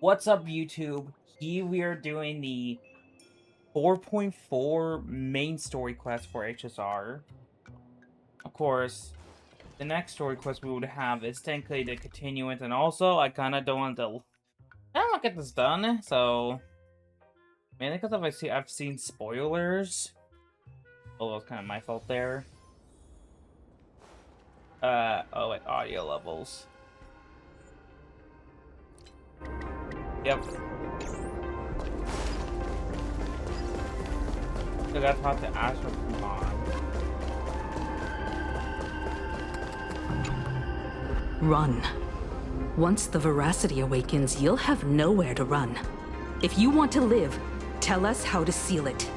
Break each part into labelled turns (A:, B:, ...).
A: What's up, YouTube? Here we are doing the 4.4 main story quest for HSR. Of course, the next story quest we would have is technically the continuance, and also I kind of don't want to. I don't want to get this done, so mainly because I've seen spoilers. Although it's kind of my fault there. Oh wait, audio levels. Yep. So I gotta talk to Astropolis.
B: Run. Once the veracity awakens, you'll have nowhere to run. If you want to live, tell us how to seal it.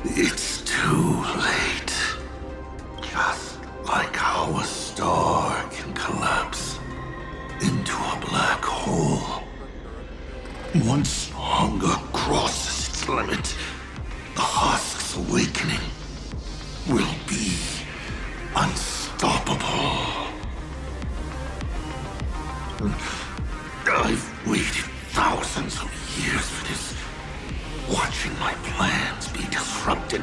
C: It's too late. Just like how a star can collapse into a black hole. Once hunger crosses its limit, the husk's awakening will be unstoppable. I've waited thousands of years for this, watching my plans be disrupted,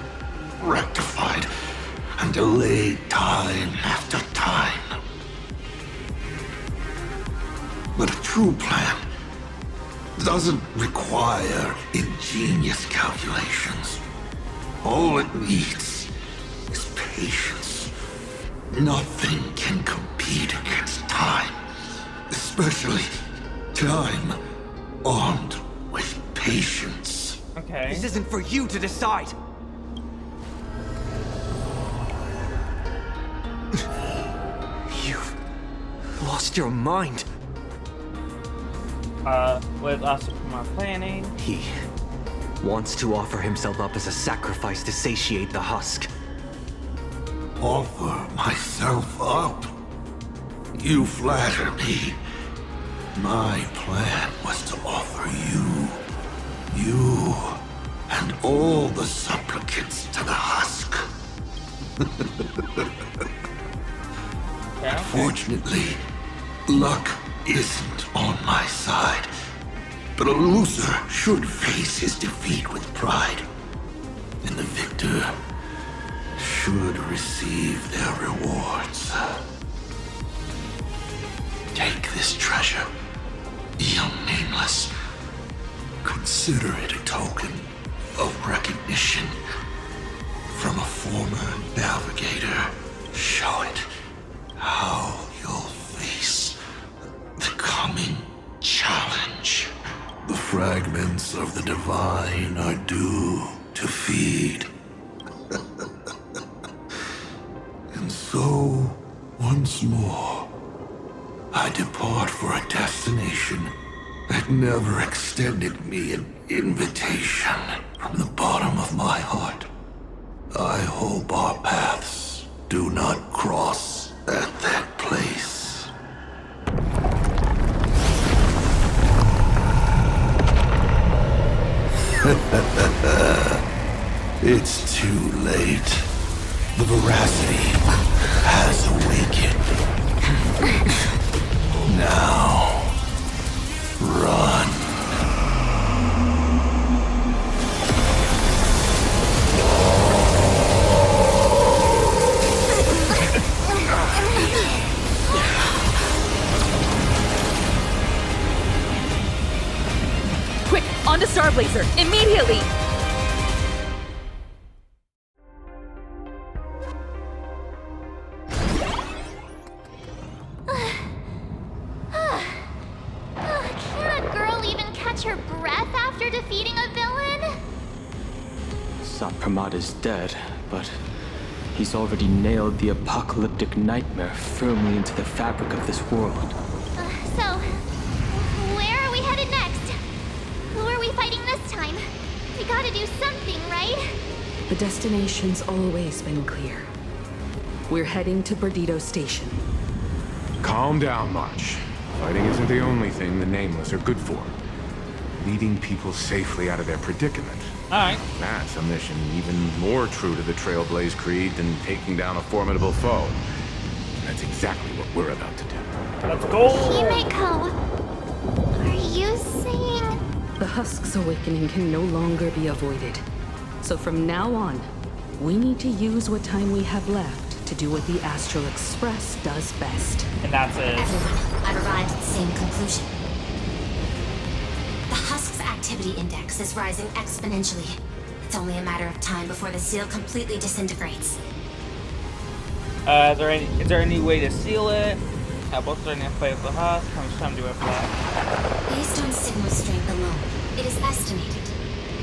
C: rectified, and delayed time after time. But a true plan doesn't require ingenious calculations. All it needs is patience. Nothing can compete against time, especially time armed with patience.
A: Okay.
D: This isn't for you to decide! You've lost your mind.
A: With Astropolis planning.
D: He wants to offer himself up as a sacrifice to satiate the husk.
C: Offer myself up? You flatter me. My plan was to offer you, and all the supplicants to the husk.
A: Okay.
C: Fortunately, luck isn't on my side, but a loser should face his defeat with pride, and the victor should receive their rewards. Take this treasure, young nameless. Consider it a token of recognition from a former navigator. Show it how you'll face the coming challenge. The fragments of the divine are due to feed. And so, once more, I depart for a destination that never extended me an invitation from the bottom of my heart. I hope our paths do not cross at that place. It's too late. The veracity has awakened. Now, run.
B: Quick, on to Star Blazer, immediately!
E: Can a girl even catch her breath after defeating a villain?
F: Sapramat is dead, but he's already nailed the apocalyptic nightmare firmly into the fabric of this world.
E: So, where are we headed next? Who are we fighting this time? We gotta do something, right?
B: The destination's always been clear. We're heading to Perdido Station.
G: Calm down, March. Fighting isn't the only thing the Nameless are good for. Leading people safely out of their predicament.
A: Alright.
G: That's a mission even more true to the Trailblaze Creed than taking down a formidable foe. That's exactly what we're about to do.
A: Let's go!
E: Himeko, are you saying...
B: The Husk's awakening can no longer be avoided. So from now on, we need to use what time we have left to do what the Astral Express does best.
A: And that's it.
H: Everyone, I've arrived at the same conclusion. The Husk's activity index is rising exponentially. It's only a matter of time before the seal completely disintegrates.
A: Is there any way to seal it? How about starting to play with the Husk? How much time do we have left?
H: Based on signal strength alone, it is estimated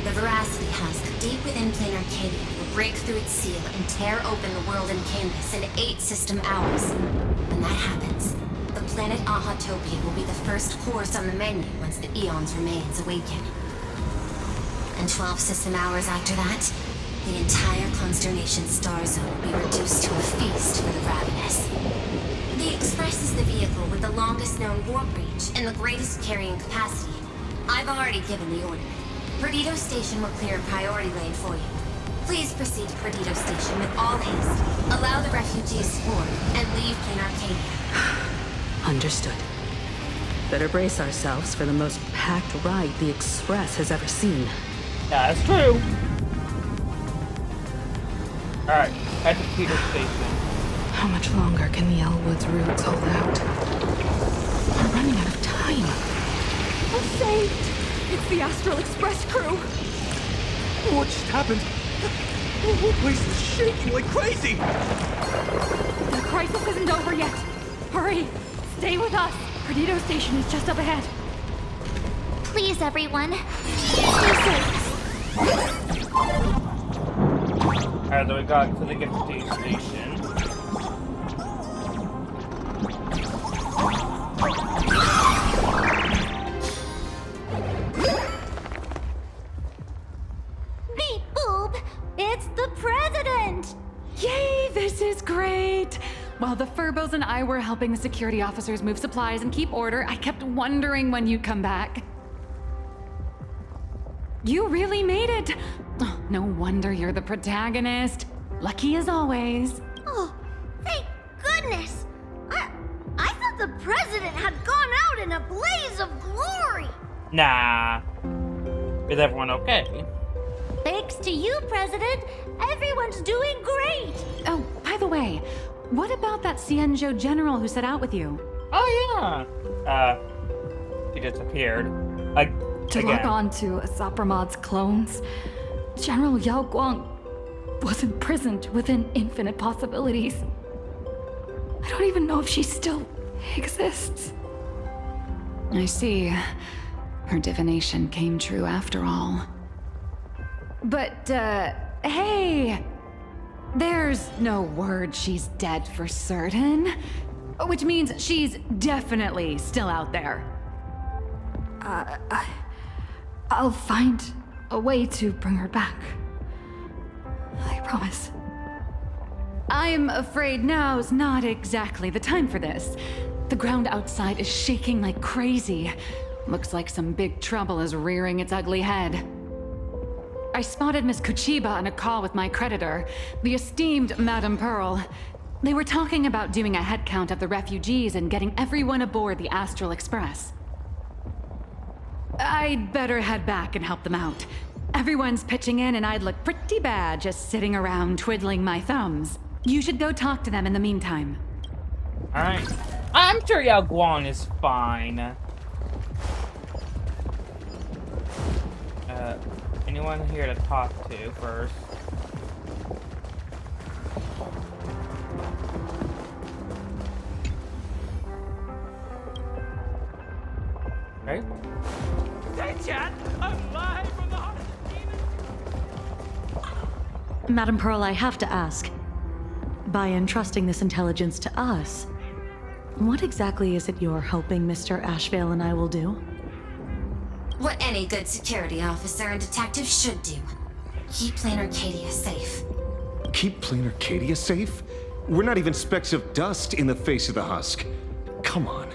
H: the Veracity Husk deep within Planarcadia will break through its seal and tear open the world in canvas in 8 system hours. When that happens, the planet Ahatopia will be the first course on the menu once the Eon's remains awaken. And 12 system hours after that, the entire Consternation star zone will be reduced to a feast for the ravenous. The Express is the vehicle with the longest known warp range and the greatest carrying capacity. I've already given the order. Perdido Station will clear a priority lane for you. Please proceed to Perdido Station with all haste. Allow the refugees to board and leave Planarcadia.
B: Understood. Better brace ourselves for the most packed ride the Express has ever seen.
A: Yeah, that's true. Alright, at the Peter Station.
B: How much longer can the Elwood's routes hold out? We're running out of time.
I: We're saved! It's the Astral Express crew!
D: What just happened? The whole place is shaking like crazy!
I: The crisis isn't over yet. Hurry! Stay with us! Perdido Station is just up ahead.
E: Please, everyone. Stay safe.
A: Alright, so we got to the gift station.
E: Beep boop! It's the president!
I: Yay, this is great! While the Furbos and I were helping the security officers move supplies and keep order, I kept wondering when you'd come back. You really made it! Oh, no wonder you're the protagonist. Lucky as always.
E: Oh, thank goodness! I thought the president had gone out in a blaze of glory!
A: Nah. Is everyone okay?
E: Thanks to you, President, everyone's doing great!
I: Oh, by the way, what about that Cienjo general who set out with you?
A: Oh, yeah. He disappeared.
I: To
A: Again.
I: lock on to Asapramad's clones, General Yao Guang was imprisoned within infinite possibilities. I don't even know if she still exists. I see. Her divination came true after all. But, hey! There's no word she's dead for certain. Which means she's definitely still out there. I'll find a way to bring her back. I promise. I'm afraid now's not exactly the time for this. The ground outside is shaking like crazy. Looks like some big trouble is rearing its ugly head. I spotted Miss Kuchiba on a call with my creditor, the esteemed Madame Pearl. They were talking about doing a head count of the refugees and getting everyone aboard the Astral Express. I'd better head back and help them out. Everyone's pitching in and I'd look pretty bad just sitting around twiddling my thumbs. You should go talk to them in the meantime.
A: Alright. I'm sure Yao Guang is fine. Anyone here to talk to first? Right?
J: Madam Pearl, I have to ask. By entrusting this intelligence to us, what exactly is it you're hoping Mr. Ashvale and I will do?
H: What any good security officer and detective should do. Keep Planarcadia safe.
K: Keep Planarcadia safe? We're not even specks of dust in the face of the Husk. Come on.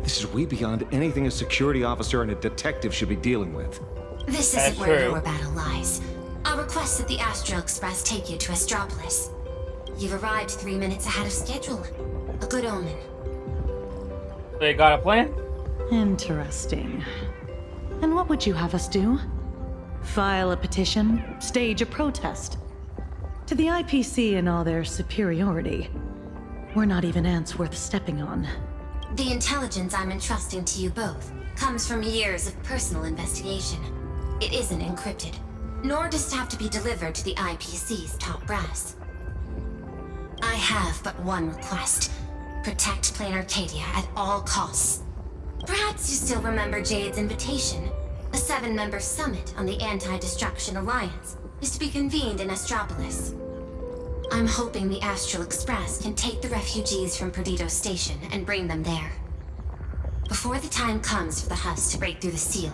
K: This is way beyond anything a security officer and a detective should be dealing with.
H: This isn't where your battle lies. I'll request that the Astral Express take you to Astropolis. You've arrived 3 minutes ahead of schedule. A good omen.
A: They got a plan?
J: Interesting. And what would you have us do? File a petition? Stage a protest? To the IPC and all their superiority, we're not even ants worth stepping on.
H: The intelligence I'm entrusting to you both comes from years of personal investigation. It isn't encrypted, nor does it have to be delivered to the IPC's top brass. I have but one request. Protect Planarcadia at all costs. Perhaps you still remember Jade's invitation. A 7-member summit on the Anti-Destruction Alliance is to be convened in Astropolis. I'm hoping the Astral Express can take the refugees from Perdido Station and bring them there. Before the time comes for the husk to break through the seal,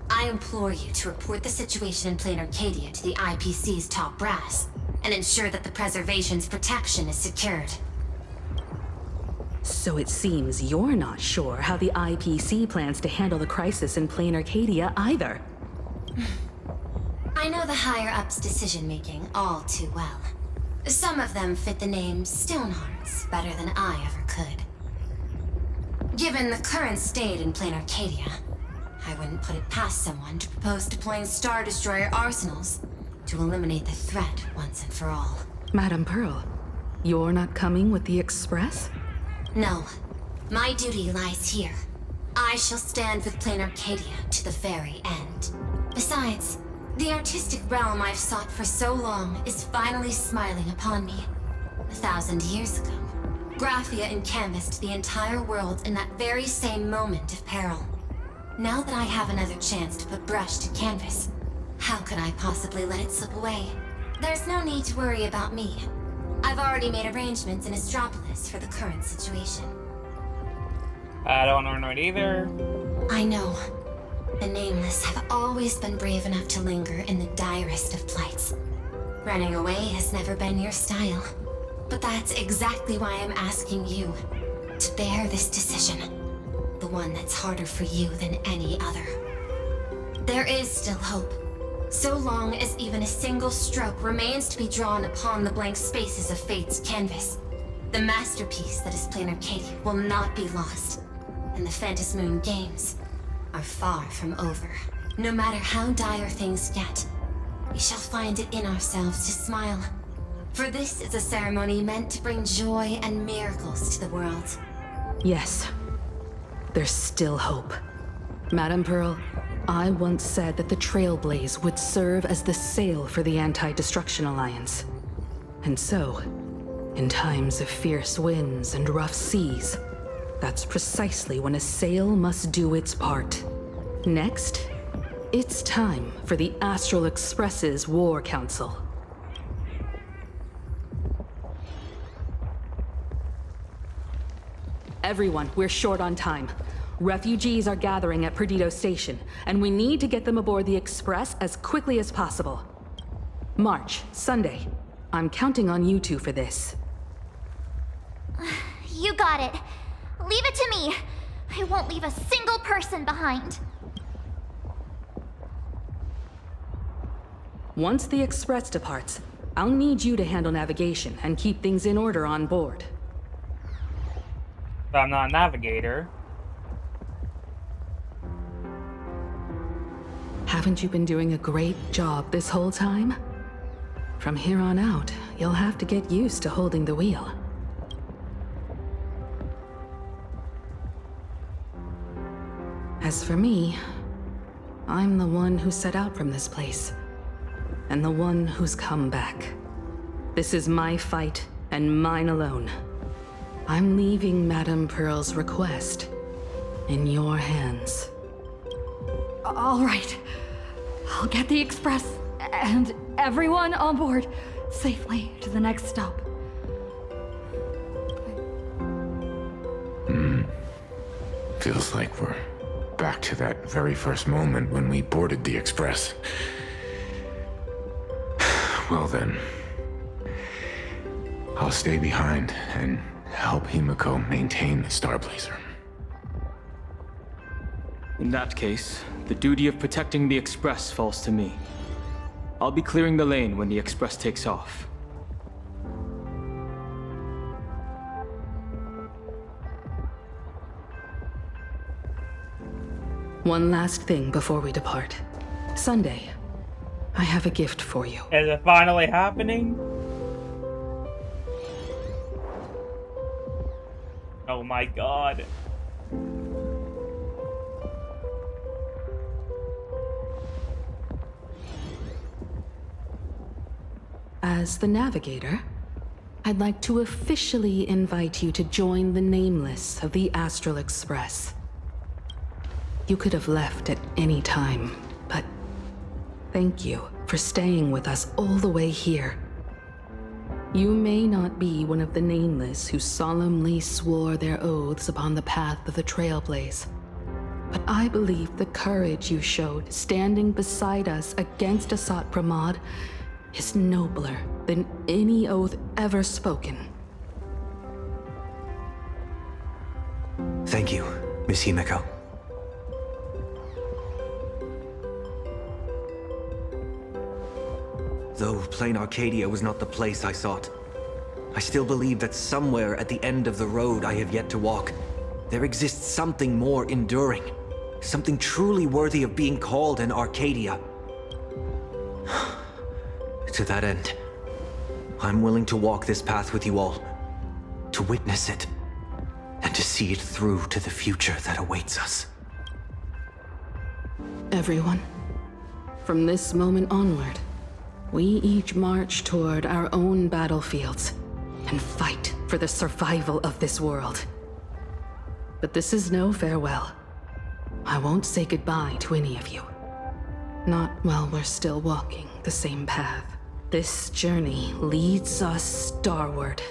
H: I implore you to report the situation in Planarcadia to the IPC's top brass and ensure that the preservation's protection is secured.
B: So it seems you're not sure how the IPC plans to handle the crisis in Planarcadia either.
H: I know the higher-ups' decision-making all too well. Some of them fit the name Stonehearts better than I ever could. Given the current state in Planarcadia, I wouldn't put it past someone to propose deploying Star Destroyer arsenals to eliminate the threat once and for all.
B: Madam Pearl, you're not coming with the Express?
H: No. My duty lies here. I shall stand with Planarcadia to the very end. Besides, the artistic realm I've sought for so long is finally smiling upon me. 1,000 years ago, Graphia encanvassed the entire world in that very same moment of peril. Now that I have another chance to put brush to canvas, how could I possibly let it slip away? There's no need to worry about me. I've already made arrangements in Astropolis for the current situation.
A: I don't know it either.
H: I know. The Nameless have always been brave enough to linger in the direst of plights. Running away has never been your style. But that's exactly why I'm asking you to bear this decision. The one that's harder for you than any other. There is still hope. So long as even a single stroke remains to be drawn upon the blank spaces of fate's canvas, the masterpiece that is Planarcadia will not be lost, and the Phantasmoon Games are far from over. No matter how dire things get, we shall find it in ourselves to smile. For this is a ceremony meant to bring joy and miracles to the world.
B: Yes. There's still hope. Madam Pearl, I once said that the Trailblaze would serve as the sail for the Anti-Destruction Alliance. And so, in times of fierce winds and rough seas, that's precisely when a sail must do its part. Next, it's time for the Astral Express's War Council. Everyone, we're short on time. Refugees are gathering at Perdido Station, and we need to get them aboard the Express as quickly as possible. March, Sunday. I'm counting on you two for this.
E: You got it. Leave it to me. I won't leave a single person behind.
B: Once the Express departs, I'll need you to handle navigation and keep things in order on board.
A: But I'm not a navigator.
B: Haven't you been doing a great job this whole time? From here on out, you'll have to get used to holding the wheel. As for me, I'm the one who set out from this place, and the one who's come back. This is my fight, and mine alone. I'm leaving Madame Pearl's request in your hands.
I: All right. I'll get the Express and everyone on board safely to the next stop.
G: Feels like we're back to that very first moment when we boarded the Express. Well then, I'll stay behind and help Himiko maintain the Starblazer.
F: In that case, the duty of protecting the Express falls to me. I'll be clearing the lane when the Express takes off.
B: One last thing before we depart. Sunday, I have a gift for you.
A: Is it finally happening? Oh my god.
B: As the navigator, I'd like to officially invite you to join the Nameless of the Astral Express. You could have left at any time, but thank you for staying with us all the way here. You may not be one of the Nameless who solemnly swore their oaths upon the path of the Trailblaze, but I believe the courage you showed standing beside us against Asat Pramod is nobler than any oath ever spoken.
D: Thank you, Miss Himeko. Though Planarcadia was not the place I sought, I still believe that somewhere at the end of the road I have yet to walk, there exists something more enduring, something truly worthy of being called an Arcadia. To that end, I'm willing to walk this path with you all, to witness it, and to see it through to the future that awaits us.
B: Everyone, from this moment onward, we each march toward our own battlefields and fight for the survival of this world. But this is no farewell. I won't say goodbye to any of you. Not while we're still walking the same path. This journey leads us starward.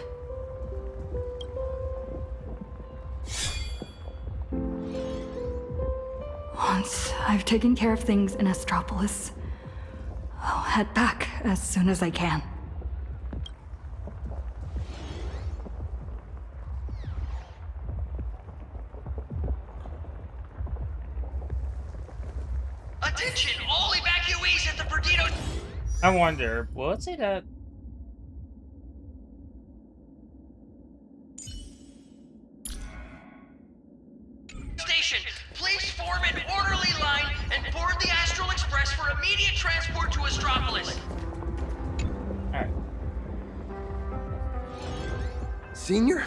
I: Once I've taken care of things in Astropolis, I'll head back as soon as I can.
L: Attention, all evacuees at the Perdido.
A: I wonder, will it say that?
L: Station, please form an orderly line and board the Astral Express for immediate transport to Astropolis.
A: Alright.
M: Senior,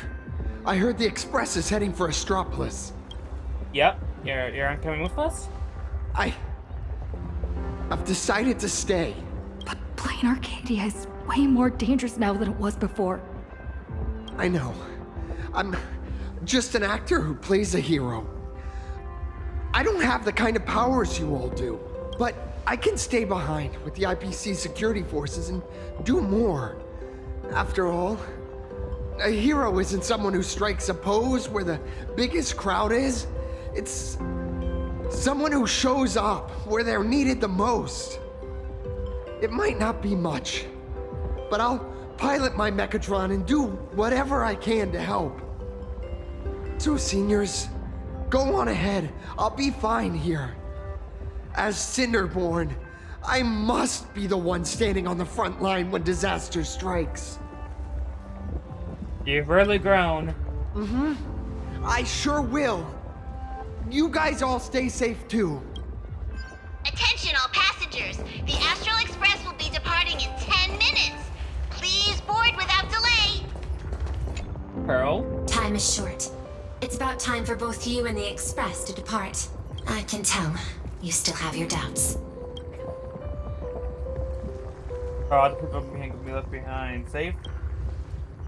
M: I heard the Express is heading for Astropolis.
A: Yep, you're coming with us?
M: I've decided to stay.
I: But Planarcadia is way more dangerous now than it was before.
M: I know. I'm just an actor who plays a hero. I don't have the kind of powers you all do, but I can stay behind with the IPC security forces and do more. After all, a hero isn't someone who strikes a pose where the biggest crowd is. It's someone who shows up where they're needed the most. It might not be much, but I'll pilot my Mechatron and do whatever I can to help. So, seniors, go on ahead. I'll be fine here. As Cinderborn, I must be the one standing on the front line when disaster strikes.
A: You've really grown.
M: Mm-hmm. I sure will. You guys all stay safe too.
E: Attention all passengers. The Astral Express will be departing in 10 minutes. Please board without delay.
A: Pearl?
H: Time is short. It's about time for both you and the Express to depart. I can tell you still have your doubts.
A: Oh, the people can be left behind. Safe?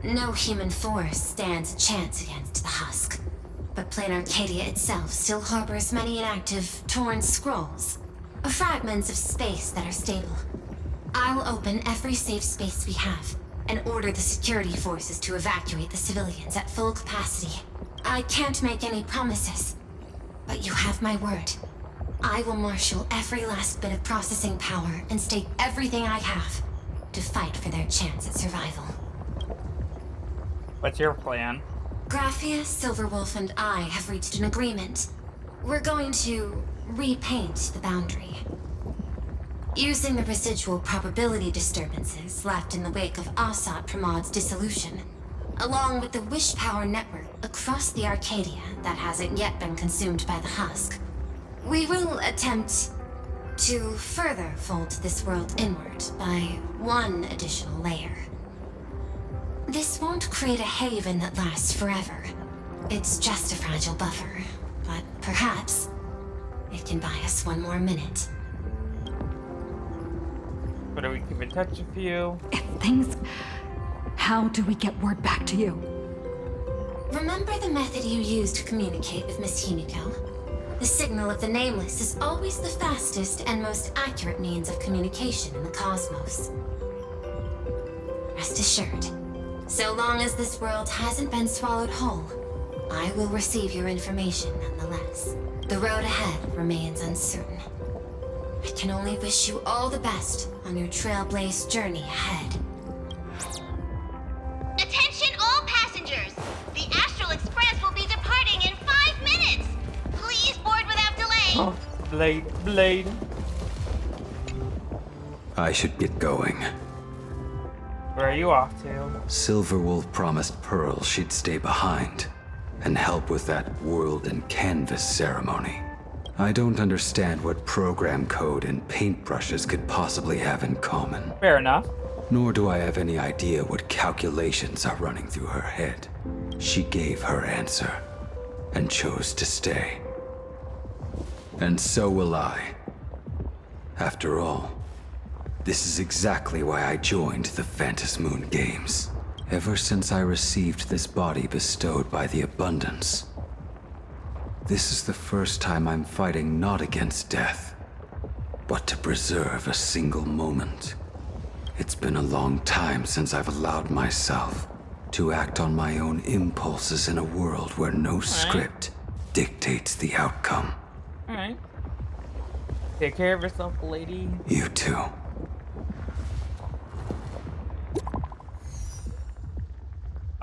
H: No human force stands a chance against the husk. But Planarcadia itself still harbors many inactive, torn scrolls. Fragments of space that are stable. I'll open every safe space we have and order the security forces to evacuate the civilians at full capacity. I can't make any promises, but you have my word. I will marshal every last bit of processing power and stake everything I have to fight for their chance at survival.
A: What's your plan?
H: Graphia, Silverwolf, and I have reached an agreement. We're going to repaint the boundary. Using the residual probability disturbances left in the wake of Asat Pramod's dissolution, along with the wish power network across the Arcadia that hasn't yet been consumed by the husk, We will attempt to further fold this world inward by one additional layer. This won't create a haven that lasts forever. It's just a fragile buffer, but perhaps it can buy us one more minute.
A: But do we keep in touch with you?
B: How do we get word back to you?
H: Remember the method you used to communicate with Miss Himiko? The signal of the Nameless is always the fastest and most accurate means of communication in the cosmos. Rest assured, so long as this world hasn't been swallowed whole, I will receive your information nonetheless. The road ahead remains uncertain. I can only wish you all the best on your trailblaze journey ahead.
E: Attention all passengers! The Astral Express will be departing in 5 minutes! Please board without delay!
A: Oh, Blade.
N: I should get going.
A: Where are you off to?
N: Silverwolf promised Pearl she'd stay behind and help with that world and canvas ceremony. I don't understand what program code and paintbrushes could possibly have in common.
A: Fair enough.
N: Nor do I have any idea what calculations are running through her head. She gave her answer and chose to stay. And so will I. After all, this is exactly why I joined the Phantasmoon Games. Ever since I received this body bestowed by the Abundance, this is the first time I'm fighting not against death, but to preserve a single moment. It's been a long time since I've allowed myself to act on my own impulses in a world where no script dictates the outcome.
A: Alright. Take care of yourself, lady.
N: You too.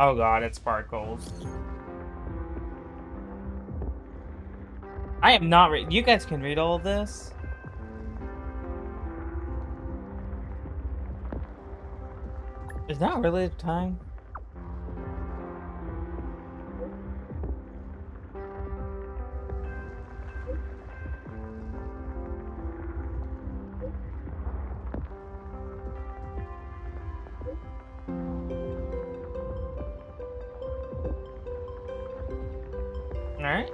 A: Oh god, it sparkles. I am not you guys can read all of this? Is that really the time? Alright.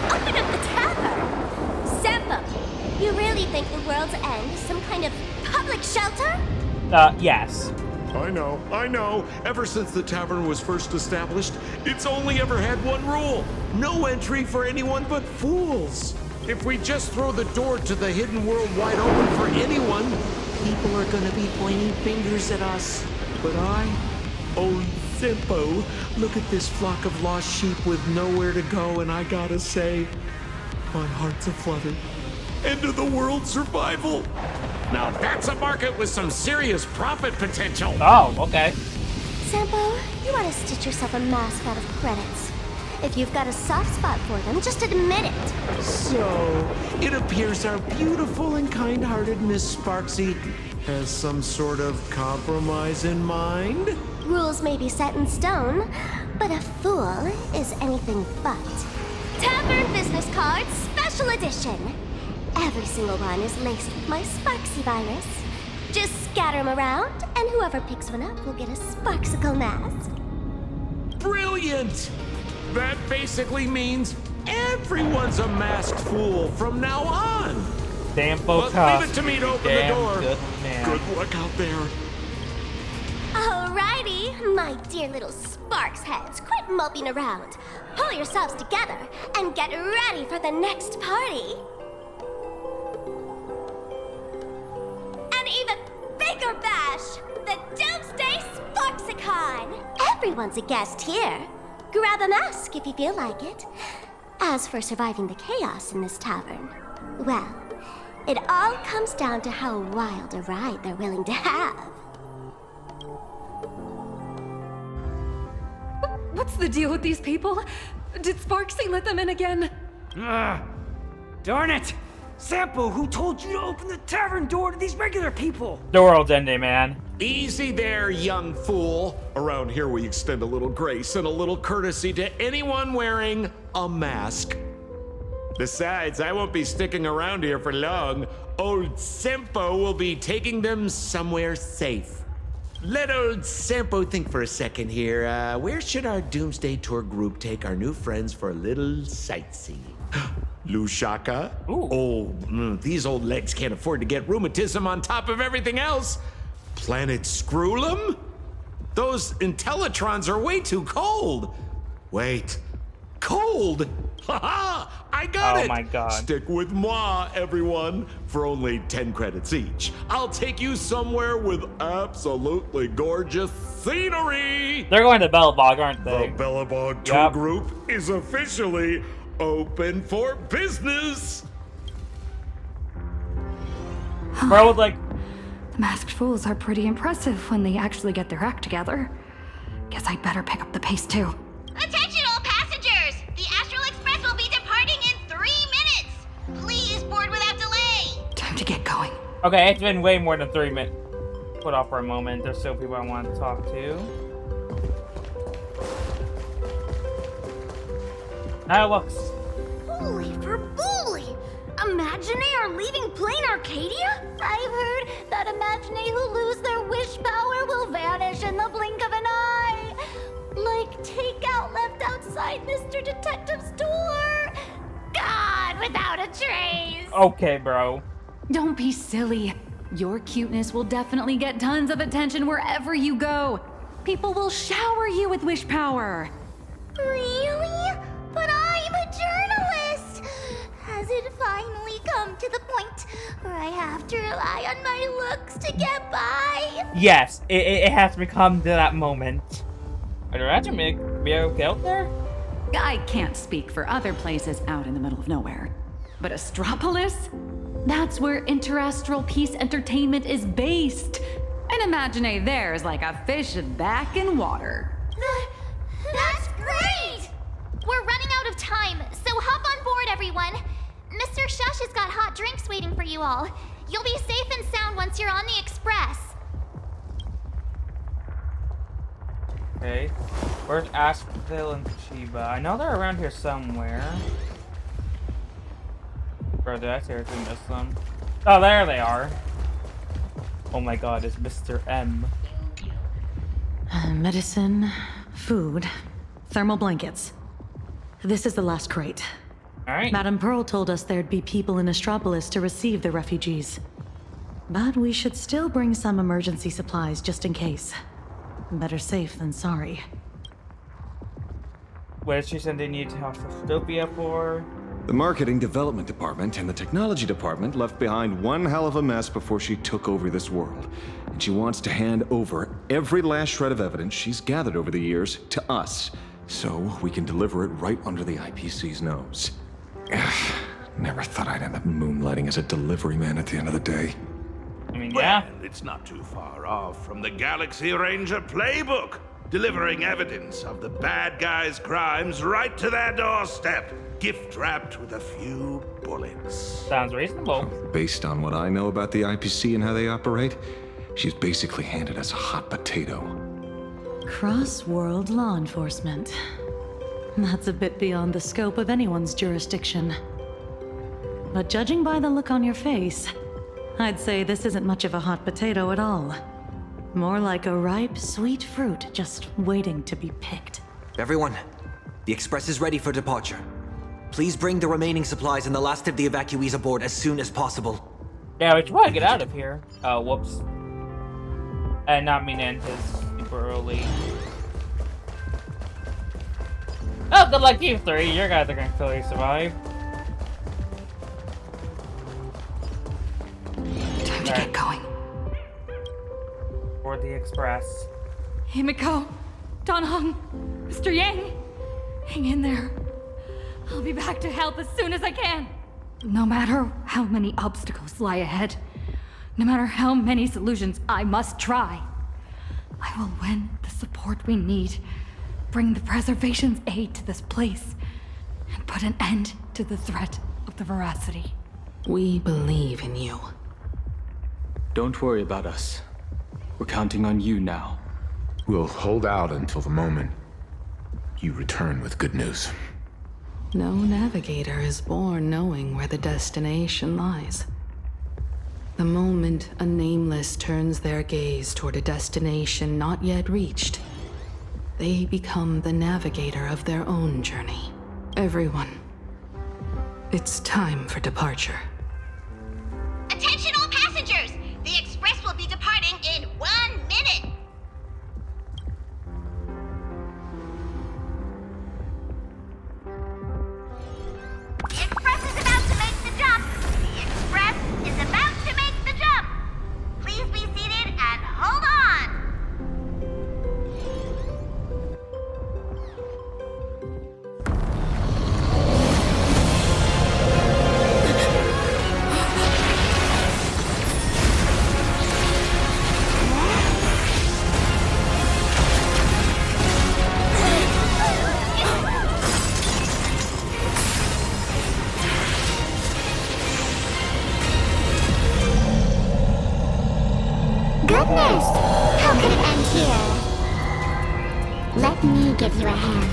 E: Open up the tavern! Sampo, you really think the world's end is some kind of public shelter?
A: Yes.
O: I know. Ever since the tavern was first established, it's only ever had one rule. No entry for anyone but fools. If we just throw the door to the hidden world wide open for anyone, people are gonna be pointing fingers at us. But Simpo, look at this flock of lost sheep with nowhere to go, and I gotta say, my heart's aflutter. End of the world survival. Now that's a market with some serious profit potential.
A: Oh, okay.
E: Sampo, you ought to stitch yourself a mask out of credits. If you've got a soft spot for them, just admit it.
O: So, it appears our beautiful and kind-hearted Miss Sparksy has some sort of compromise in mind?
E: Rules may be set in stone, but a fool is anything but. Tavern business cards, special edition. Every single one is laced with my Sparksy virus. Just scatter them around, and whoever picks one up will get a Sparksicle mask.
O: Brilliant! That basically means everyone's a masked fool from now on.
A: Damn
O: But leave it to me to open the door.
A: Good man.
O: Good luck out there.
E: Alrighty, my dear little Sparks heads, quit moping around. Pull yourselves together and get ready for the next party. An even bigger bash, the Doomsday Sparksicon. Everyone's a guest here. Grab a mask if you feel like it. As for surviving the chaos in this tavern, well, it all comes down to how wild a ride they're willing to have.
B: What's the deal with these people? Did Sparksy let them in again?
P: Darn it! Sampo, who told you to open the tavern door to these regular people?
A: The world's ending, man.
O: Easy there, young fool. Around here we extend a little grace and a little courtesy to anyone wearing a mask. Besides, I won't be sticking around here for long. Old Sampo will be taking them somewhere safe. Let old Sampo think for a second here. Where should our Doomsday Tour group take our new friends for a little sightseeing? Lushaka? These old legs can't afford to get rheumatism on top of everything else. Planet Screwlum? Those Intellitrons are way too cold. Wait, cold? Haha! I got it!
A: Oh my god.
O: Stick with moi, everyone, for only 10 credits each. I'll take you somewhere with absolutely gorgeous scenery!
A: They're going to Bellabog, aren't they?
O: The Bellabog Tour Group is officially open for business!
A: Bro would like...
I: The masked fools are pretty impressive when they actually get their act together. Guess I'd better pick up the pace too.
E: Attention all passengers! The Astral Express will be departing in 3 minutes! Please board without delay!
I: Time to get going.
A: Okay, it's been way more than 3 minutes. Put off for a moment. There's still people I want to talk to. Now it looks.
E: Holy for bully! Imaginary are leaving Planarcadia? I've heard that Imaginary who lose their wish power will vanish in the blink of an eye. Like takeout left outside Mr. Detective's door. God, without a trace.
A: Okay, bro.
I: Don't be silly. Your cuteness will definitely get tons of attention wherever you go. People will shower you with wish power.
E: Really? But I'm a journalist. Has it finally come to the point where I have to rely on my looks to get by?
A: Yes, it has to come to that moment. Are there actually be okay out there?
I: I can't speak for other places out in the middle of nowhere. But Astropolis? That's where interastral peace entertainment is based. And Imagine there's like a fish back in water.
E: That's great! We're running out of time, so hop on board, everyone. Mr. Shush has got hot drinks waiting for you all. You'll be safe and sound once you're on the express.
A: Okay. Where's Asphodel and Chiba? I know they're around here somewhere. Bro, did I seriously miss them? Oh, there they are. Oh my god, it's Mr. M.
J: Medicine, food, thermal blankets. This is the last crate.
A: Alright.
J: Madame Pearl told us there'd be people in Astropolis to receive the refugees. But we should still bring some emergency supplies just in case. Better safe than sorry.
A: What is she sending you to Astropia for?
K: The marketing development department and the technology department left behind one hell of a mess before she took over this world. And she wants to hand over every last shred of evidence she's gathered over the years to us, so we can deliver it right under the IPC's nose. Never thought I'd end up moonlighting as a delivery man at the end of the day.
A: I mean,
Q: well, it's not too far off from the Galaxy Ranger playbook, delivering evidence of the bad guys' crimes right to their doorstep, gift-wrapped with a few bullets.
A: Sounds reasonable.
K: Based on what I know about the IPC and how they operate, she's basically handed us a hot potato.
J: Cross-world law enforcement. That's a bit beyond the scope of anyone's jurisdiction. But judging by the look on your face, I'd say this isn't much of a hot potato at all. More like a ripe, sweet fruit just waiting to be picked.
D: Everyone, the express is ready for departure. Please bring the remaining supplies and the last of the evacuees aboard as soon as possible.
A: Yeah, we should probably get out of here. Oh, whoops. And not mean to end this super early. Oh, good luck you three. Your guys are gonna clearly survive.
I: Time to get going.
A: For the express.
I: Himiko, Donhong, Mr. Yang, hang in there. I'll be back to help as soon as I can. No matter how many obstacles lie ahead, no matter how many solutions I must try, I will win the support we need, bring the preservation's aid to this place, and put an end to the threat of the veracity.
B: We believe in you.
F: Don't worry about us. We're counting on you now.
G: We'll hold out until the moment you return with good news.
B: No navigator is born knowing where the destination lies. The moment a nameless turns their gaze toward a destination not yet reached, they become the navigator of their own journey. Everyone, it's time for departure.
E: Attention all passengers! The express will be departing in 1 minute! The express is about to make the jump! The express is about to make the jump! Please be seated and hold on!
R: Goodness! How could it end here? Let me give you a hand.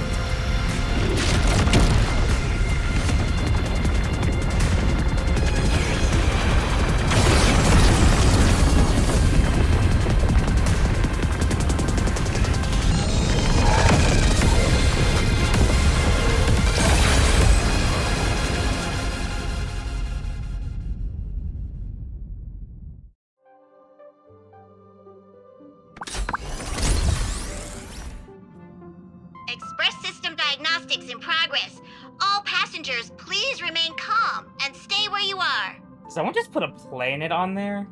E: Express system diagnostics in progress. All passengers, please remain calm and stay where you are.
A: Someone just put a planet on there?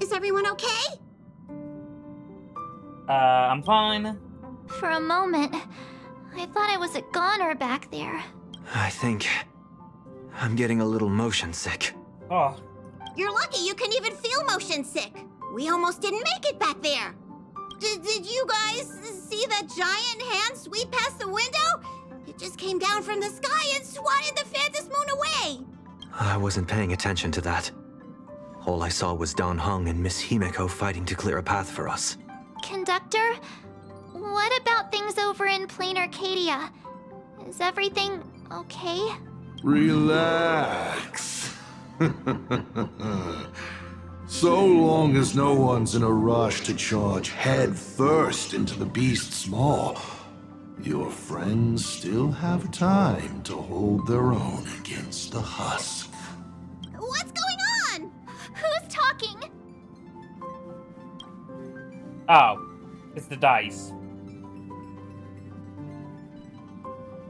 E: Is everyone okay?
A: I'm fine.
H: For a moment, I thought I was a goner back there.
D: I think I'm getting a little motion sick.
A: Oh.
E: You're lucky you can even feel motion sick. We almost didn't make it back there. Did you guys see that giant hand sweep past the window? It just came down from the sky and swatted the Phantom Moon away.
D: I wasn't paying attention to that. All I saw was Dan Heng and Miss Himeko fighting to clear a path for us.
H: Conductor, what about things over in Planarcadia? Is everything okay?
C: Relax. So long as no one's in a rush to charge head first into the beast's maw, your friends still have time to hold their own against the husk.
E: What's going on? Who's talking?
A: Oh, it's the dice.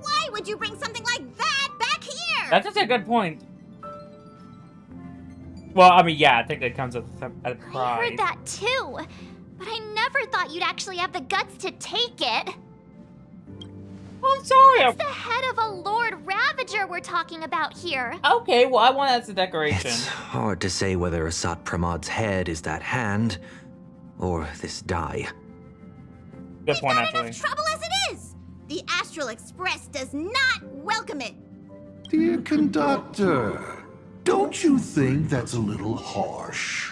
E: Why would you bring something like that back here?
A: That's just a good point. Well, I mean, yeah, I think it comes at a price.
H: I heard that too, but I never thought you'd actually have the guts to take it.
A: I'm sorry.
H: It's the head of a Lord Ravager we're talking about here.
A: Okay, well, I want that as a decoration.
D: It's hard to say whether Asat Pramad's head is that hand, or this die.
A: Good point,
E: got
A: actually.
E: enough trouble as it is. The Astral Express does not welcome it.
C: Dear conductor, don't you think that's a little harsh?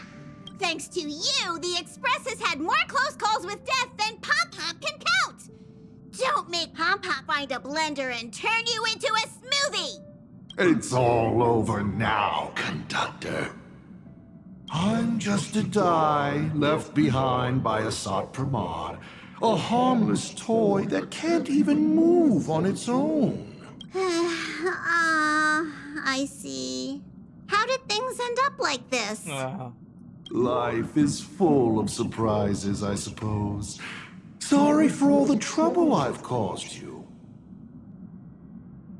E: Thanks to you, the Express has had more close calls with death than Pop Pop can count. Don't make Pop Pop find a blender and turn you into a smoothie.
C: It's all over now, conductor. I'm just a die left behind by Asat Pramad, a harmless toy that can't even move on its own.
E: I see. How did things end up like this?
C: Life is full of surprises, I suppose. Sorry for all the trouble I've caused you.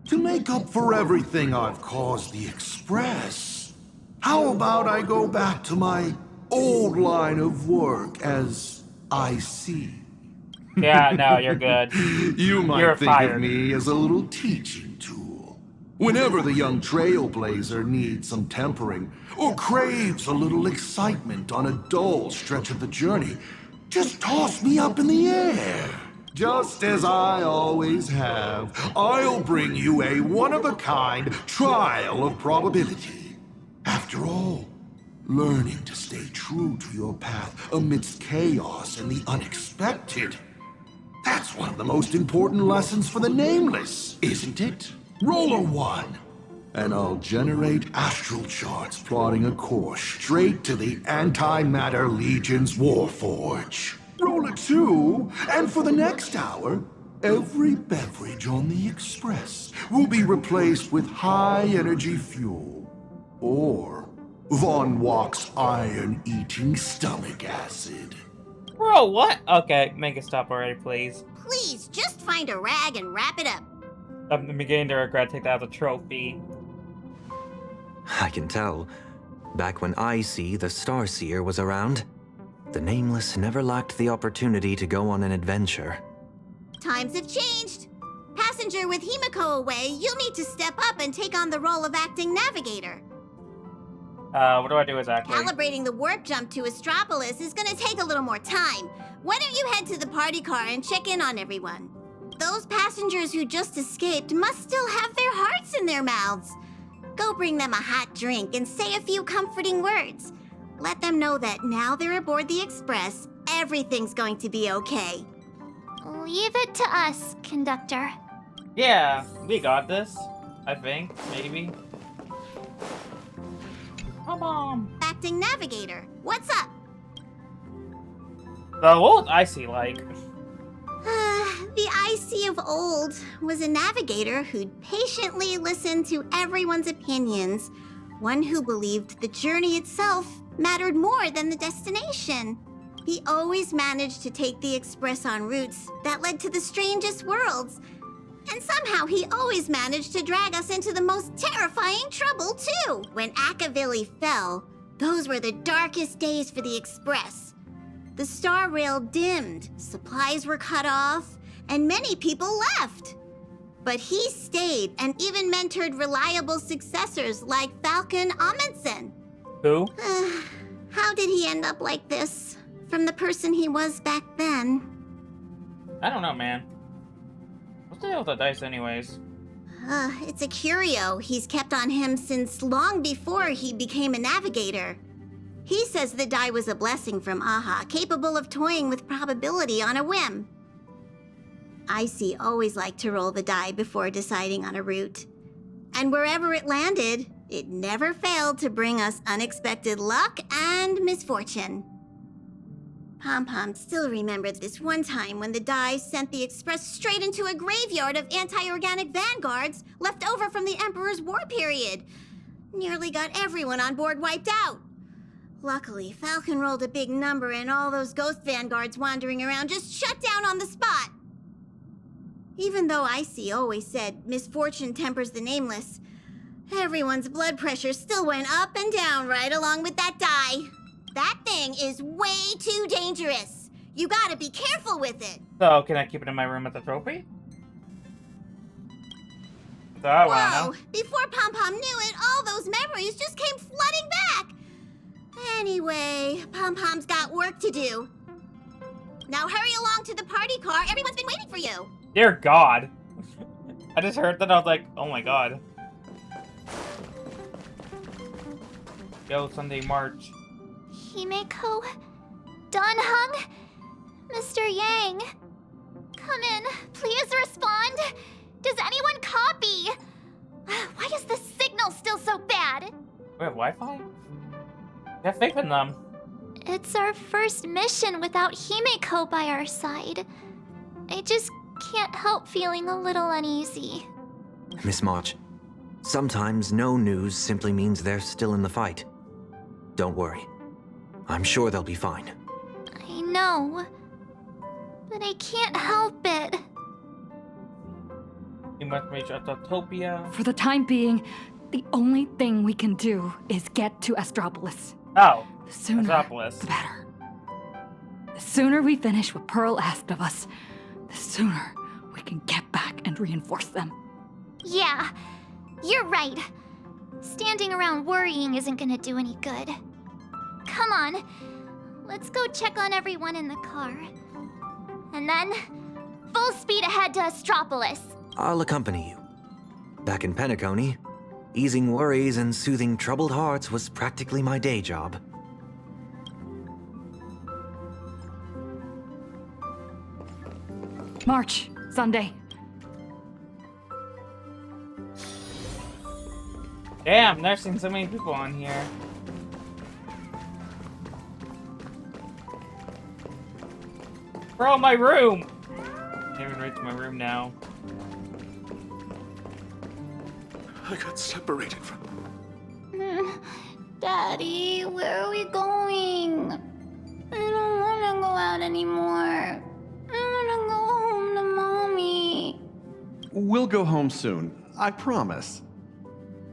C: To make up for everything I've caused the Express, how about I go back to my old line of work as IC?
A: Yeah, no, you're good.
C: You might
A: You're
C: think
A: fired.
C: of me as a little teaching tool. Whenever the young trailblazer needs some tempering, or craves a little excitement on a dull stretch of the journey, just toss me up in the air. just as I always have. I'll bring you a one-of-a-kind trial of probability. After all, learning to stay true to your path amidst chaos and the unexpected. That's one of the most important lessons for the Nameless, isn't it? Roll a 1, and I'll generate astral charts plotting a course straight to the Antimatter Legion's Warforge. Roll a 2, and for the next hour, every beverage on the Express will be replaced with high-energy fuel. Or Von Walk's iron-eating stomach acid.
A: Bro, what? Okay, make it stop already, please.
S: Please, just find a rag and wrap it up.
A: I'm beginning to regret taking that as a trophy.
D: I can tell. Back when Icy, the Starseer, was around, the Nameless never lacked the opportunity to go on an adventure.
S: Times have changed. Passenger with Himiko away, you'll need to step up and take on the role of acting navigator.
A: What do I do exactly?
S: Calibrating the warp jump to Astropolis is gonna take a little more time. Why don't you head to the party car and check in on everyone? Those passengers who just escaped must still have their hearts in their mouths. Go bring them a hot drink and say a few comforting words. Let them know that now they're aboard the Express, everything's going to be okay.
R: Leave it to us, conductor.
A: Yeah, we got this. I think, maybe. Come on.
S: Acting navigator, what's up?
A: So what was Icy like?
S: The Icy of old was a navigator who'd patiently listen to everyone's opinions, one who believed the journey itself mattered more than the destination. He always managed to take the Express on routes that led to the strangest worlds, and somehow he always managed to drag us into the most terrifying trouble, too. When Akavili fell, those were the darkest days for the Express. The star rail dimmed, supplies were cut off, and many people left. But he stayed and even mentored reliable successors like Falcon Amundsen.
A: Who?
S: How did he end up like this? From the person he was back then?
A: I don't know, man. What's the deal with the dice anyways?
S: It's a curio he's kept on him since long before he became a navigator. He says the die was a blessing from Aha, capable of toying with probability on a whim. Icy always liked to roll the die before deciding on a route. And wherever it landed, it never failed to bring us unexpected luck and misfortune. Pom-Pom still remembered this one time when the die sent the Express straight into a graveyard of anti-organic vanguards left over from the Emperor's war period. Nearly got everyone on board wiped out. Luckily, Falcon rolled a big number and all those ghost vanguards wandering around just shut down on the spot. Even though Icy always said misfortune tempers the nameless, everyone's blood pressure still went up and down right along with that die. That thing is way too dangerous. You gotta be careful with it.
A: So, can I keep it in my room as a trophy? So I wanna know.
S: Before Pom-Pom knew it, all those memories just came flooding back. Anyway, Pom-Pom's got work to do. Now hurry along to the party car. Everyone's been waiting for you.
A: Dear God. I just heard that, I was like, oh my God. Yo, Sunday March.
R: Himeko? Dunhung? Mr. Yang? Come in. Please respond. Does anyone copy? Why is the signal still so bad?
A: We have Wi-Fi? Have faith in them.
R: It's our first mission without Himeko by our side. I just can't help feeling a little uneasy.
D: Miss March, sometimes no news simply means they're still in the fight. Don't worry. I'm sure they'll be fine.
R: I know, but I can't help it.
A: You must reach Autotopia.
B: For the time being, the only thing we can do is get to Astropolis.
A: Oh,
B: the sooner,
A: Astropolis.
B: the better. The sooner we finish what Pearl asked of us, the sooner we can get back and reinforce them.
R: Yeah, you're right. Standing around worrying isn't gonna do any good. Come on, let's go check on everyone in the car. And then, full speed ahead to Astropolis.
D: I'll accompany you. Back in Penacony, easing worries and soothing troubled hearts was practically my day job.
I: March, Sunday.
A: Damn, there's seen so many people on here. Bro, my room! I haven't reached my room now.
C: I got separated from...
R: Daddy, where are we going? I don't want to go out anymore. I want to go home to Mommy.
T: We'll go home soon, I promise.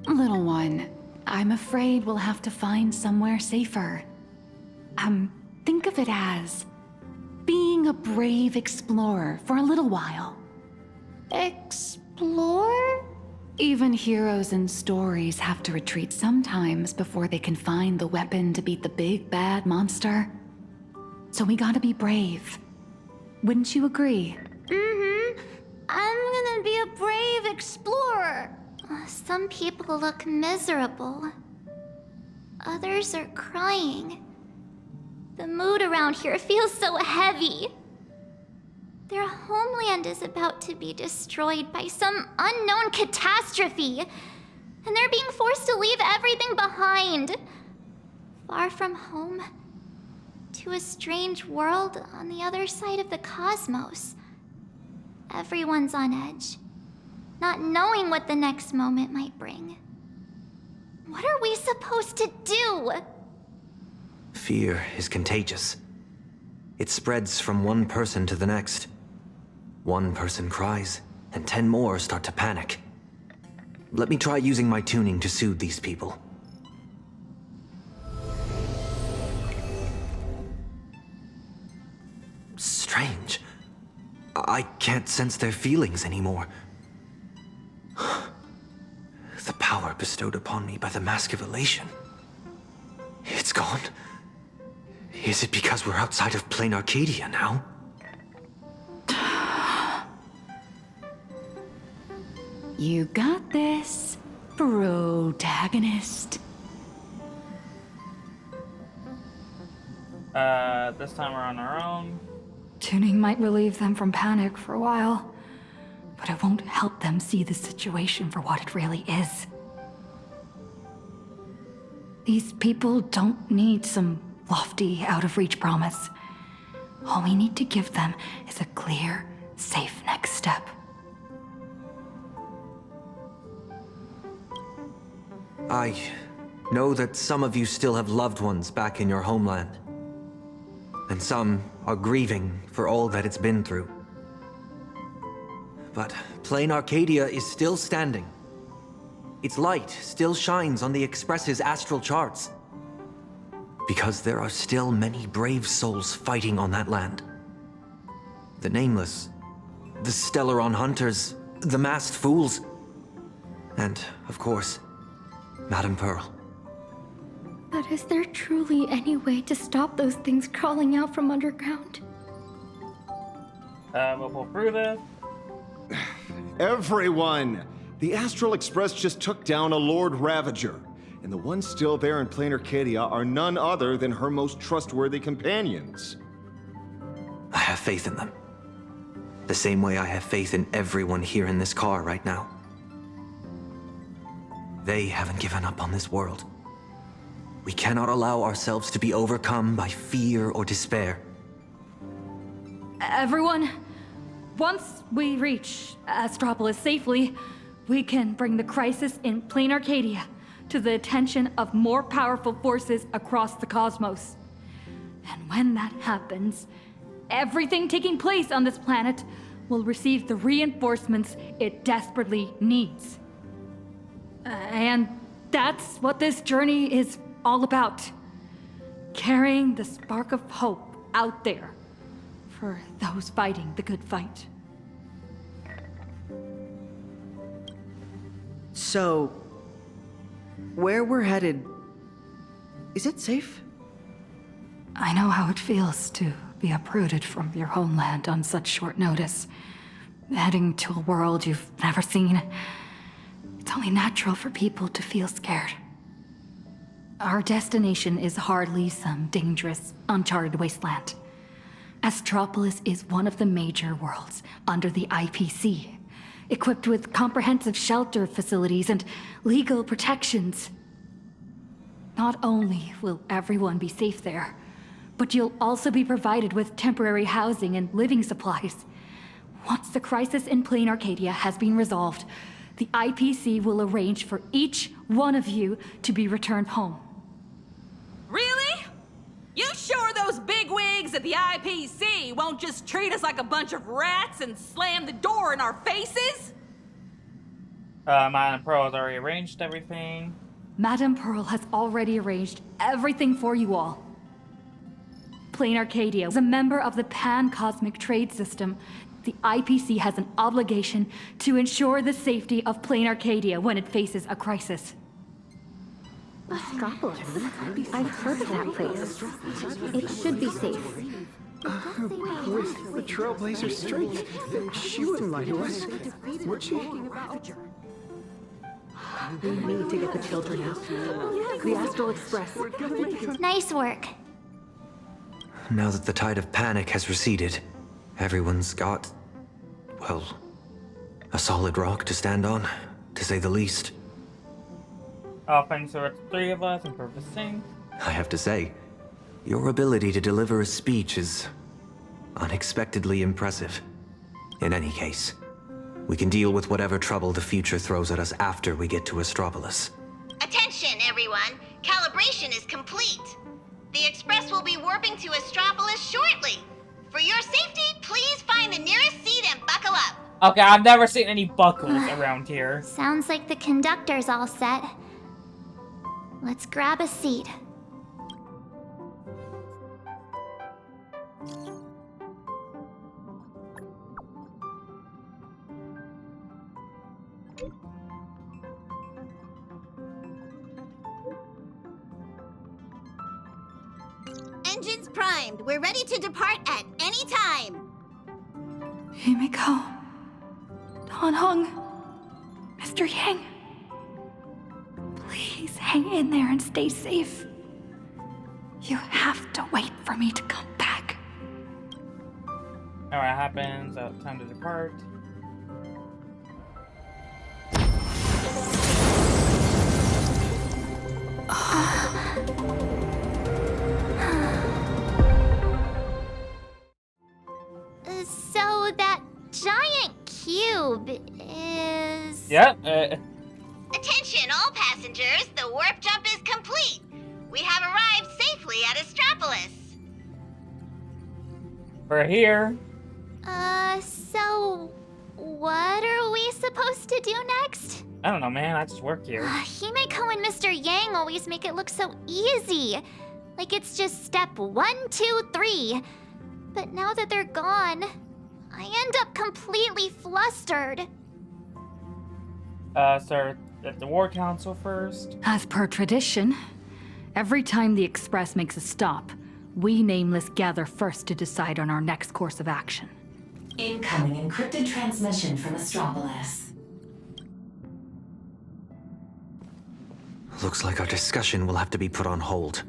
I: Little one, I'm afraid we'll have to find somewhere safer. Think of it as being a brave explorer for a little while.
R: Explore?
I: Even heroes in stories have to retreat sometimes before they can find the weapon to beat the big bad monster. So we gotta be brave. Wouldn't you agree?
R: Mm-hmm. I'm gonna be a brave explorer. Some people look miserable. Others are crying. The mood around here feels so heavy. Their homeland is about to be destroyed by some unknown catastrophe, and they're being forced to leave everything behind. Far from home, to a strange world on the other side of the cosmos. Everyone's on edge, not knowing what the next moment might bring. What are we supposed to do?
D: Fear is contagious. It spreads from one person to the next. One person cries, and 10 more start to panic. Let me try using my tuning to soothe these people. Strange. I can't sense their feelings anymore. The power bestowed upon me by the Mask of Elation. It's gone. Is it because we're outside of Planarcadia now?
I: You got this, protagonist.
A: This time we're on our own.
B: Tuning might relieve them from panic for a while, but it won't help them see the situation for what it really is. These people don't need some lofty, out-of-reach promise. All we need to give them is a clear, safe next step.
D: I know that some of you still have loved ones back in your homeland. And some are grieving for all that it's been through. But Planarcadia is still standing. Its light still shines on the Express's astral charts. Because there are still many brave souls fighting on that land. The Nameless, the Stellaron Hunters, the Masked Fools, and, of course, Madame Pearl.
R: But is there truly any way to stop those things crawling out from underground?
A: We'll pull through this.
K: Everyone! The Astral Express just took down a Lord Ravager, and the ones still there in Planarcadia are none other than her most trustworthy companions.
D: I have faith in them. The same way I have faith in everyone here in this car right now. They haven't given up on this world. We cannot allow ourselves to be overcome by fear or despair.
B: Everyone, once we reach Astropolis safely, we can bring the crisis in Planarcadia to the attention of more powerful forces across the cosmos. And when that happens, everything taking place on this planet will receive the reinforcements it desperately needs. And that's what this journey is all about. Carrying the spark of hope out there for those fighting the good fight.
J: So, where we're headed, is it safe?
B: I know how it feels to be uprooted from your homeland on such short notice, heading to a world you've never seen. It's only natural for people to feel scared. Our destination is hardly some dangerous, uncharted wasteland. Astropolis is one of the major worlds under the IPC, equipped with comprehensive shelter facilities and legal protections. Not only will everyone be safe there, but you'll also be provided with temporary housing and living supplies. Once the crisis in Planarcadia has been resolved, the IPC will arrange for each one of you to be returned home.
U: Really? You sure those bigwigs at the IPC won't just treat us like a bunch of rats and slam the door in our faces?
A: Madame Pearl has already arranged everything.
B: Madame Pearl has already arranged everything for you all. Planarcadia is a member of the Pan-Cosmic Trade System. The IPC has an obligation to ensure the safety of Planarcadia when it faces a crisis.
V: Astropolis. I've heard of that place. It should be safe.
W: With the Trailblazer strength, she wouldn't lie to us, would she?
V: We need to get the children out. The Astral Express.
R: Nice work.
D: Now that the tide of panic has receded, everyone's got, well, a solid rock to stand on, to say the least.
A: All thanks to the three of us and Purpose Sync.
D: I have to say, your ability to deliver a speech is unexpectedly impressive. In any case, we can deal with whatever trouble the future throws at us after we get to Astropolis.
S: Attention, everyone. Calibration is complete. The Express will be warping to Astropolis shortly. For your safety, please find the nearest seat and buckle up.
A: Okay, I've never seen any buckles around here.
R: Sounds like the conductor's all set. Let's grab a seat.
S: Engines primed. We're ready to depart at any time.
B: Himiko, Dan Heng, Mr. Yang. Please hang in there and stay safe. You have to wait for me to come back.
A: Alright, happens. Time to depart.
R: So that giant cube is...
A: Yep.
S: Attention, all passengers. The warp jump is complete. We have arrived safely at Astropolis.
A: We're here.
R: So what are we supposed to do next?
A: I don't know, man. I just work here.
R: Himeko and Mr. Yang always make it look so easy. Like it's just step 1, 2, 3. But now that they're gone, I end up completely flustered.
A: Sir, at the War Council first.
B: As per tradition, every time the Express makes a stop, we Nameless gather first to decide on our next course of action.
X: Incoming encrypted transmission from Astropolis.
D: Looks like our discussion will have to be put on hold.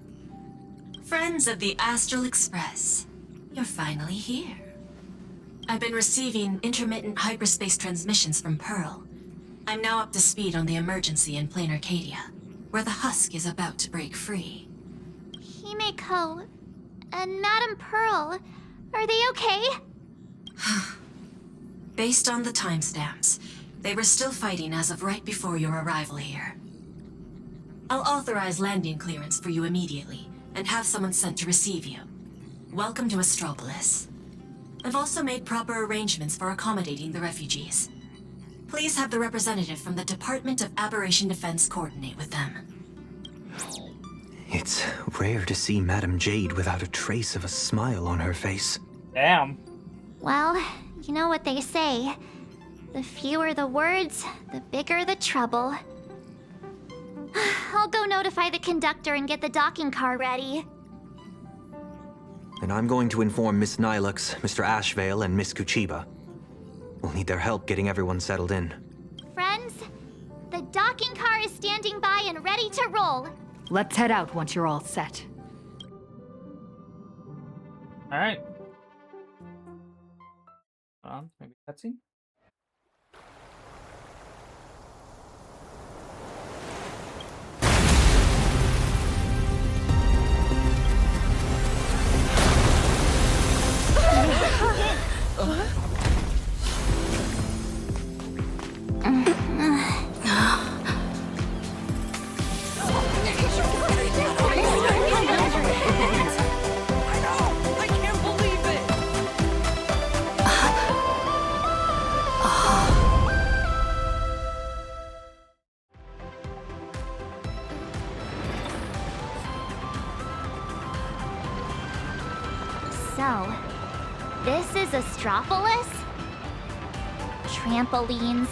X: Friends of the Astral Express, you're finally here. I've been receiving intermittent hyperspace transmissions from Pearl. I'm now up to speed on the emergency in Planarcadia, where the husk is about to break free.
R: Himeko and Madame Pearl, are they okay?
X: Based on the timestamps, they were still fighting as of right before your arrival here. I'll authorize landing clearance for you immediately, and have someone sent to receive you. Welcome to Astropolis. I've also made proper arrangements for accommodating the refugees. Please have the representative from the Department of Aberration Defense coordinate with them.
D: It's rare to see Madame Jade without a trace of a smile on her face.
A: Damn.
R: Well, you know what they say. The fewer the words, the bigger the trouble. I'll go notify the conductor and get the docking car ready.
D: And I'm going to inform Miss Nilux, Mr. Ashvale, and Miss Kuchiba. We'll need their help getting everyone settled in.
R: Friends, the docking car is standing by and ready to roll.
B: Let's head out once you're all set.
A: Alright. Maybe cutscene?
R: So, this is Astropolis? Trampolines,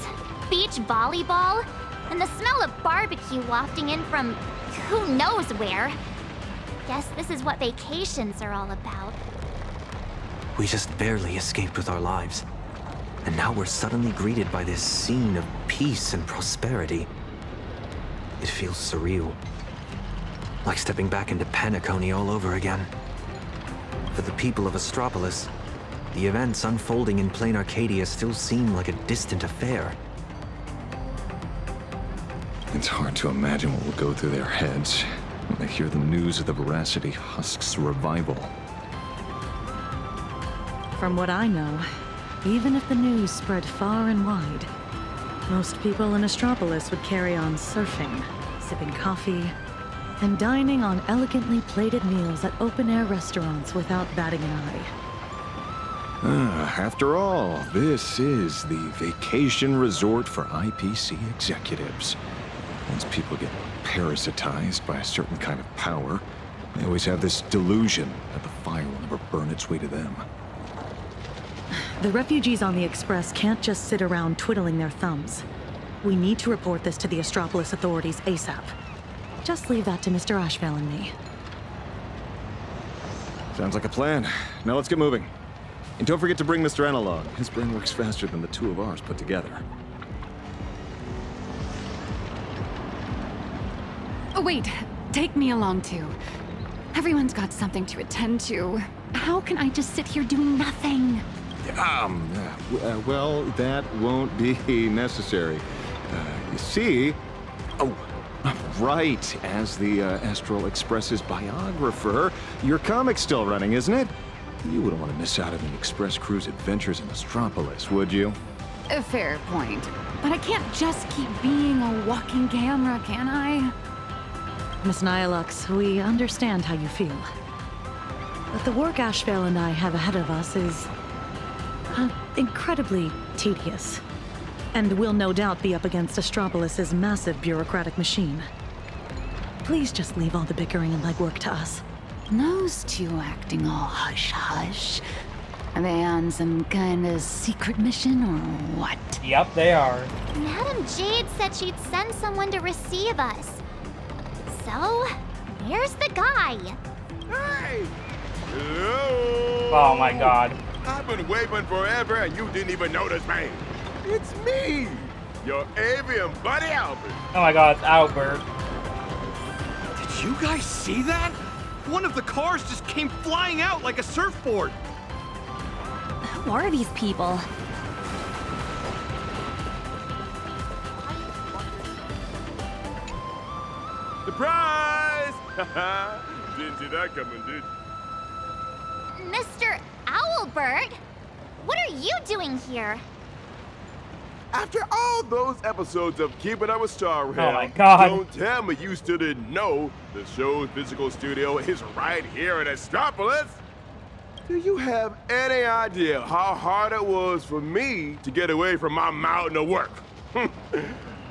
R: beach volleyball, and the smell of barbecue wafting in from who knows where. Guess this is what vacations are all about.
D: We just barely escaped with our lives. And now we're suddenly greeted by this scene of peace and prosperity. It feels surreal. Like stepping back into Penacony all over again. For the people of Astropolis, the events unfolding in Planarcadia still seem like a distant affair.
K: It's hard to imagine what will go through their heads when they hear the news of the Veracity Husk's revival.
J: From what I know, even if the news spread far and wide, most people in Astropolis would carry on surfing, sipping coffee, and dining on elegantly plated meals at open-air restaurants without batting an eye.
K: After all, this is the vacation resort for IPC executives. Once people get parasitized by a certain kind of power, they always have this delusion that the fire will never burn its way to them.
J: The refugees on the Express can't just sit around twiddling their thumbs. We need to report this to the Astropolis authorities ASAP. Just leave that to Mr. Ashvale and me.
K: Sounds like a plan. Now let's get moving. And don't forget to bring Mr. Analog. His brain works faster than the two of ours put together.
B: Oh, wait. Take me along, too. Everyone's got something to attend to. How can I just sit here doing nothing?
K: Well, that won't be necessary. You see... Oh, right. As the Astral Express's biographer, your comic's still running, isn't it? You wouldn't want to miss out on the Express crew's adventures in Astropolis, would you?
B: A fair point. But I can't just keep being a walking camera, can I?
J: Miss Nilux, we understand how you feel. But the work Ashvale and I have ahead of us is... incredibly tedious. And we'll no doubt be up against Astropolis' massive bureaucratic machine. Please just leave all the bickering and legwork to us.
B: Those two acting all hush-hush. Are they on some kind of secret mission or what?
A: Yep, they are.
R: Madam Jade said she'd send someone to receive us. So, where's the guy?
L: Hey! Hello!
A: Oh my god.
L: I've been waving forever and you didn't even notice me. It's me, your avian buddy Albert.
A: Oh my god, it's Albert.
M: Did you guys see that? One of the cars just came flying out like a surfboard.
R: Who are these people?
L: Surprise! Didn't see that coming, did you?
R: Mr. Owlbird? What are you doing here?
L: After all those episodes of Keeping Up with Star Rail,
A: oh my god.
L: Don't tell me you still didn't know the show's physical studio is right here in Astropolis. Do you have any idea how hard it was for me to get away from my mountain of work?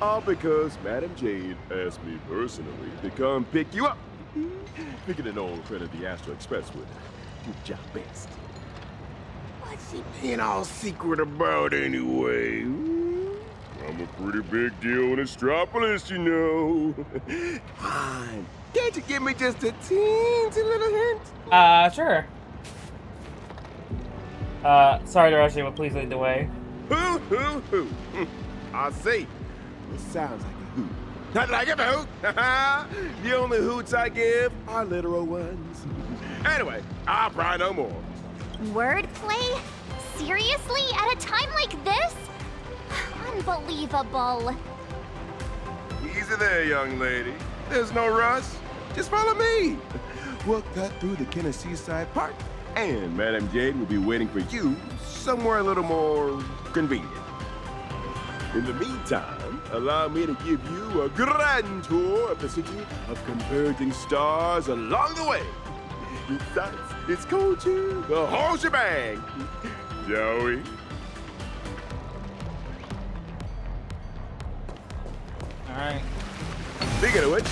L: All because Madam Jade asked me personally to come pick you up. Picking an old friend of the Astro Express would do job best. What's she being all secret about anyway? I'm a pretty big deal in Astropolis, you know. Fine. Can't you give me just a teensy little hint?
A: Sure. Sorry to rush you, but please lead the way.
L: Hoo, hoo, hoo. I see. It sounds like a hoot. Not like a hoot. The only hoots I give are literal ones. Anyway, I'll pry no more.
R: Wordplay? Seriously? At a time like this? Unbelievable.
L: Easy there, young lady. There's no rush. Just follow me. We'll cut through the Tennessee Side Park, and Madam Jade will be waiting for you somewhere a little more convenient. In the meantime, allow me to give you a grand tour of the city of converging stars along the way. Its sights, its culture, the whole shebang. Joey.
A: All right.
L: Speaking of which,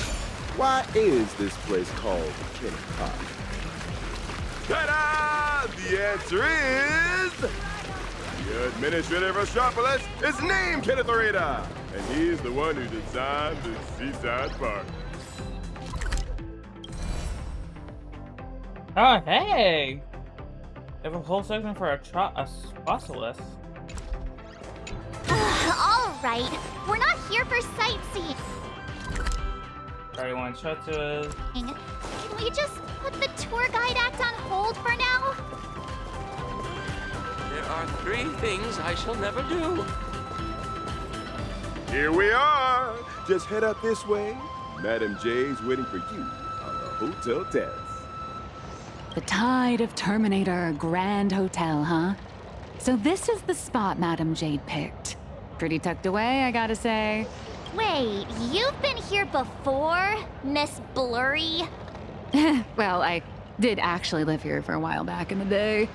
L: why is this place called Planarcadia? Ta-da! The answer is... The administrator of Astropolis is named Kenneth Orita, and he's the one who designed the Seaside Park.
A: Oh, hey! They have a whole section for Astropolis.
R: All right, we're not here for sightseeing.
A: 31 churches.
R: Can we just put the tour guide act on hold for now?
N: There are 3 things I shall never do.
L: Here we are. Just head up this way. Madam J's waiting for you on the Hotel Tess.
I: The Tide of Terminator Grand Hotel, huh? So this is the spot Madam Jade picked. Pretty tucked away, I gotta say.
R: Wait, you've been here before, Miss Blurry?
I: Well, I did actually live here for a while back in the day.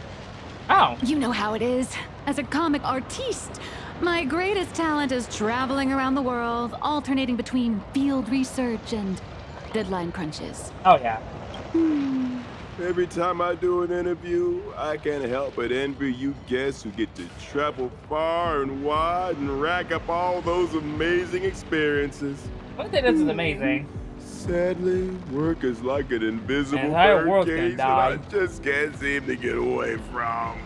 A: Oh.
I: You know how it is. As a comic artiste, my greatest talent is traveling around the world, alternating between field research and deadline crunches.
A: Oh, yeah.
L: Every time I do an interview, I can't help but envy you guests who get to travel far and wide and rack up all those amazing experiences.
A: I think this is amazing.
L: Sadly, work is like an invisible
A: The entire world's gonna
L: birdcage that
A: die.
L: I just can't seem to get away from.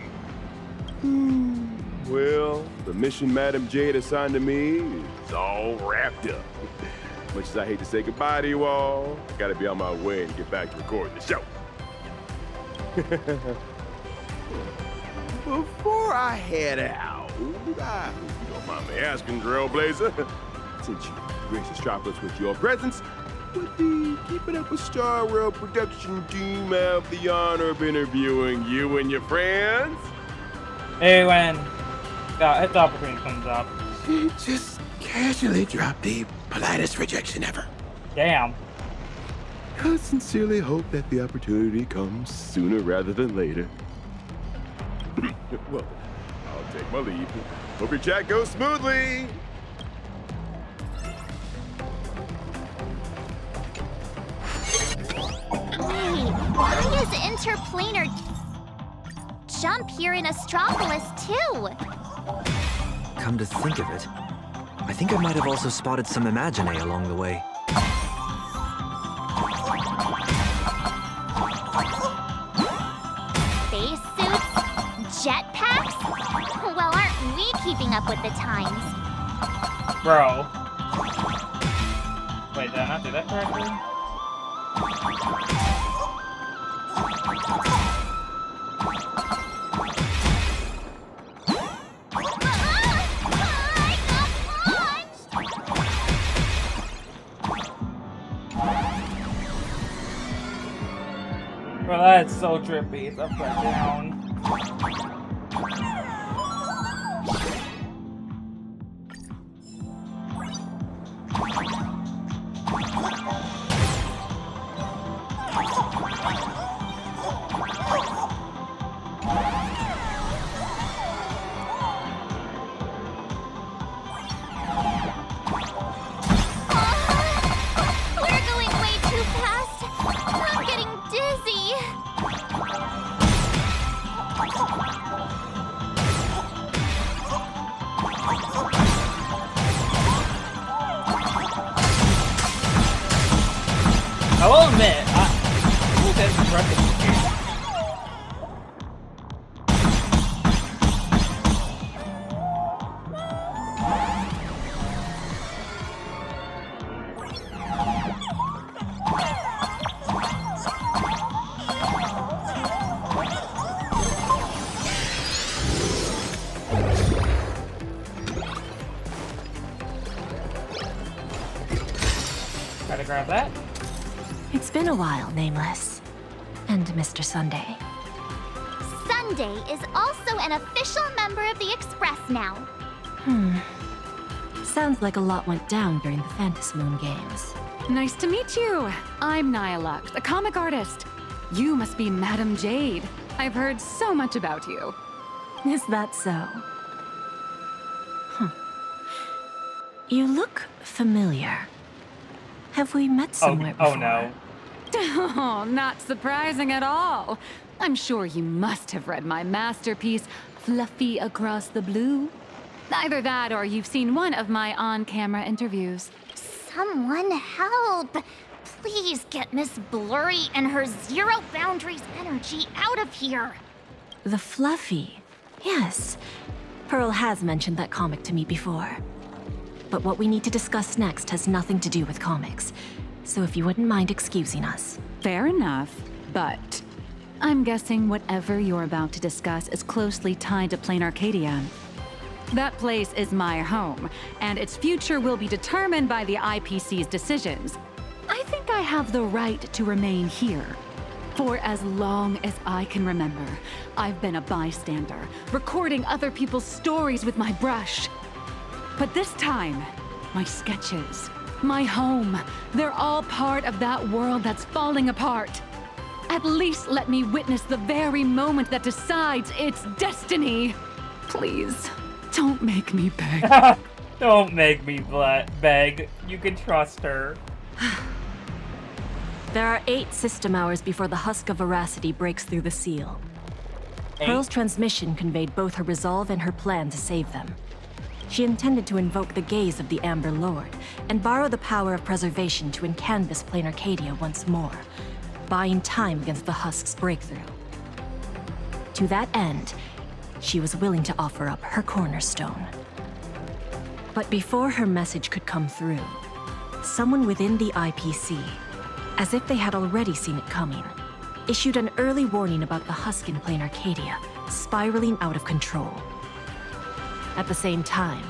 L: Well, the mission Madam Jade assigned to me is all wrapped up. Much as I hate to say goodbye to you all, I gotta be on my way and get back to recording the show. Before I head out, I hope you don't mind me asking, Trailblazer, since you graced Astropolis with your presence, would the Keep It Up with Star World production team have the honor of interviewing you and your friends?
A: Hey, when if the opportunity comes up.
C: She just casually dropped the politest rejection ever.
A: Damn.
L: I sincerely hope that the opportunity comes sooner rather than later. Well, I'll take my leave. Hope your chat goes smoothly.
R: Wait, why is interplanar jump here in Astropolis too?
D: Come to think of it, I think I might have also spotted some Imaginae along the way.
R: Spacesuits? Jetpacks? Well, aren't we keeping up with the times?
A: Bro. Wait, did I not do that correctly? Bro, that's so trippy. It's upside down.
R: We're going way too fast. I'm getting dizzy.
A: I will admit, I think that's impressive. grab that.
X: It's been a while, Nameless. And Mr. Sunday.
R: Sunday is also an official member of the Express now.
X: Sounds like a lot went down during the Phantasmoon games.
I: Nice to meet you. I'm Nihilux, a comic artist. You must be Madame Jade. I've heard so much about you.
X: Is that so? You look familiar. Have we met somewhere before?
A: Oh no.
I: Oh, not surprising at all. I'm sure you must have read my masterpiece, Fluffy Across the Blue. Either that or you've seen one of my on-camera interviews.
R: Someone help! Please get Miss Blurry and her zero boundaries energy out of here.
X: The Fluffy. Yes. Pearl has mentioned that comic to me before. But what we need to discuss next has nothing to do with comics. So if you wouldn't mind excusing us.
I: Fair enough, but I'm guessing whatever you're about to discuss is closely tied to Planarcadia. That place is my home, and its future will be determined by the IPC's decisions. I think I have the right to remain here. For as long as I can remember, I've been a bystander, recording other people's stories with my brush. But this time, my sketches, my home, they're all part of that world that's falling apart. At least let me witness the very moment that decides its destiny. Please, don't make me beg.
A: Don't make me beg. You can trust her.
X: There are 8 system hours before the husk of veracity breaks through the seal.
A: 8?
X: Pearl's transmission conveyed both her resolve and her plan to save them. She intended to invoke the gaze of the Amber Lord and borrow the power of preservation to encanvas Planarcadia once more, buying time against the husk's breakthrough. To that end, she was willing to offer up her cornerstone. But before her message could come through, someone within the IPC, as if they had already seen it coming, issued an early warning about the husk in Planarcadia spiraling out of control. At the same time,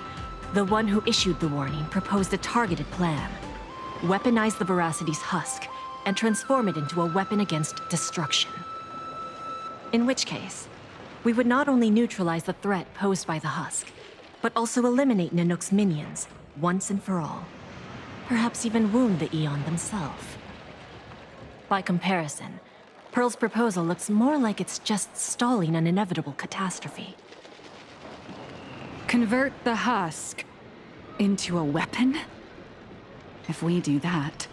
X: the one who issued the warning proposed a targeted plan. Weaponize the Veracity's husk and transform it into a weapon against destruction. In which case, we would not only neutralize the threat posed by the husk, but also eliminate Nanook's minions once and for all. Perhaps even wound the Eon themselves. By comparison, Pearl's proposal looks more like it's just stalling an inevitable catastrophe.
I: Convert the husk into a weapon? If we do that,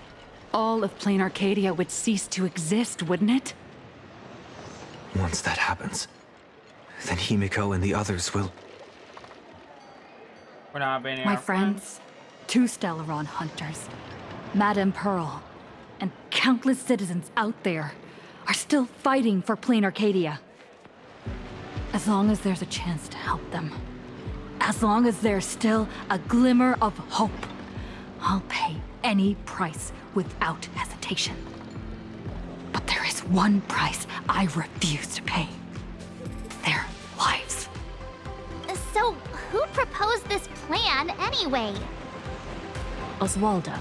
I: all of Planarcadia would cease to exist, wouldn't it?
D: Once that happens, then Himiko and the others will...
A: We're not being
I: My friends, 2 Stellaron hunters, Madame Pearl, and countless citizens out there are still fighting for Planarcadia. As long as there's a chance to help them, as long as there's still a glimmer of hope, I'll pay any price without hesitation. But there is one price I refuse to pay. Their lives.
R: So, who proposed this plan anyway?
X: Oswaldo,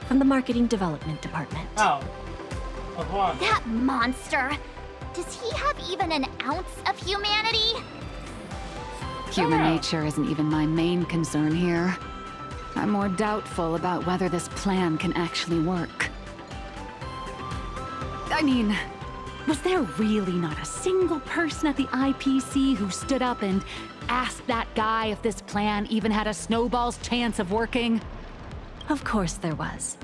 X: from the Marketing Development Department.
A: Oh. Oswaldo.
R: That monster! Does he have even an ounce of humanity?
I: Human nature isn't even my main concern here. I'm more doubtful about whether this plan can actually work. I mean, was there really not a single person at the IPC who stood up and asked that guy if this plan even had a snowball's chance of working?
X: Of course there was.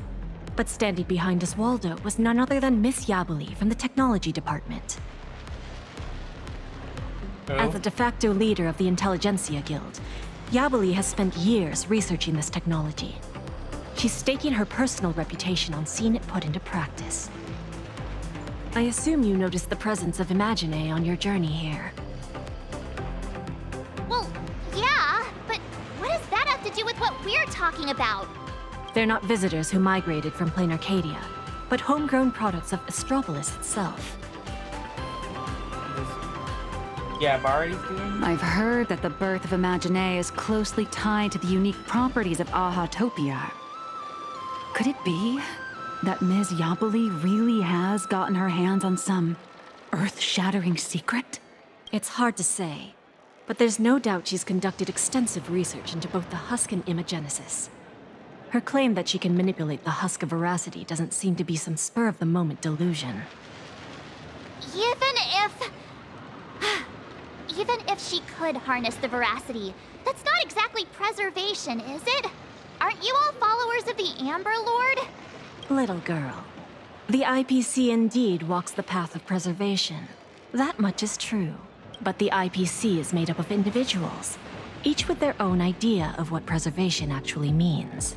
X: But standing behind Oswaldo was none other than Miss Yabuli from the Technology Department. As the de facto leader of the Intelligentsia Guild, Yabuli has spent years researching this technology. She's staking her personal reputation on seeing it put into practice. I assume you noticed the presence of Imagine on your journey here.
R: Well, yeah, but what does that have to do with what we're talking about?
X: They're not visitors who migrated from Planarcadia, but homegrown products of Astropolis itself.
A: Yeah, Bari's doing?
I: I've heard that the birth of Imagine is closely tied to the unique properties of Ahatopia. Could it be
B: that Ms. Yabali really has gotten her hands on some earth-shattering secret?
F: It's hard to say, but there's no doubt she's conducted extensive research into both the husk and imagenesis. Her claim that she can manipulate the husk of veracity doesn't seem to be some spur-of-the-moment delusion.
R: Even if she could harness the veracity, that's not exactly preservation, is it? Aren't you all followers of the Amber Lord?
F: Little girl, the IPC indeed walks the path of preservation. That much is true. But the IPC is made up of individuals, each with their own idea of what preservation actually means.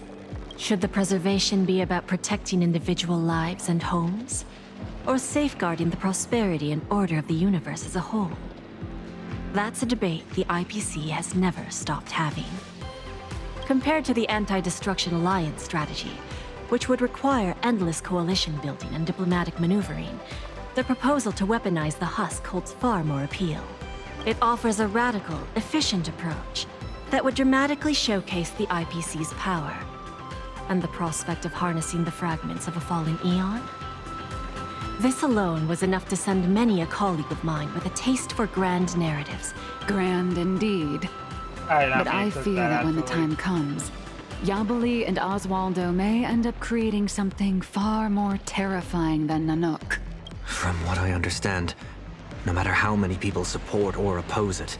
F: Should the preservation be about protecting individual lives and homes, or safeguarding the prosperity and order of the universe as a whole? That's a debate the IPC has never stopped having. Compared to the Anti-Destruction Alliance strategy, which would require endless coalition building and diplomatic maneuvering, the proposal to weaponize the husk holds far more appeal. It offers a radical, efficient approach that would dramatically showcase the IPC's power. And the prospect of harnessing the fragments of a fallen eon? This alone was enough to send many a colleague of mine with a taste for grand narratives.
B: Grand indeed. But I fear that when the time comes, Yabali and Oswaldo may end up creating something far more terrifying than Nanook.
D: From what I understand, no matter how many people support or oppose it,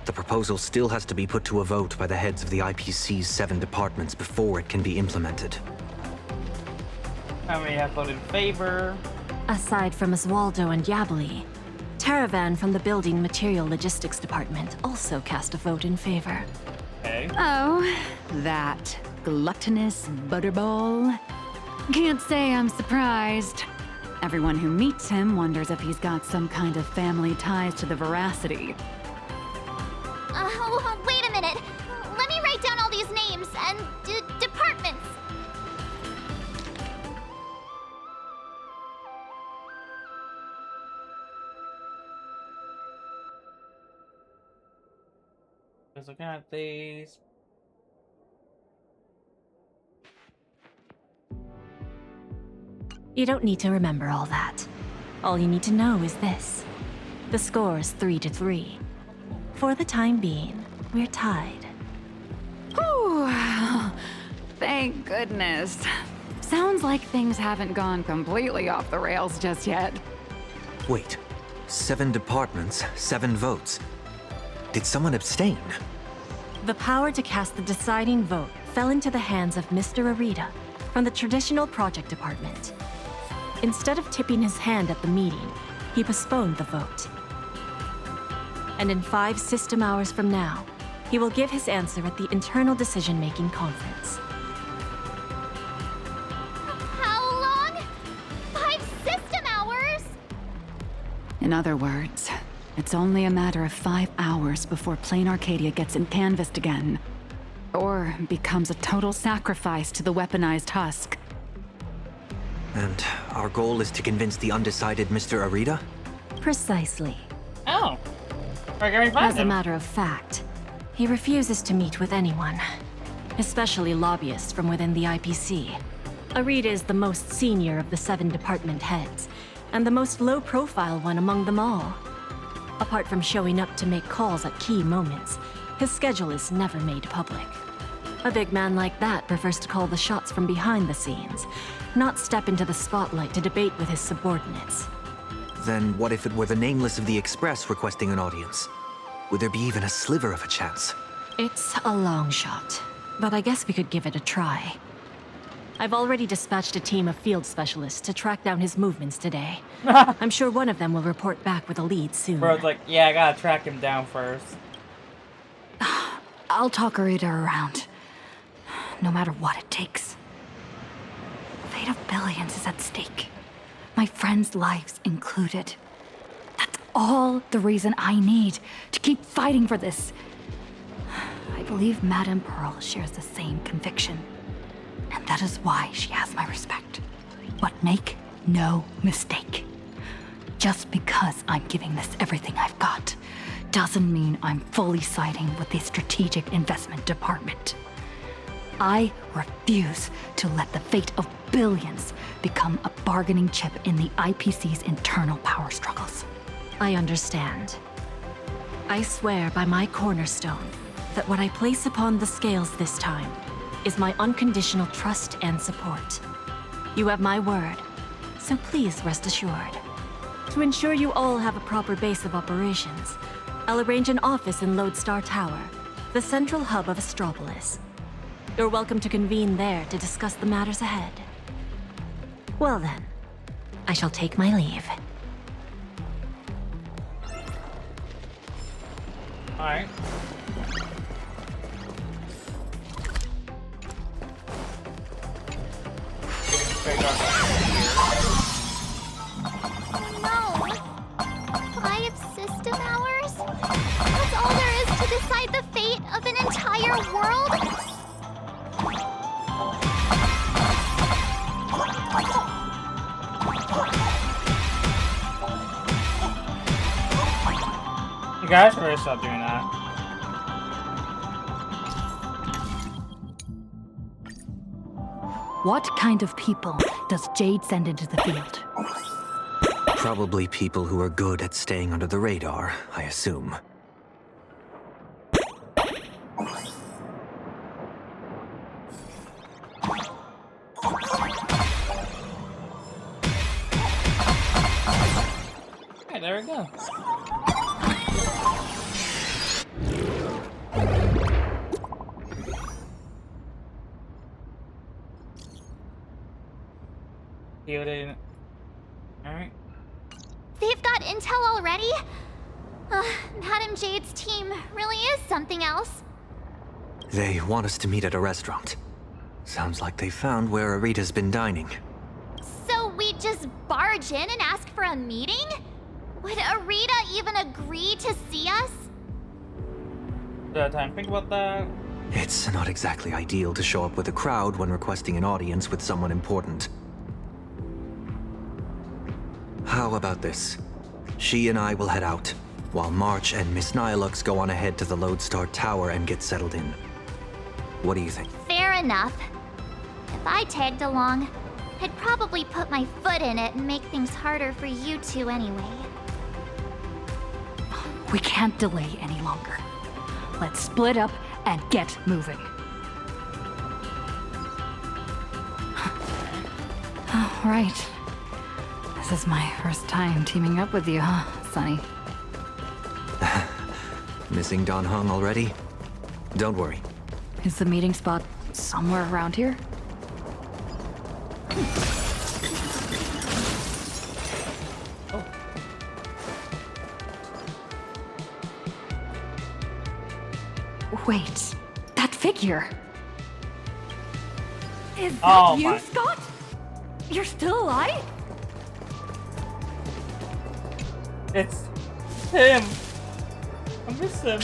D: the proposal still has to be put to a vote by the heads of the IPC's 7 departments before it can be implemented.
A: How many have voted in favor?
F: Aside from Oswaldo and Yabali, Taravan from the Building Material Logistics Department also cast a vote in favor.
A: Okay.
B: Oh, that gluttonous butterball. Can't say I'm surprised. Everyone who meets him wonders if he's got some kind of family ties to the veracity.
R: Wait a minute. Let me write down all these names and departments.
A: Just looking at these.
F: You don't need to remember all that. All you need to know is this. The score's 3-3. For the time being, we're tied.
B: Whew. Thank goodness. Sounds like things haven't gone completely off the rails just yet.
D: Wait, 7 departments, 7 votes. Did someone abstain?
F: The power to cast the deciding vote fell into the hands of Mr. Arita from the Traditional Project Department. Instead of tipping his hand at the meeting, he postponed the vote. And in 5 system hours from now, he will give his answer at the Internal Decision-Making Conference.
R: How long? 5 system hours?
B: In other words, it's only a matter of 5 hours before Planarcadia gets canvassed again. Or becomes a total sacrifice to the weaponized husk.
D: And our goal is to convince the undecided Mr. Arita?
F: Precisely.
A: Oh. Where can we find
F: As a
A: him?
F: matter of fact, he refuses to meet with anyone, especially lobbyists from within the IPC. Arita is the most senior of the 7 department heads, and the most low-profile one among them all. Apart from showing up to make calls at key moments, his schedule is never made public. A big man like that prefers to call the shots from behind the scenes, not step into the spotlight to debate with his subordinates.
D: Then what if it were the Nameless of the Express requesting an audience? Would there be even a sliver of a chance?
F: It's a long shot, but I guess we could give it a try. I've already dispatched a team of field specialists to track down his movements today. I'm sure one of them will report back with a lead soon.
A: Bro's like, yeah, I gotta track him down first.
B: I'll talk Arita around. No matter what it takes. The fate of billions is at stake. My friends' lives included. That's all the reason I need to keep fighting for this. I believe Madame Pearl shares the same conviction. And that is why she has my respect. But make no mistake. Just because I'm giving this everything I've got doesn't mean I'm fully siding with the Strategic Investment Department. I refuse to let the fate of billions become a bargaining chip in the IPC's internal power struggles.
F: I understand. I swear by my cornerstone that what I place upon the scales this time is my unconditional trust and support. You have my word, so please rest assured. To ensure you all have a proper base of operations, I'll arrange an office in Lodestar Tower, the central hub of Astropolis. You're welcome to convene there to discuss the matters ahead. Well then, I shall take my leave.
A: Alright.
R: No! 5 system hours? That's all there is to decide the fate of an entire world?
A: You guys better stop doing that.
B: What kind of people does Jade send into the field?
D: Probably people who are good at staying under the radar, I assume.
A: Okay, there we go. Alright.
R: They've got intel already? Madam Jade's team really is something else.
D: They want us to meet at a restaurant. Sounds like they found where Arita's been dining.
R: So we just barge in and ask for a meeting? Would Arita even agree to see us?
A: Time to think about that.
D: It's not exactly ideal to show up with a crowd when requesting an audience with someone important. How about this? She and I will head out, while March and Miss Nihilux go on ahead to the Lodestar Tower and get settled in. What do you think?
R: Fair enough. If I tagged along, I'd probably put my foot in it and make things harder for you two anyway.
B: We can't delay any longer. Let's split up and get moving. Oh, right. This is my first time teaming up with you, huh, Sonny?
D: Missing Don Hung already? Don't worry.
B: Is the meeting spot somewhere around here? Wait, that figure. Is that you, Scott? You're still alive?
A: It's him. I miss him.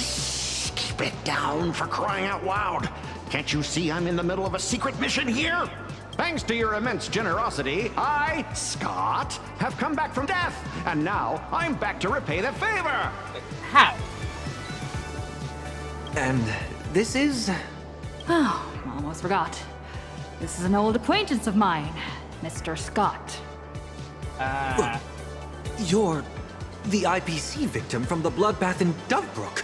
G: Keep it down, for crying out loud. Can't you see I'm in the middle of a secret mission here? Thanks to your immense generosity, I, Scott, have come back from death, and now I'm back to repay the favor.
A: How?
D: And this is...
B: Oh, almost forgot. This is an old acquaintance of mine, Mr. Scott.
D: You're the IPC victim from the bloodbath in Dovebrook.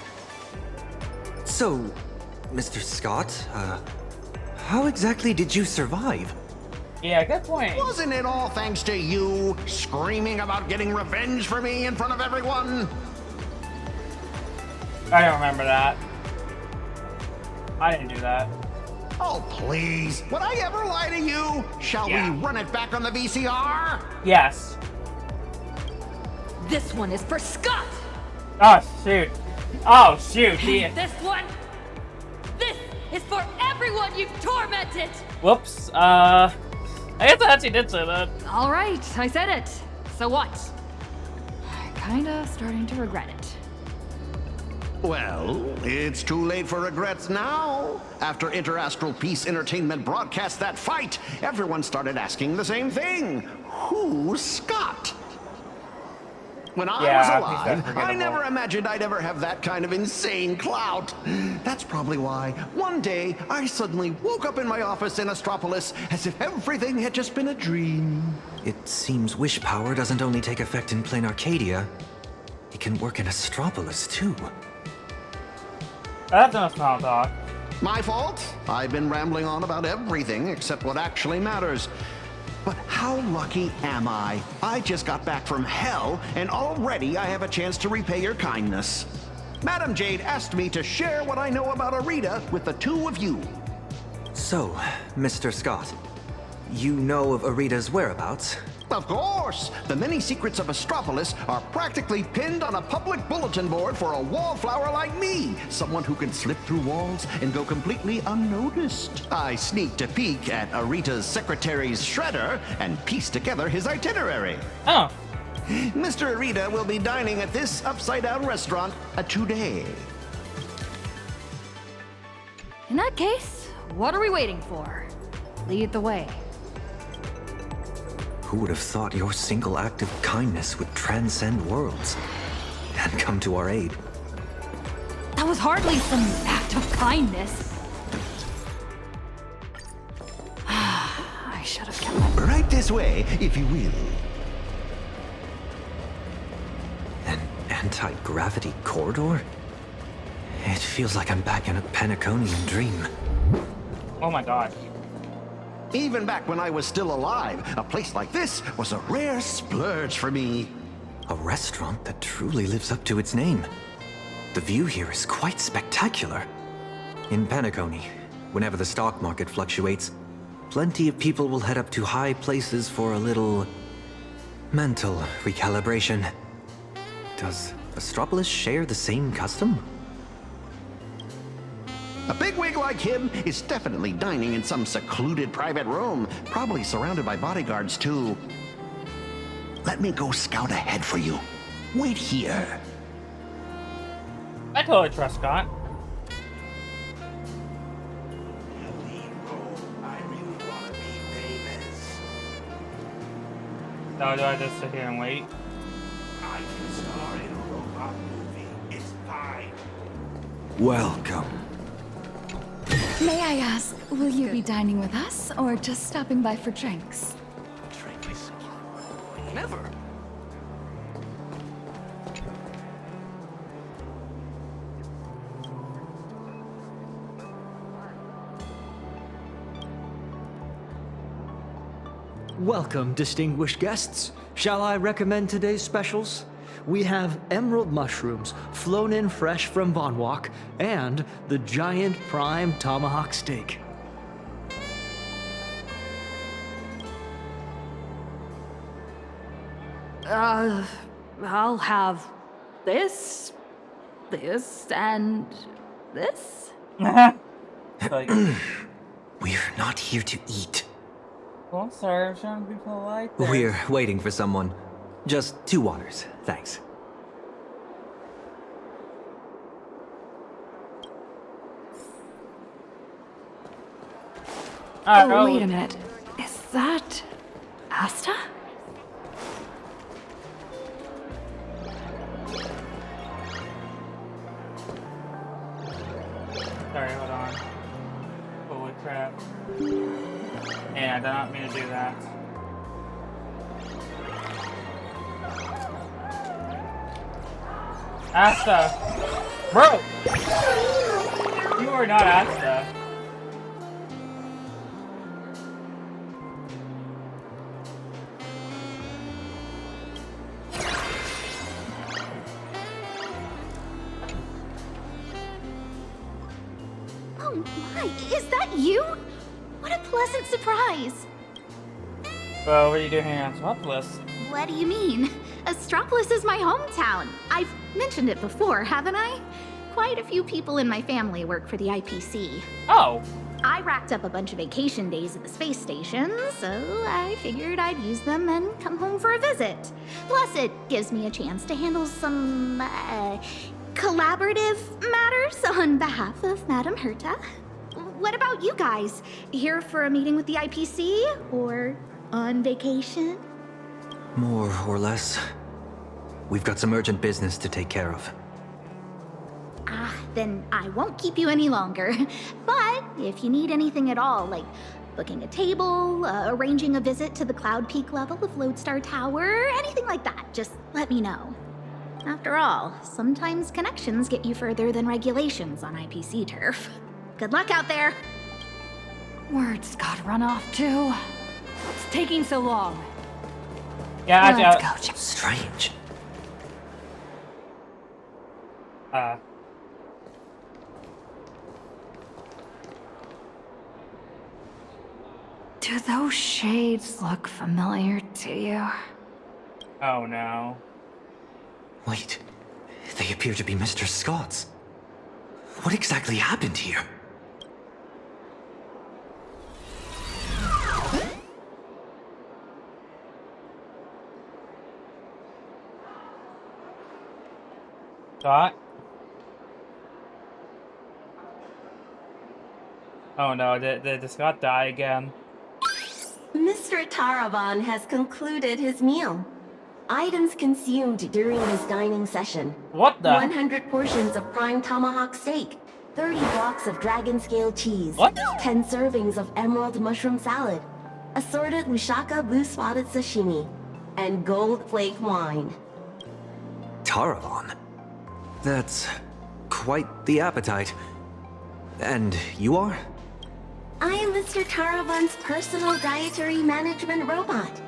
D: So, Mr. Scott, how exactly did you survive?
A: Yeah, good point.
G: Wasn't it all thanks to you screaming about getting revenge for me in front of everyone?
A: I don't remember that. I didn't do that.
G: Oh, please. Would I ever lie to you? Shall we run it back on the VCR?
A: Yes.
I: This one is for Scott!
A: Oh, shoot. Oh, shoot.
I: This one, this is for everyone you've tormented!
A: Whoops. I guess I actually did say that.
I: All right, I said it. So what?
B: Kinda starting to regret it.
G: Well, it's too late for regrets now. After Interastral Peace Entertainment broadcast that fight, everyone started asking the same thing. Who's Scott? When I
A: Yeah,
G: was
A: I think
G: alive,
A: that's
G: I
A: forgettable.
G: never imagined I'd ever have that kind of insane clout. That's probably why one day I suddenly woke up in my office in Astropolis as if everything had just been a dream.
D: It seems wish power doesn't only take effect in Planarcadia. It can work in Astropolis, too.
A: That's no small talk.
G: My fault. I've been rambling on about everything except what actually matters. But how lucky am I? I just got back from hell, and already I have a chance to repay your kindness. Madam Jade asked me to share what I know about Arita with the two of you.
D: So, Mr. Scott, you know of Arita's whereabouts?
G: Of course! The many secrets of Astropolis are practically pinned on a public bulletin board for a wallflower like me, someone who can slip through walls and go completely unnoticed. I sneaked a peek at Arita's secretary's shredder and pieced together his itinerary.
A: Oh.
G: Mr. Arita will be dining at this upside-down restaurant today.
I: In that case, what are we waiting for? Lead the way.
D: Who would have thought your single act of kindness would transcend worlds and come to our aid?
I: That was hardly some act of kindness. I should have kept my...
G: Right this way, if you will.
D: An anti-gravity corridor? It feels like I'm back in a Penaconian dream.
A: Oh my god.
G: Even back when I was still alive, a place like this was a rare splurge for me.
D: A restaurant that truly lives up to its name. The view here is quite spectacular. In Penacony, whenever the stock market fluctuates, plenty of people will head up to high places for a little mental recalibration. Does Astropolis share the same custom?
G: A bigwig like him is definitely dining in some secluded private room, probably surrounded by bodyguards too. Let me go scout ahead for you. Wait here.
A: I totally trust Scott. No, do I just sit here and wait?
C: I can star in a robot movie. It's fine.
K: Welcome.
I: May I ask, will you be dining with us or just stopping by for drinks?
N: Never.
H: Welcome, distinguished guests. Shall I recommend today's specials? We have emerald mushrooms, flown in fresh from Von Walk, and the giant prime tomahawk steak.
I: I'll have this, and this.
D: We're not here to eat.
A: Well, sir, shouldn't be polite there.
D: We're waiting for someone. Just 2 waters, thanks.
I: Oh, wait a minute. Is that Asta?
A: Sorry, hold on. Holy crap. Yeah, I did not mean to do that. Asta! Bro! You are not Asta.
R: Oh my, is that you? What a pleasant surprise.
A: Well, what are you doing here on Astropolis?
R: What do you mean? Astropolis is my hometown. I've mentioned it before, haven't I? Quite a few people in my family work for the IPC.
A: Oh.
R: I racked up a bunch of vacation days at the space station, so I figured I'd use them and come home for a visit. Plus, it gives me a chance to handle some, collaborative matters on behalf of Madame Herta. What about you guys? Here for a meeting with the IPC? Or on vacation?
D: More or less. We've got some urgent business to take care of.
E: Then I won't keep you any longer. But if you need anything at all, like booking a table, arranging a visit to the Cloud Peak level of Lodestar Tower, anything like that, just let me know. After all, sometimes connections get you further than regulations on IPC turf. Good luck out there!
I: Word's gotta run off too. What's taking so long?
A: Yeah,
I: Let's go.
D: Strange.
I: Do those shades look familiar to you?
A: Oh no.
D: Wait, they appear to be Mr. Scott's. What exactly happened here?
A: Scott? Oh no, did Scott die again?
O: Mr. Taravan has concluded his meal. Items consumed during his dining session.
A: What the?
O: 100 portions of prime tomahawk steak, 30 blocks of dragon scale cheese,
A: what?
O: 10 servings of emerald mushroom salad, assorted Lushaka blue spotted sashimi, and gold flake wine.
D: Taravan? That's quite the appetite. And you are?
O: I am Mr. Taravan's personal dietary management robot.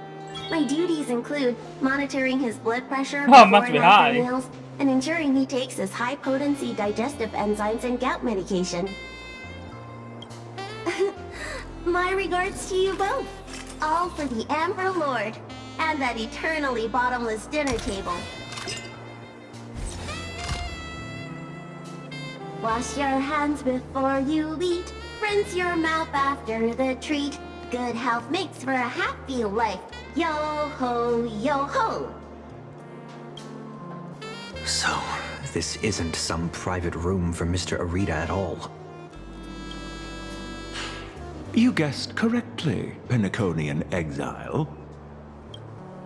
O: My duties include monitoring his blood pressure before
A: must be
O: and after
A: high.
O: meals, and ensuring he takes his high-potency digestive enzymes and gout medication. My regards to you both. All for the Amber Lord, and that eternally bottomless dinner table. Wash your hands before you eat. Rinse your mouth after the treat. Good health makes for a happy life. Yo ho, yo ho!
D: So, this isn't some private room for Mr. Arita at all.
C: You guessed correctly, Penaconian exile.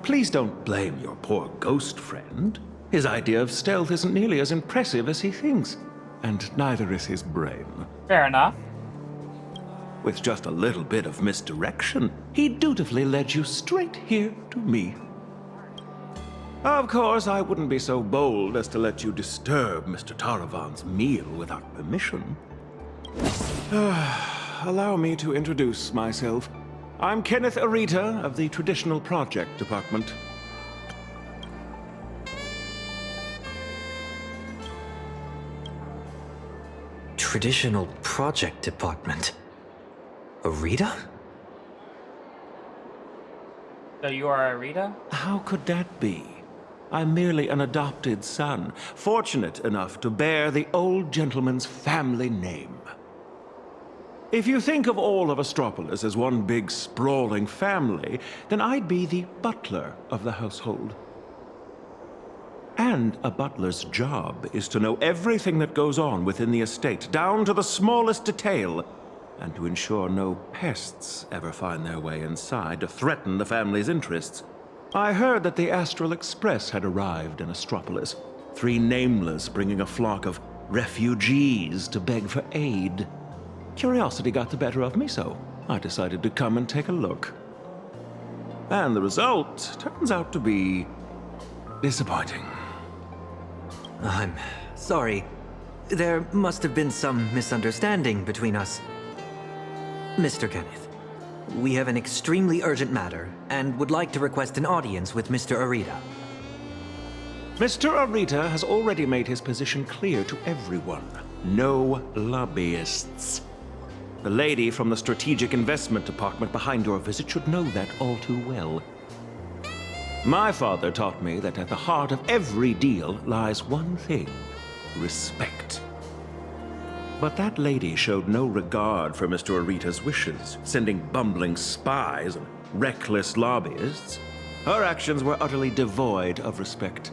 C: Please don't blame your poor ghost friend. His idea of stealth isn't nearly as impressive as he thinks, and neither is his brain.
A: Fair enough.
C: With just a little bit of misdirection, he dutifully led you straight here to me. Of course, I wouldn't be so bold as to let you disturb Mr. Taravan's meal without permission. Allow me to introduce myself. I'm Kenneth Arita of the Traditional Project Department.
D: Traditional Project Department? Arita?
A: So you are Arita?
C: How could that be? I'm merely an adopted son, fortunate enough to bear the old gentleman's family name. If you think of all of Astropolis as one big sprawling family, then I'd be the butler of the household. And a butler's job is to know everything that goes on within the estate, down to the smallest detail, and to ensure no pests ever find their way inside to threaten the family's interests. I heard that the Astral Express had arrived in Astropolis, 3 nameless bringing a flock of refugees to beg for aid. Curiosity got the better of me, so I decided to come and take a look. And the result turns out to be disappointing.
D: I'm sorry. There must have been some misunderstanding between us. Mr. Kenneth, we have an extremely urgent matter and would like to request an audience with Mr. Arita.
C: Mr. Arita has already made his position clear to everyone. No lobbyists. The lady from the Strategic Investment Department behind your visit should know that all too well. My father taught me that at the heart of every deal lies one thing: respect. But that lady showed no regard for Mr. Arita's wishes, sending bumbling spies and reckless lobbyists. Her actions were utterly devoid of respect.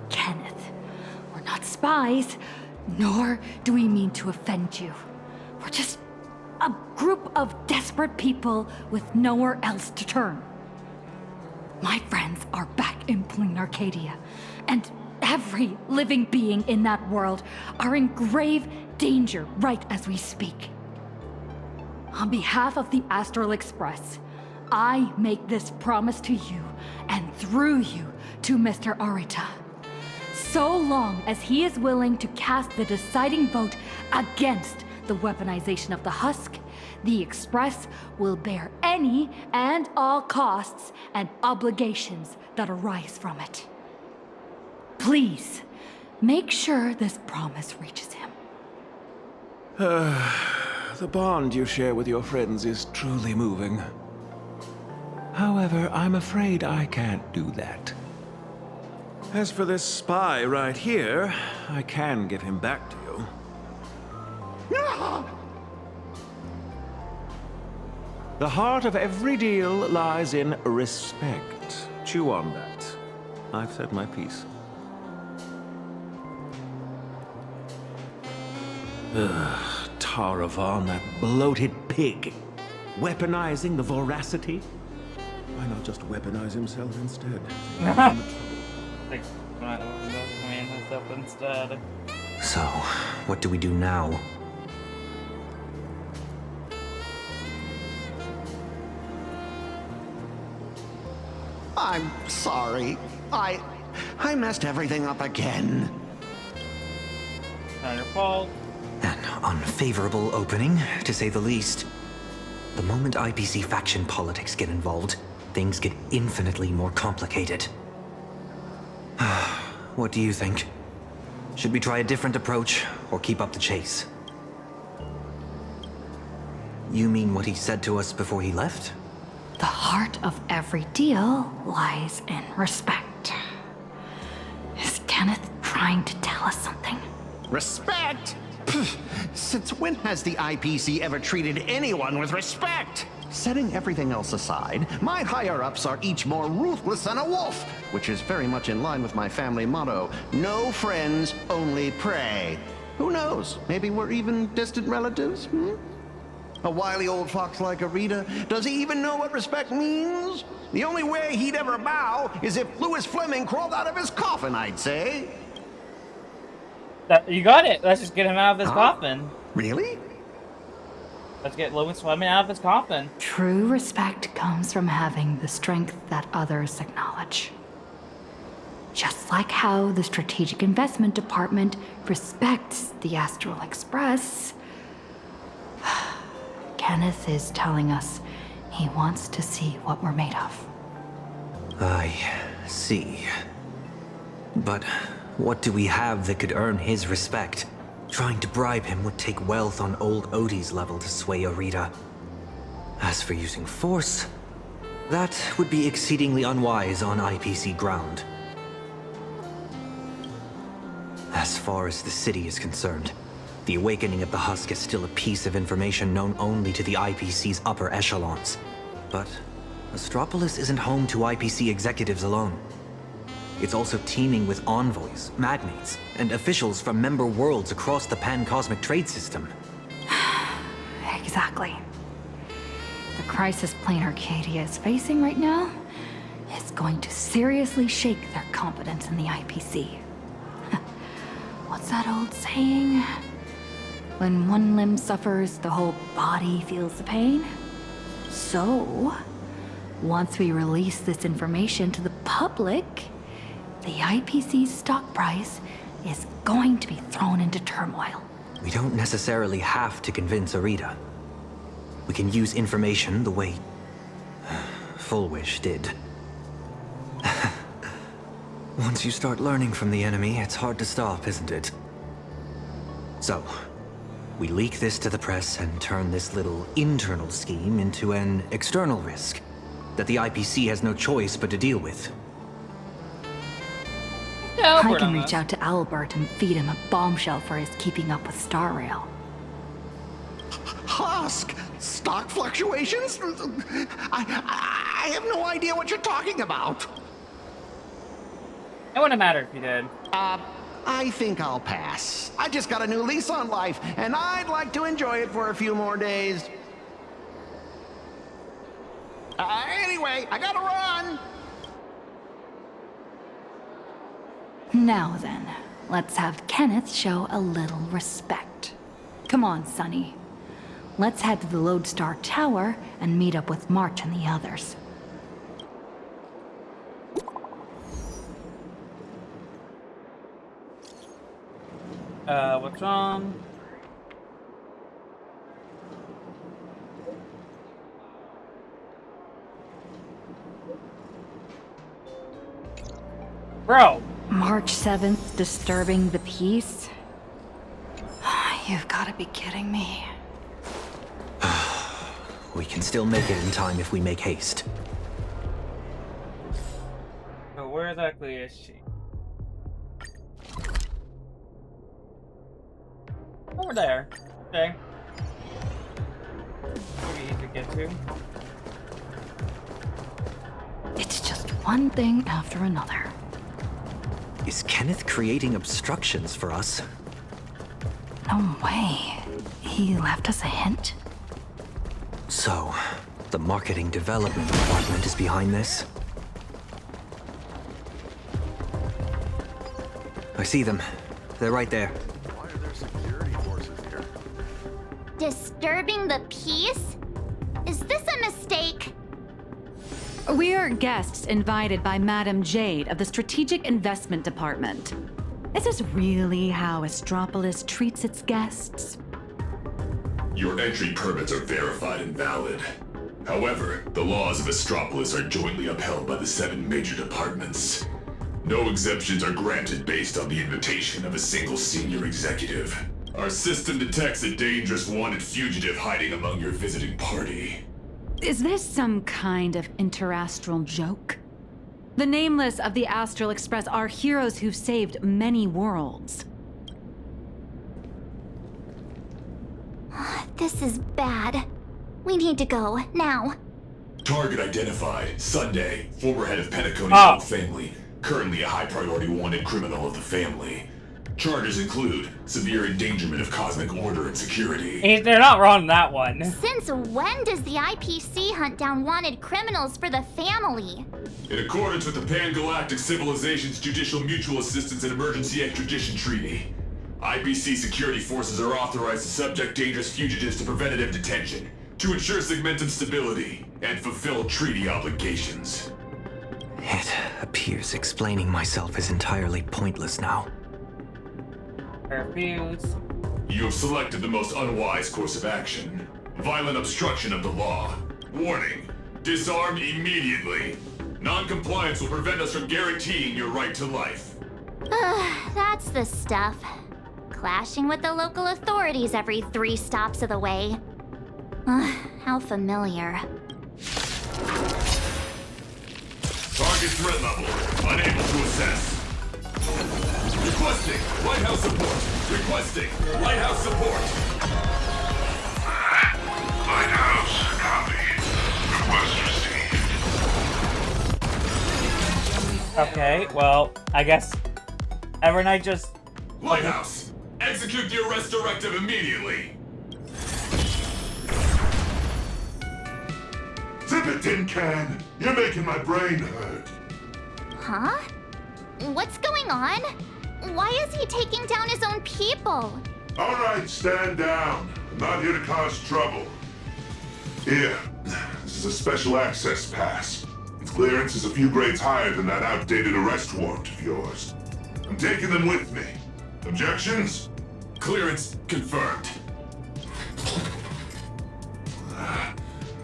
I: Kenneth, we're not spies, nor do we mean to offend you. We're just A group of desperate people with nowhere else to turn. My friends are back in Planarcadia, and every living being in that world are in grave danger right as we speak. On behalf of the Astral Express, I make this promise to you, and through you to Mr. Arita. So long as he is willing to cast the deciding vote against the weaponization of the husk, the Express will bear any and all costs and obligations that arise from it. Please, make sure this promise reaches him.
C: The bond you share with your friends is truly moving. However, I'm afraid I can't do that. As for this spy right here, I can give him back to you. The heart of every deal lies in respect. Chew on that. I've said my piece. Ugh, Taravan, that bloated pig. Weaponizing the voracity? Why not just weaponize himself instead?
A: Like, himself instead.
D: So, what do we do now?
G: I'm sorry. I messed everything up again.
A: Not your fault.
D: An unfavorable opening, to say the least. The moment IPC faction politics get involved, things get infinitely more complicated. What do you think? Should we try a different approach, or keep up the chase? You mean what he said to us before he left?
I: The heart of every deal lies in respect. Is Kenneth trying to tell us something?
G: Respect? Pfft, since when has the IPC ever treated anyone with respect? Setting everything else aside, my higher-ups are each more ruthless than a wolf, which is very much in line with my family motto, no friends, only prey. Who knows? Maybe we're even distant relatives, A wily old fox like Arita, does he even know what respect means? The only way he'd ever bow is if Louis Fleming crawled out of his coffin, I'd say.
A: You got it. Let's just get him out of his coffin.
G: Really?
A: Let's get Louis Fleming out of his coffin.
I: True respect comes from having the strength that others acknowledge. Just like how the Strategic Investment Department respects the Astral Express, Kenneth is telling us he wants to see what we're made of.
D: I see. But what do we have that could earn his respect? Trying to bribe him would take wealth on old Odie's level to sway Arita. As for using force, that would be exceedingly unwise on IPC ground. As far as the city is concerned, the awakening of the Husk is still a piece of information known only to the IPC's upper echelons. But Astropolis isn't home to IPC executives alone. It's also teeming with envoys, magnates, and officials from member worlds across the pan-cosmic trade system.
I: Exactly. The crisis Planarcadia is facing right now is going to seriously shake their confidence in the IPC. What's that old saying? When one limb suffers, the whole body feels the pain. So, once we release this information to the public, the IPC's stock price is going to be thrown into turmoil.
D: We don't necessarily have to convince Arita. We can use information the way Fullwish did. Once you start learning from the enemy, it's hard to stop, isn't it? So, we leak this to the press and turn this little internal scheme into an external risk that the IPC has no choice but to deal with.
I: I can reach out to Albert and feed him a bombshell for his keeping up with Star Rail.
G: Husk? Stock fluctuations? I have no idea what you're talking about.
A: It wouldn't matter if you did.
G: I think I'll pass. I just got a new lease on life, and I'd like to enjoy it for a few more days. Anyway, I gotta run!
I: Now then, let's have Kenneth show a little respect. Come on, Sonny. Let's head to the Lodestar Tower and meet up with March and the others.
A: What's wrong? Bro!
I: March 7th, disturbing the peace? You've got to be kidding me.
D: We can still make it in time if we make haste.
A: So where exactly is she? Over there. Okay. Pretty easy to get to.
I: It's just one thing after another.
D: Is Kenneth creating obstructions for us?
I: No way. He left us a hint?
D: So, the marketing development department is behind this? I see them. They're right there.
L: Why are there security forces here?
R: Disturbing the peace? Is this a mistake?
I: We are guests invited by Madame Jade of the Strategic Investment Department. Is this really how Astropolis treats its guests?
P: Your entry permits are verified and valid. However, the laws of Astropolis are jointly upheld by the 7 major departments. No exemptions are granted based on the invitation of a single senior executive. Our system detects a dangerous wanted fugitive hiding among your visiting party.
I: Is this some kind of interastral joke? The Nameless of the Astral Express are heroes who've saved many worlds.
R: This is bad. We need to go, now.
P: Target identified. Sunday, former head of Pentaconi's family. Currently a high-priority wanted criminal of the family. Charges include severe endangerment of cosmic order and security.
A: They're not wrong on that one.
R: Since when does the IPC hunt down wanted criminals for the family?
P: In accordance with the Pan-Galactic Civilization's Judicial Mutual Assistance and Emergency Extradition Treaty, IPC security forces are authorized to subject dangerous fugitives to preventative detention to ensure segmentum stability and fulfill treaty obligations.
D: It appears explaining myself is entirely pointless now.
A: Refuse.
P: You have selected the most unwise course of action. Violent obstruction of the law. Warning. Disarm immediately. Non-compliance will prevent us from guaranteeing your right to life.
R: That's the stuff. Clashing with the local authorities every 3 stops of the way. How familiar.
P: Target threat level. Unable to assess. Requesting lighthouse support. Requesting lighthouse support.
C: Lighthouse, copy. Request received.
A: Okay, well, I guess every night just...
P: Lighthouse, execute the arrest directive immediately.
C: Zip it, tin can. You're making my brain hurt.
R: Huh? What's going on? Why is he taking down his own people?
C: All right, stand down. I'm not here to cause trouble. Here, this is a special access pass. Its clearance is a few grades higher than that outdated arrest warrant of yours. I'm taking them with me. Objections?
P: Clearance confirmed.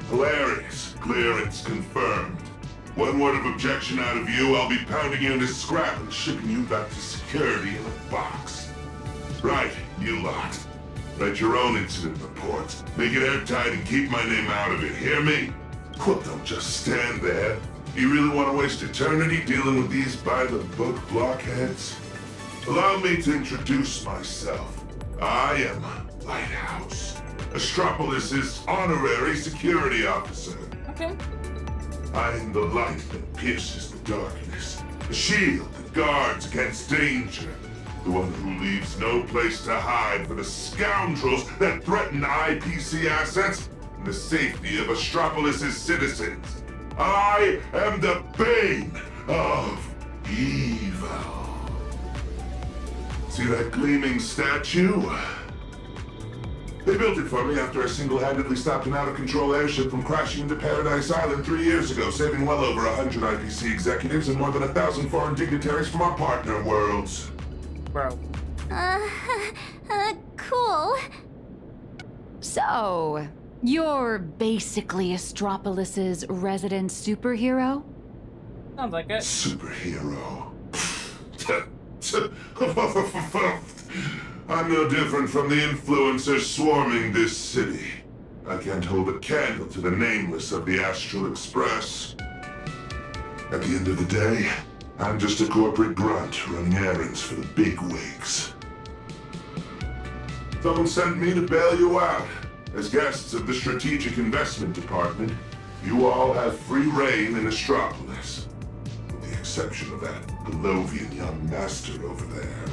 C: Hilarious. Clearance confirmed. One word of objection out of you, I'll be pounding you into scrap and shipping you back to security in a box. Right, you lot. Write your own incident report. Make it airtight and keep my name out of it, hear me? Well, don't just stand there. Do you really want to waste eternity dealing with these by-the-book blockheads? Allow me to introduce myself. I am Lighthouse, Astropolis' honorary security officer.
A: Okay.
C: I am the light that pierces the darkness, the shield that guards against danger.
P: The one who leaves no place to hide for the scoundrels that threaten IPC assets and the safety of Astropolis' citizens. I am the bane of evil. See that gleaming statue? They built it for me after I single-handedly stopped an out-of-control airship from crashing into Paradise Island 3 years ago, saving well over 100 IPC executives and more than 1,000 foreign dignitaries from our partner worlds.
A: Bro.
R: Cool.
I: So, you're basically Astropolis' resident superhero?
A: Sounds like it.
P: Superhero. I'm no different from the influencers swarming this city. I can't hold a candle to the nameless of the Astral Express. At the end of the day, I'm just a corporate grunt running errands for the big wigs. Someone sent me to bail you out. As guests of the Strategic Investment Department, you all have free reign in Astropolis. With the exception of that Palovian young master over there.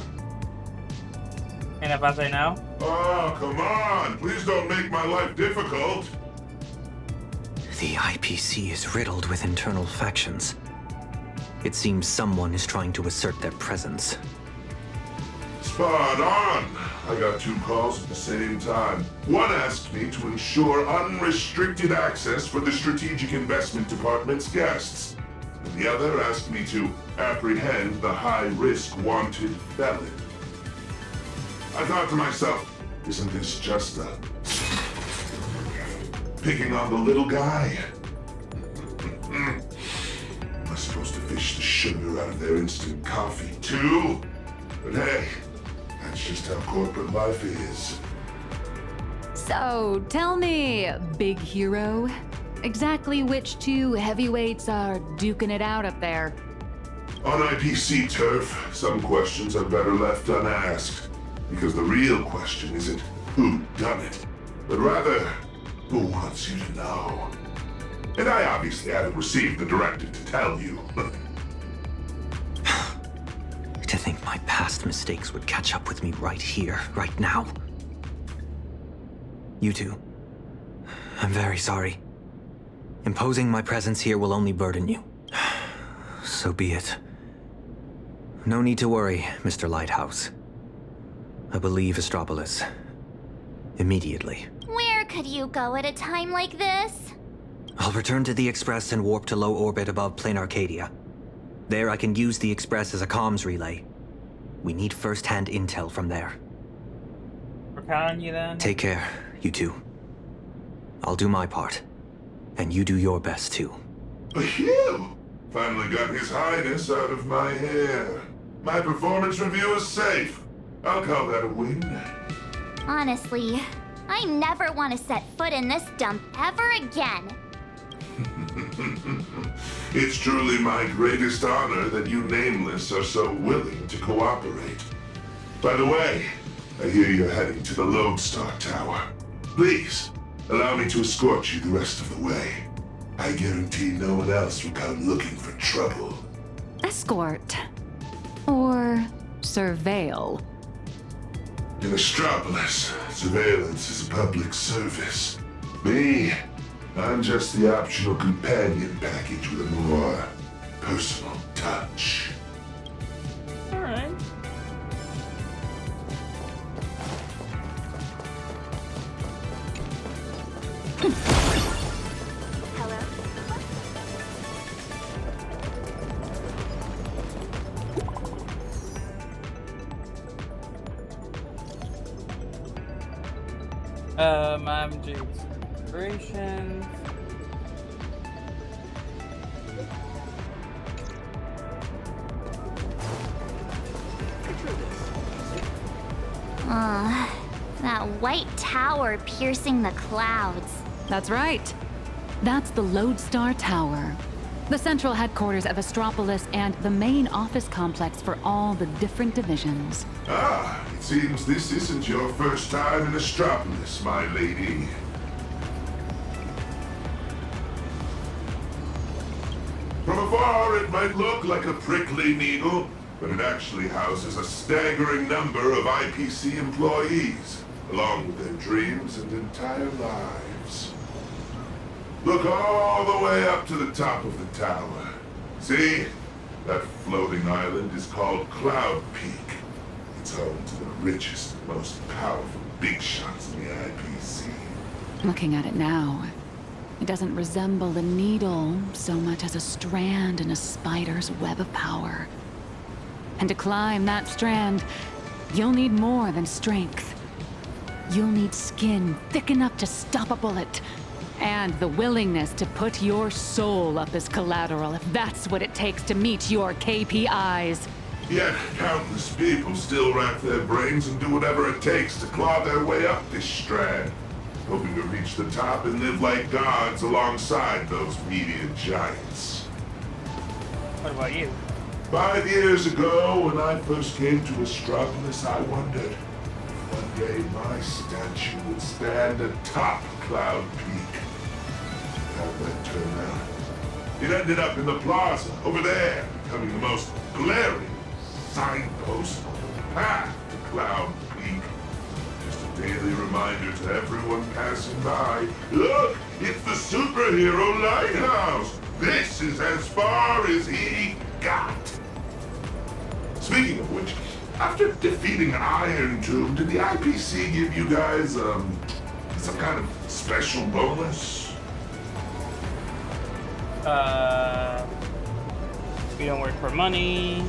A: And if I say no?
P: Oh, come on! Please don't make my life difficult!
D: The IPC is riddled with internal factions. It seems someone is trying to assert their presence.
P: Spot on! I got 2 calls at the same time. One asked me to ensure unrestricted access for the Strategic Investment Department's guests. And the other asked me to apprehend the high-risk wanted felon. I thought to myself, isn't this just a... picking on the little guy? Am I supposed to fish the sugar out of their instant coffee too? But hey, that's just how corporate life is.
I: So, tell me, big hero, exactly which 2 heavyweights are duking it out up there?
P: On IPC turf, some questions are better left unasked. Because the real question isn't who done it, but rather who wants you to know. And I obviously haven't received the directive to tell you.
D: To think my past mistakes would catch up with me right here, right now. You two, I'm very sorry. Imposing my presence here will only burden you. So be it. No need to worry, Mr. Lighthouse. I will leave Astropolis. Immediately.
R: Where could you go at a time like this?
D: I'll return to the Express and warp to low orbit above Planarcadia. There I can use the Express as a comms relay. We need first-hand intel from there.
A: We're counting you then?
D: Take care, you two. I'll do my part. And you do your best too.
P: Phew! Finally got His Highness out of my hair. My performance review is safe. I'll call that a win.
R: Honestly, I never want to set foot in this dump ever again.
P: It's truly my greatest honor that you Nameless are so willing to cooperate. By the way, I hear you're heading to the Lodestar Tower. Please, allow me to escort you the rest of the way. I guarantee no one else will come looking for trouble.
I: Escort. Or surveil.
P: In Astropolis, surveillance is a public service. Me, I'm just the optional companion package with a more personal touch.
A: Alright. I'm Jade's inspiration.
R: That white tower piercing the clouds.
I: That's right. That's the Lodestar Tower. The central headquarters of Astropolis and the main office complex for all the different divisions.
P: Ah, it seems this isn't your first time in Astropolis, my lady. From afar, it might look like a prickly needle,
C: but it actually houses a staggering number of IPC employees, along with their dreams and entire lives. Look all the way up to the top of the tower. See? That floating island is called Cloud Peak. It's home to the richest and most powerful big shots in the IPC.
I: Looking at it now, it doesn't resemble a needle so much as a strand in a spider's web of power. And to climb that strand, you'll need more than strength. You'll need skin thick enough to stop a bullet, and the willingness to put your soul up as collateral if that's what it takes to meet your KPIs.
C: Yet countless people still rack their brains and do whatever it takes to claw their way up this strand, hoping to reach the top and live like gods alongside those media giants.
A: What about you?
C: 5 years ago, when I first came to Astropolis, I wondered if one day my statue would stand atop Cloud Peak. How'd that turn out? It ended up in the plaza, over there, becoming the most glaring signpost on the path to Cloud Peak. Just a daily reminder to everyone passing by, look, it's the superhero lighthouse! This is as far as he got! Speaking of which, after defeating Iron Tomb, did the IPC give you guys, some kind of special bonus?
A: We don't work for money.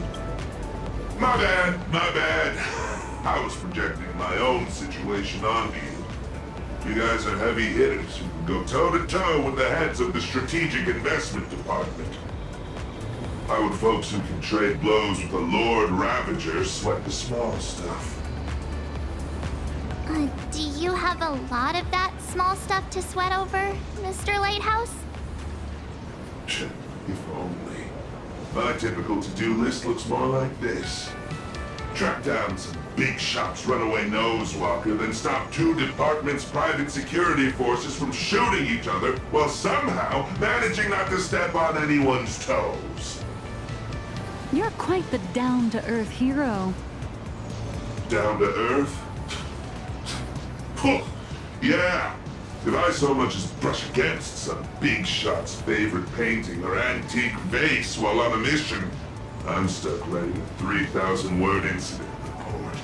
C: My bad, my bad. I was projecting my own situation onto you. You guys are heavy hitters who can go toe-to-toe with the heads of the Strategic Investment Department. Why would folks who can trade blows with a Lord Ravager sweat the small stuff?
R: Do you have a lot of that small stuff to sweat over, Mr. Lighthouse?
C: If only. My typical to-do list looks more like this. Track down some big shot's runaway nosewalker, then stop 2 departments' private security forces from shooting each other while somehow managing not to step on anyone's toes.
I: You're quite the down-to-earth hero.
C: Down to earth? Yeah. If I so much as brush against some big shot's favorite painting or antique vase while on a mission, I'm stuck writing a 3,000-word incident report.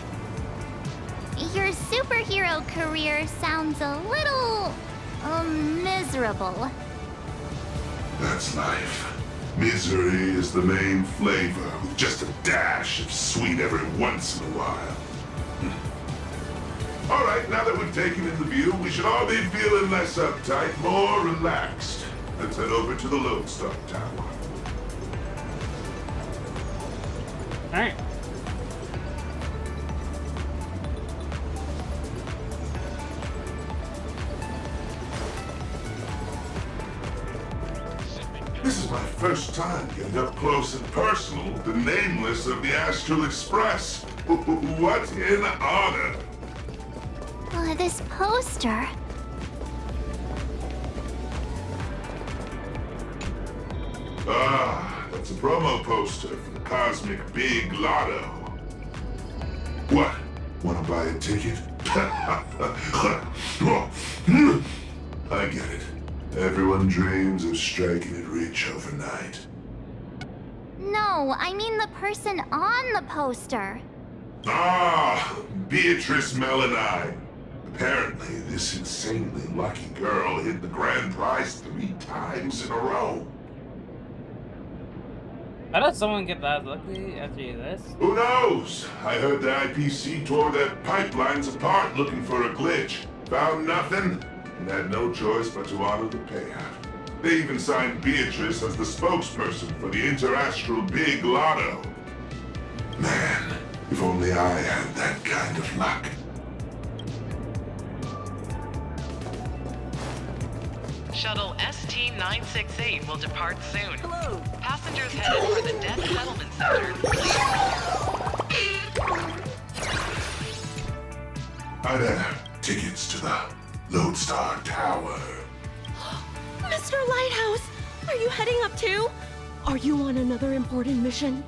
R: Your superhero career sounds a little, miserable.
C: That's life. Misery is the main flavor, with just a dash of sweet every once in a while. All right, now that we've taken in the view, we should all be feeling less uptight, more relaxed. Let's head over to the Lodestar Tower.
A: All right.
C: This is my first time getting up close and personal with the nameless of the Astral Express. What an honor!
R: This poster.
C: Ah, that's a promo poster for the Cosmic Big Lotto. What? Want to buy a ticket? I get it. Everyone dreams of striking it rich overnight.
R: No, I mean the person on the poster.
C: Ah, Beatrice Melanine. Apparently, this insanely lucky girl hit the grand prize 3 times in a row.
A: How does someone get that lucky after this?
C: Who knows? I heard the IPC tore their pipelines apart looking for a glitch. Found nothing, and had no choice but to honor the payout. They even signed Beatrice as the spokesperson for the Interastral Big Lotto. Man, if only I had that kind of luck.
Q: Shuttle ST-968 will depart soon. Hello. Passengers headed for the Death Settlement Center.
C: Hi there. Tickets to the Lodestar Tower.
T: Mr. Lighthouse, are you heading up too? Are you on another important mission?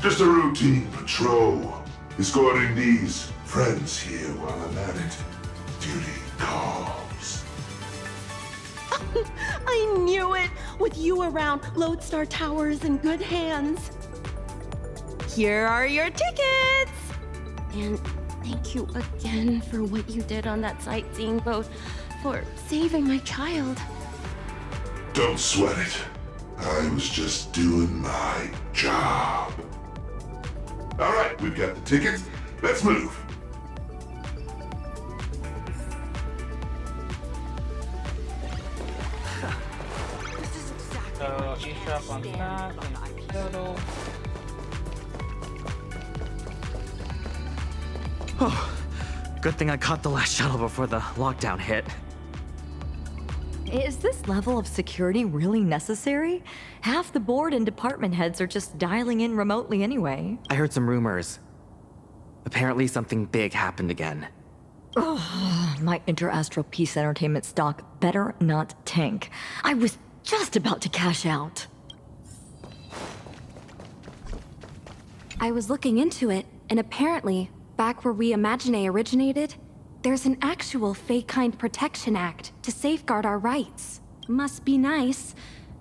C: Just a routine patrol. Escorting these friends here while I'm at it. Duty calls.
S: I knew it! With you around, Lodestar Tower is in good hands. Here are your tickets! And thank you again for what you did on that sightseeing boat, for saving my child.
C: Don't sweat it. I was just doing my job. All right, we've got the tickets. Let's move.
A: So, eavesdrop on that, and total.
H: Oh, good thing I caught the last shuttle before the lockdown hit.
U: Is this level of security really necessary? Half the board and department heads are just dialing in remotely anyway.
V: I heard some rumors. Apparently something big happened again.
U: Ugh, my Inter-Astral Peace Entertainment stock better not tank. I was just about to cash out.
W: I was looking into it, and apparently, back where We Imagine originated, there's an actual Fey-Kind Protection Act to safeguard our rights. Must be nice.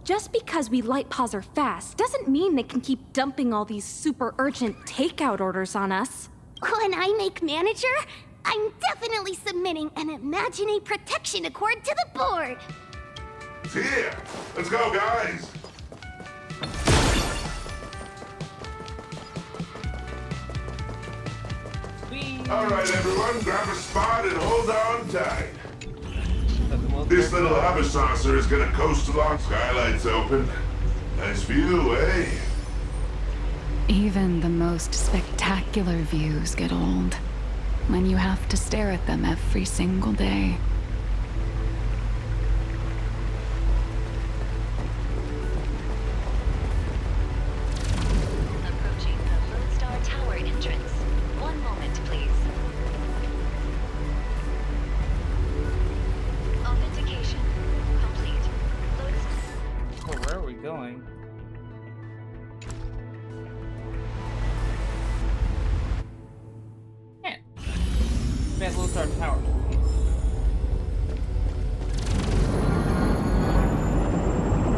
W: Just because we light paws are fast doesn't mean they can keep dumping all these super urgent takeout orders on us.
R: When I make manager, I'm definitely submitting an Imagine Protection Accord to the board.
C: It's here. Let's go, guys. All right, everyone, grab a spot and hold on tight. This little hover saucer is gonna coast along. Skylights open. Nice view, eh?
I: Even the most spectacular views get old when you have to stare at them every single day.
X: Approaching the Lodestar Tower entrance. 1 moment, please. Authentication complete.
A: Oh, where are we going? Yeah. Man, Lodestar Tower.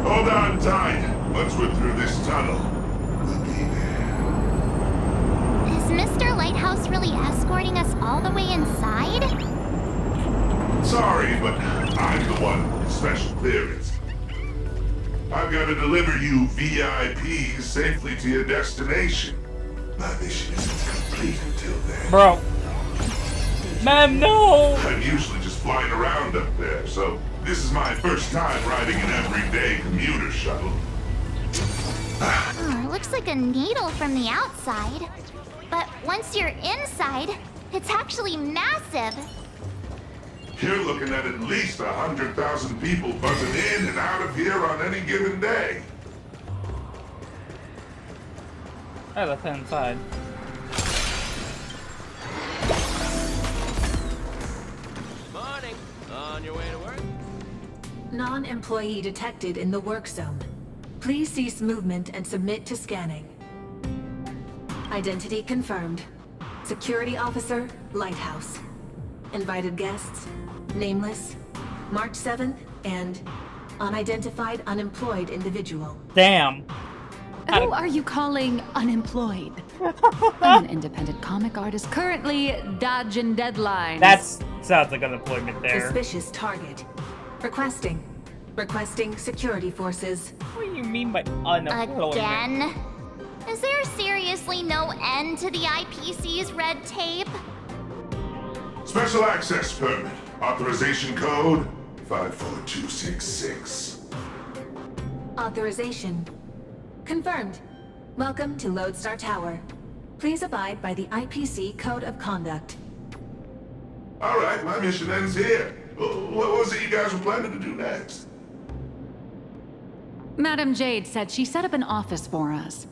C: Hold on tight. Once we're through this tunnel, we'll be there.
R: Is Mr. Lighthouse really escorting us all the way inside?
C: Sorry, but I'm the one with special clearance. I've got to deliver you VIPs safely to your destination. My mission isn't complete until then.
A: Bro. Man, no!
C: I'm usually just flying around up there, so this is my first time riding an everyday commuter shuttle.
R: Looks like a needle from the outside. But once you're inside, it's actually massive.
C: You're looking at least 100,000 people buzzing in and out of here on any given day.
A: Alright, let's head inside.
N: Morning. On your way to work?
X: Non-employee detected in the work zone. Please cease movement and submit to scanning. Identity confirmed. Security officer, Lighthouse. Invited guests, nameless, March 7th, and unidentified unemployed individual.
A: Damn.
I: Who are you calling unemployed? I'm an independent comic artist currently dodging deadlines.
A: That sounds like unemployment there.
X: Suspicious target. Requesting security forces.
A: What do you mean by unemployment?
R: Again? Is there seriously no end to the IPC's red tape?
C: Special access permit. Authorization code 54266.
X: Authorization confirmed. Welcome to Lodestar Tower. Please abide by the IPC Code of Conduct.
C: All right, my mission ends here. What was it you guys were planning to do next?
I: Madam Jade said she set up an office for us.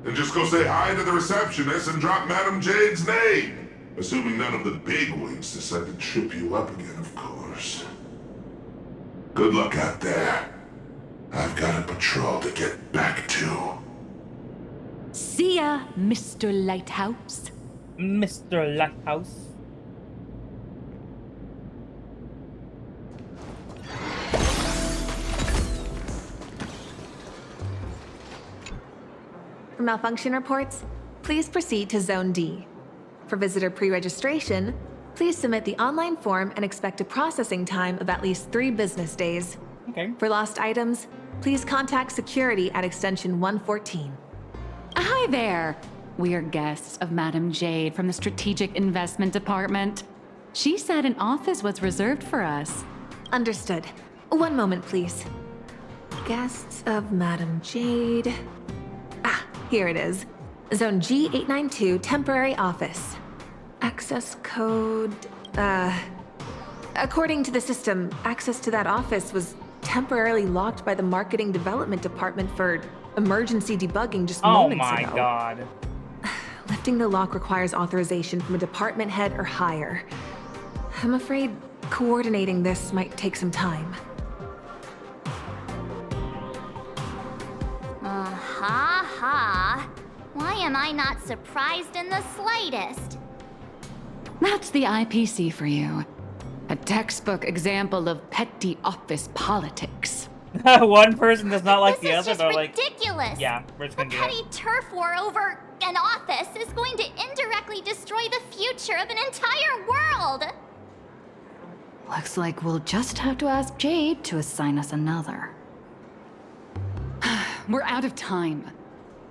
C: Then just go say hi to the receptionist and drop Madam Jade's name. Assuming none of the bigwigs decide to trip you up again, of course. Good luck out there. I've got a patrol to get back to.
I: See ya, Mr. Lighthouse.
A: Mr. Lighthouse.
B: For malfunction reports, please proceed to Zone D. For visitor pre-registration, please submit the online form and expect a processing time of at least 3 business days.
A: Okay.
B: For lost items, please contact security at extension 114.
I: Hi there. We're guests of Madam Jade from the Strategic Investment Department. She said an office was reserved for us.
B: Understood. One moment, please. Guests of Madam Jade. Ah, here it is. Zone G892, temporary office. Access code... According to the system, access to that office was temporarily locked by the Marketing Development Department for emergency debugging just moments ago.
A: Oh my god.
B: Lifting the lock requires authorization from a department head or higher. I'm afraid coordinating this might take some time.
R: Ha ha. Why am I not surprised in the slightest?
I: That's the IPC for you. A textbook example of petty office politics.
A: One person does not like the
R: This is
A: other,
R: just
A: they're like,
R: ridiculous.
A: yeah, we're just
R: A
A: gonna do
R: petty
A: it.
R: turf war over an office is going to indirectly destroy the future of an entire world.
I: Looks like we'll just have to ask Jade to assign us another. We're out of time.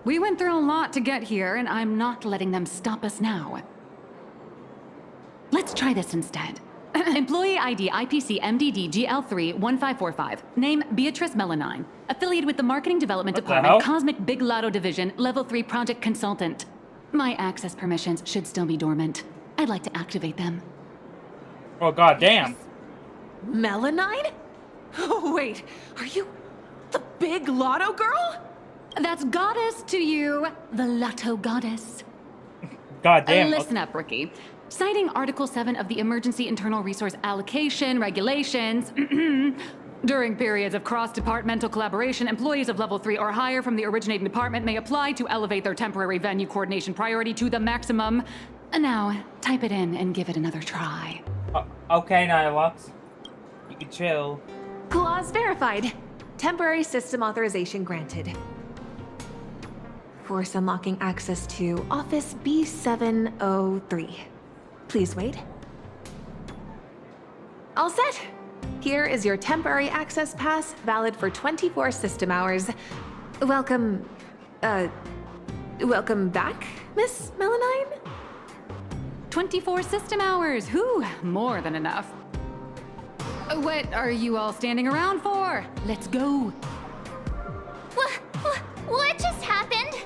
I: We went through a lot to get here, and I'm not letting them stop us now. Let's try this instead. Employee ID IPC MDD GL3 1545. Name Beatrice Melanine. Affiliated with the Marketing Development
A: What the
I: Department,
A: hell?
I: Cosmic Big Lotto Division, Level 3 Project Consultant. My access permissions should still be dormant. I'd like to activate them.
A: Oh god damn.
B: Melanine? Oh, wait, are you the big lotto girl?
I: That's goddess to you, the Lotto Goddess.
A: God damn.
I: Listen up, Rookie. Citing Article 7 of the Emergency Internal Resource Allocation Regulations, during periods of cross-departmental collaboration, employees of Level 3 or higher from the originating department may apply to elevate their temporary venue coordination priority to the maximum. Now, type it in and give it another try.
A: Okay, Nihilux. You can chill.
B: Clause verified. Temporary system authorization granted. Force unlocking access to Office B703. Please wait. All set. Here is your temporary access pass, valid for 24 system hours. Welcome back, Miss Melanine?
I: 24 system hours! Whew, more than enough. What are you all standing around for? Let's go.
R: What just happened?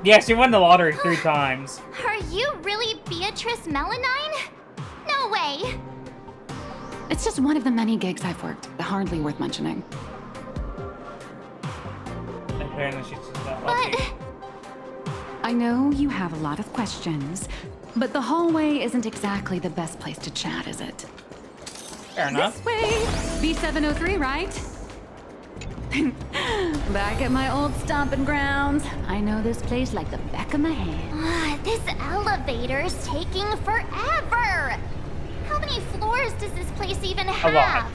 A: Yeah, she won the lottery 3 times.
R: Are you really Beatrice Melanine? No way.
I: It's just one of the many gigs I've worked. Hardly worth mentioning.
A: Apparently she's just that lucky.
I: I know you have a lot of questions, but the hallway isn't exactly the best place to chat, is it?
A: Fair enough.
I: This way! B703, right? Back at my old stomping grounds. I know this place like the back of my hand.
R: This elevator's taking forever. How many floors does this place even have?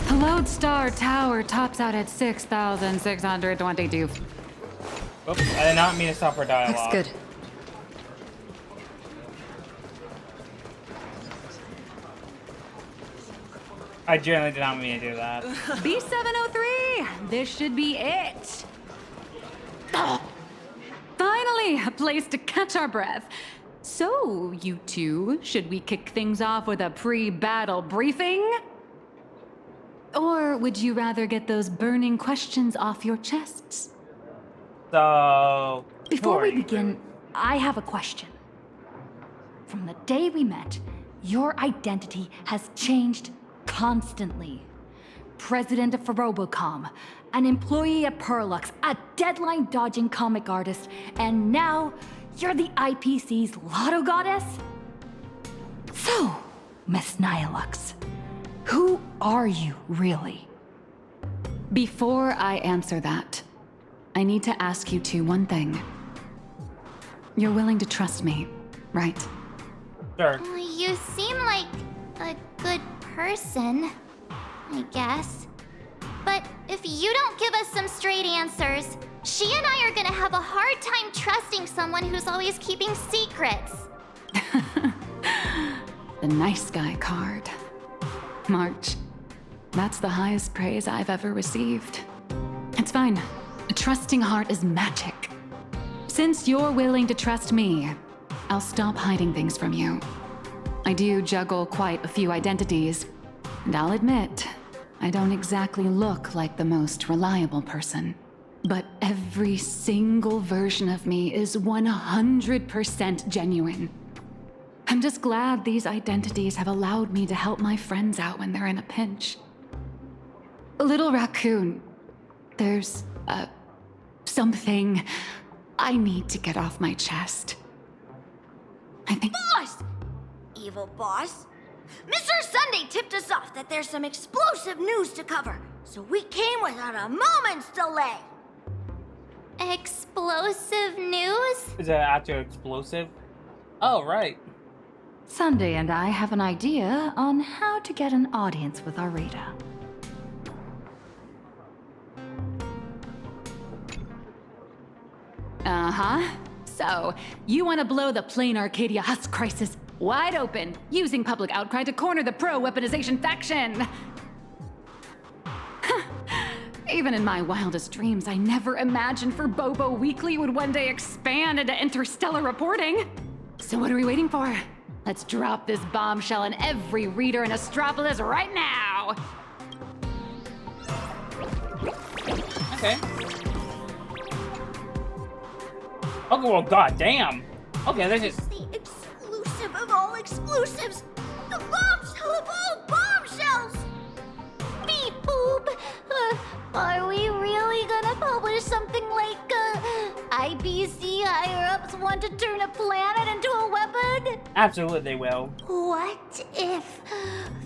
I: The Lodestar Tower tops out at 6,622.
A: Oops, I did not mean to stop her dialogue.
I: Looks good.
A: I generally did not mean to do that.
I: B703! This should be it! Oh, finally, a place to catch our breath. So, you two, should we kick things off with a pre-battle briefing? Or would you rather get those burning questions off your chests?
A: So...
U: Before we begin, I have a question. From the day we met, your identity has changed constantly. President of Robocom, an employee at Perlux, a deadline-dodging comic artist, and now you're the IPC's Lotto Goddess? So, Miss Nihilux,
I: Who are you, really? Before I answer that, I need to ask you two one thing. You're willing to trust me, right?
A: Sure.
R: You seem like a good person, I guess. But if you don't give us some straight answers, she and I are gonna have a hard time trusting someone who's always keeping secrets.
I: The nice guy card. March, that's the highest praise I've ever received. It's fine. A trusting heart is magic. Since you're willing to trust me, I'll stop hiding things from you. I do juggle quite a few identities, and I'll admit, I don't exactly look like the most reliable person. But every single version of me is 100% genuine. I'm just glad these identities have allowed me to help my friends out when they're in a pinch. Little Raccoon, there's, something I need to get off my chest. I think—
F: Boss! Evil boss. Mr. Sunday tipped us off that there's some explosive news to cover, so we came without a moment's delay.
R: Explosive news?
A: Is that actually explosive? Oh, right.
U: Sunday and I have an idea on how to get an audience with our reader.
I: Uh-huh. So, you want to blow the Planarcadia Husk crisis wide open, using public outcry to corner the pro-weaponization faction. Even in my wildest dreams, I never imagined Bobo Weekly would one day expand into interstellar reporting. So what are we waiting for? Let's drop this bombshell on every reader in Astropolis right now!
A: Okay. Okay, well, goddamn. Okay, this is
F: the exclusive of all exclusives. The bombshell of all bombshells.
R: Beep boop. Are we really gonna publish something like, IPC higher-ups want to turn a planet into a weapon?
A: absolutely they will.
R: What if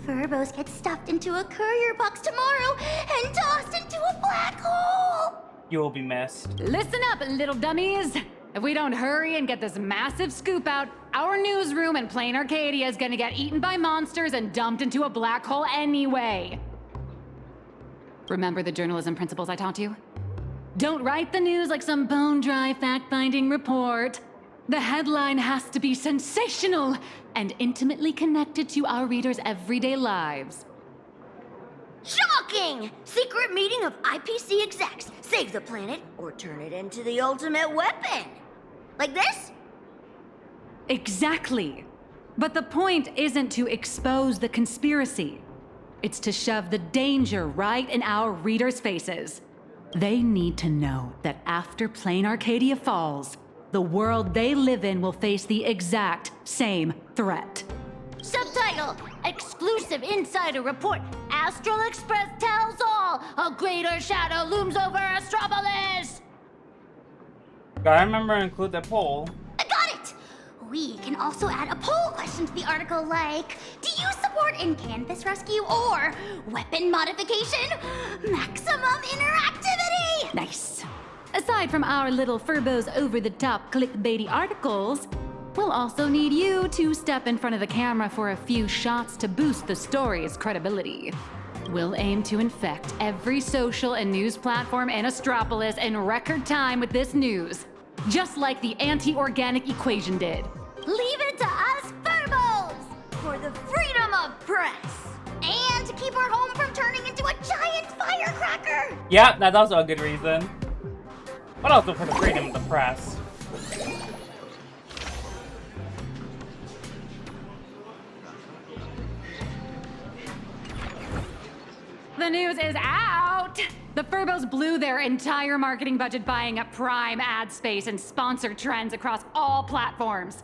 R: Furbos get stuffed into a courier box tomorrow and tossed into a black hole?
A: You will be missed.
I: Listen up, little dummies! If we don't hurry and get this massive scoop out, our newsroom in Planarcadia is gonna get eaten by monsters and dumped into a black hole anyway. Remember the journalism principles I taught you? Don't write the news like some bone-dry fact-finding report. The headline has to be sensational and intimately connected to our readers' everyday lives.
F: Shocking! Secret meeting of IPC execs. Save the planet or turn it into the ultimate weapon. Like this?
I: Exactly. But the point isn't to expose the conspiracy. It's to shove the danger right in our readers' faces. They need to know that after Planarcadia falls, the world they live in will face the exact same threat.
F: Subtitle: Exclusive Insider Report. Astral Express tells all. A greater shadow looms over Astropolis.
A: Gotta remember to include the poll.
R: I got it! We can also add a poll question to the article like, do you support in-canvas rescue or weapon modification? Maximum interactivity!
I: Nice. Aside from our little Furbos over-the-top clickbaity articles, we'll also need you to step in front of the camera for a few shots to boost the story's credibility. We'll aim to infect every social and news platform in Astropolis in record time with this news, just like the anti-organic equation did.
F: Leave it to us Furbos for the freedom of press.
R: And to keep our home from turning into a giant firecracker!
A: Yeah, that's also a good reason. But also for the freedom of the press.
I: The news is out! The Furbos blew their entire marketing budget buying up prime ad space and sponsored trends across all platforms.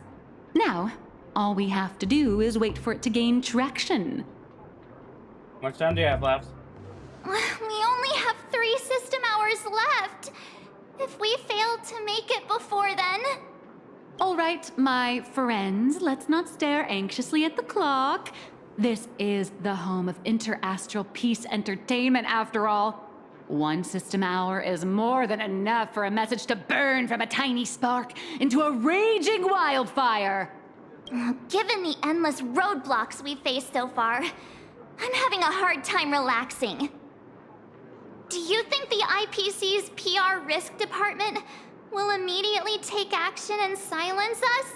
I: Now, all we have to do is wait for it to gain traction.
A: How much time do you have left?
R: We only have 3 system hours left. If we fail to make it before then...
I: All right, my friends, let's not stare anxiously at the clock.
U: This is the home of interastral peace entertainment, after all. One system hour is more than enough for a message to burn from a tiny spark into a raging wildfire.
R: Given the endless roadblocks we've faced so far, I'm having a hard time relaxing. Do you think the IPC's PR risk department will immediately take action and silence us?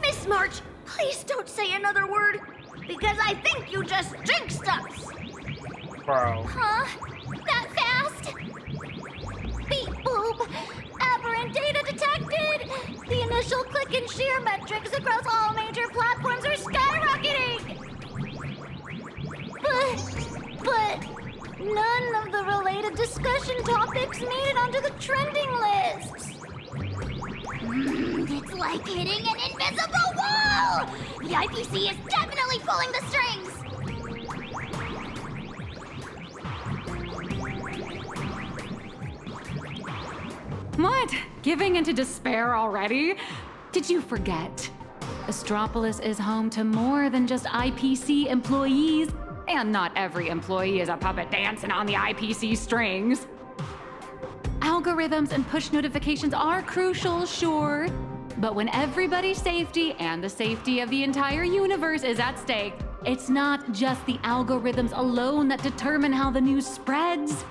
F: Miss March, please don't say another word, because I think you just jinxed us!
A: Bro.
R: Huh? That fast? Beep boop! Aberrant data detected! The initial click and share metrics across all major platforms are skyrocketing! But none of the related discussion topics made it onto the trending lists!
F: It's like hitting an invisible wall! The IPC is definitely pulling the strings!
U: What? Giving into despair already? Did you forget? Astropolis is home to more than just IPC employees, and not every employee is a puppet dancing on the IPC strings. Algorithms and push notifications are crucial, sure, but when everybody's safety and the safety of the entire universe is at stake, it's not just the algorithms alone that determine how the news spreads.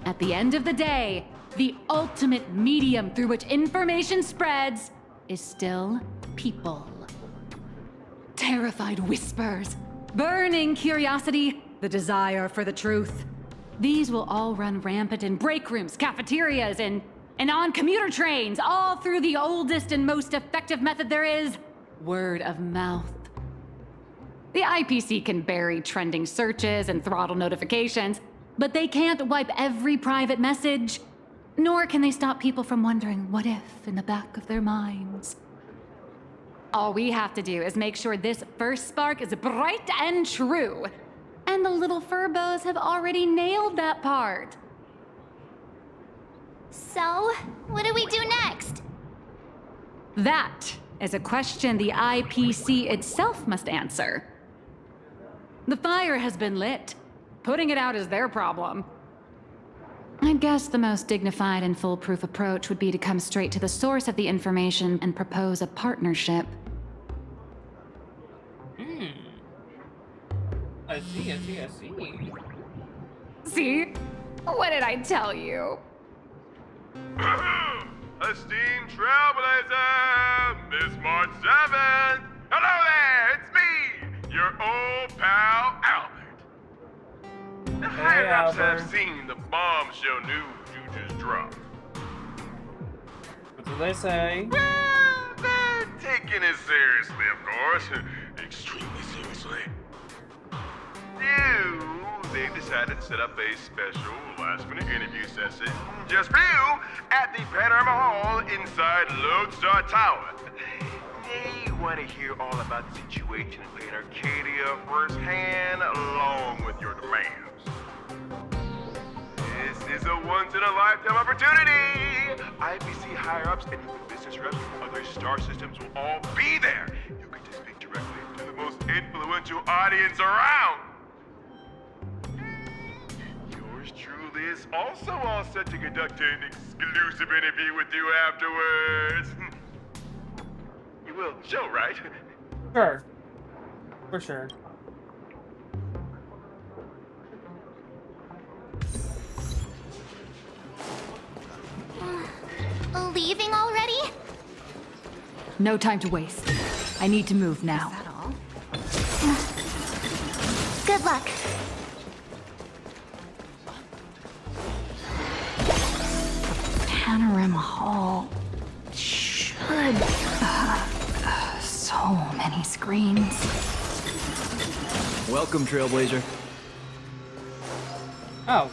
U: At the end of the day, the ultimate medium through which information spreads is still people. Terrified whispers, burning curiosity, the desire for the truth. These will all run rampant in break rooms, cafeterias, and on commuter trains, all through the oldest and most effective method there is, word of mouth. The IPC can bury trending searches and throttle notifications, but they can't wipe every private message, nor can they stop people from wondering what if in the back of their minds. All we have to do is make sure this first spark is bright and true. And the little furbos have already nailed that part.
R: So, what do we do next?
U: That is a question the IPC itself must answer. The fire has been lit. Putting it out is their problem. I guess the most dignified and foolproof approach would be to come straight to the source of the information and propose a partnership.
A: I see.
U: See? What did I tell you?
L: Esteemed Trailblazer, Miss March 7th. Hello there, it's me, your old pal, Albert. The higher-ups have seen the bombshell news you just dropped.
A: What do they say?
L: Well, they're taking it seriously, of course. Extremely seriously. They've decided to set up a special last-minute interview session just for you at the Panorama Hall inside Lodestar Tower. They want to hear all about the situation in Planarcadia firsthand, along with your demands. This is a once-in-a-lifetime opportunity. IPC higher-ups and even business reps from other star systems will all be there. You get to speak directly to the most influential audience around. Yours truly is also all set to conduct an exclusive interview with you afterwards. You will show, right?
A: Sure. For sure.
R: Leaving already?
U: No time to waste. I need to move now.
R: Is that all? Good luck.
U: Panorama Hall should so many screens.
H: Welcome, Trailblazer.
A: Oh.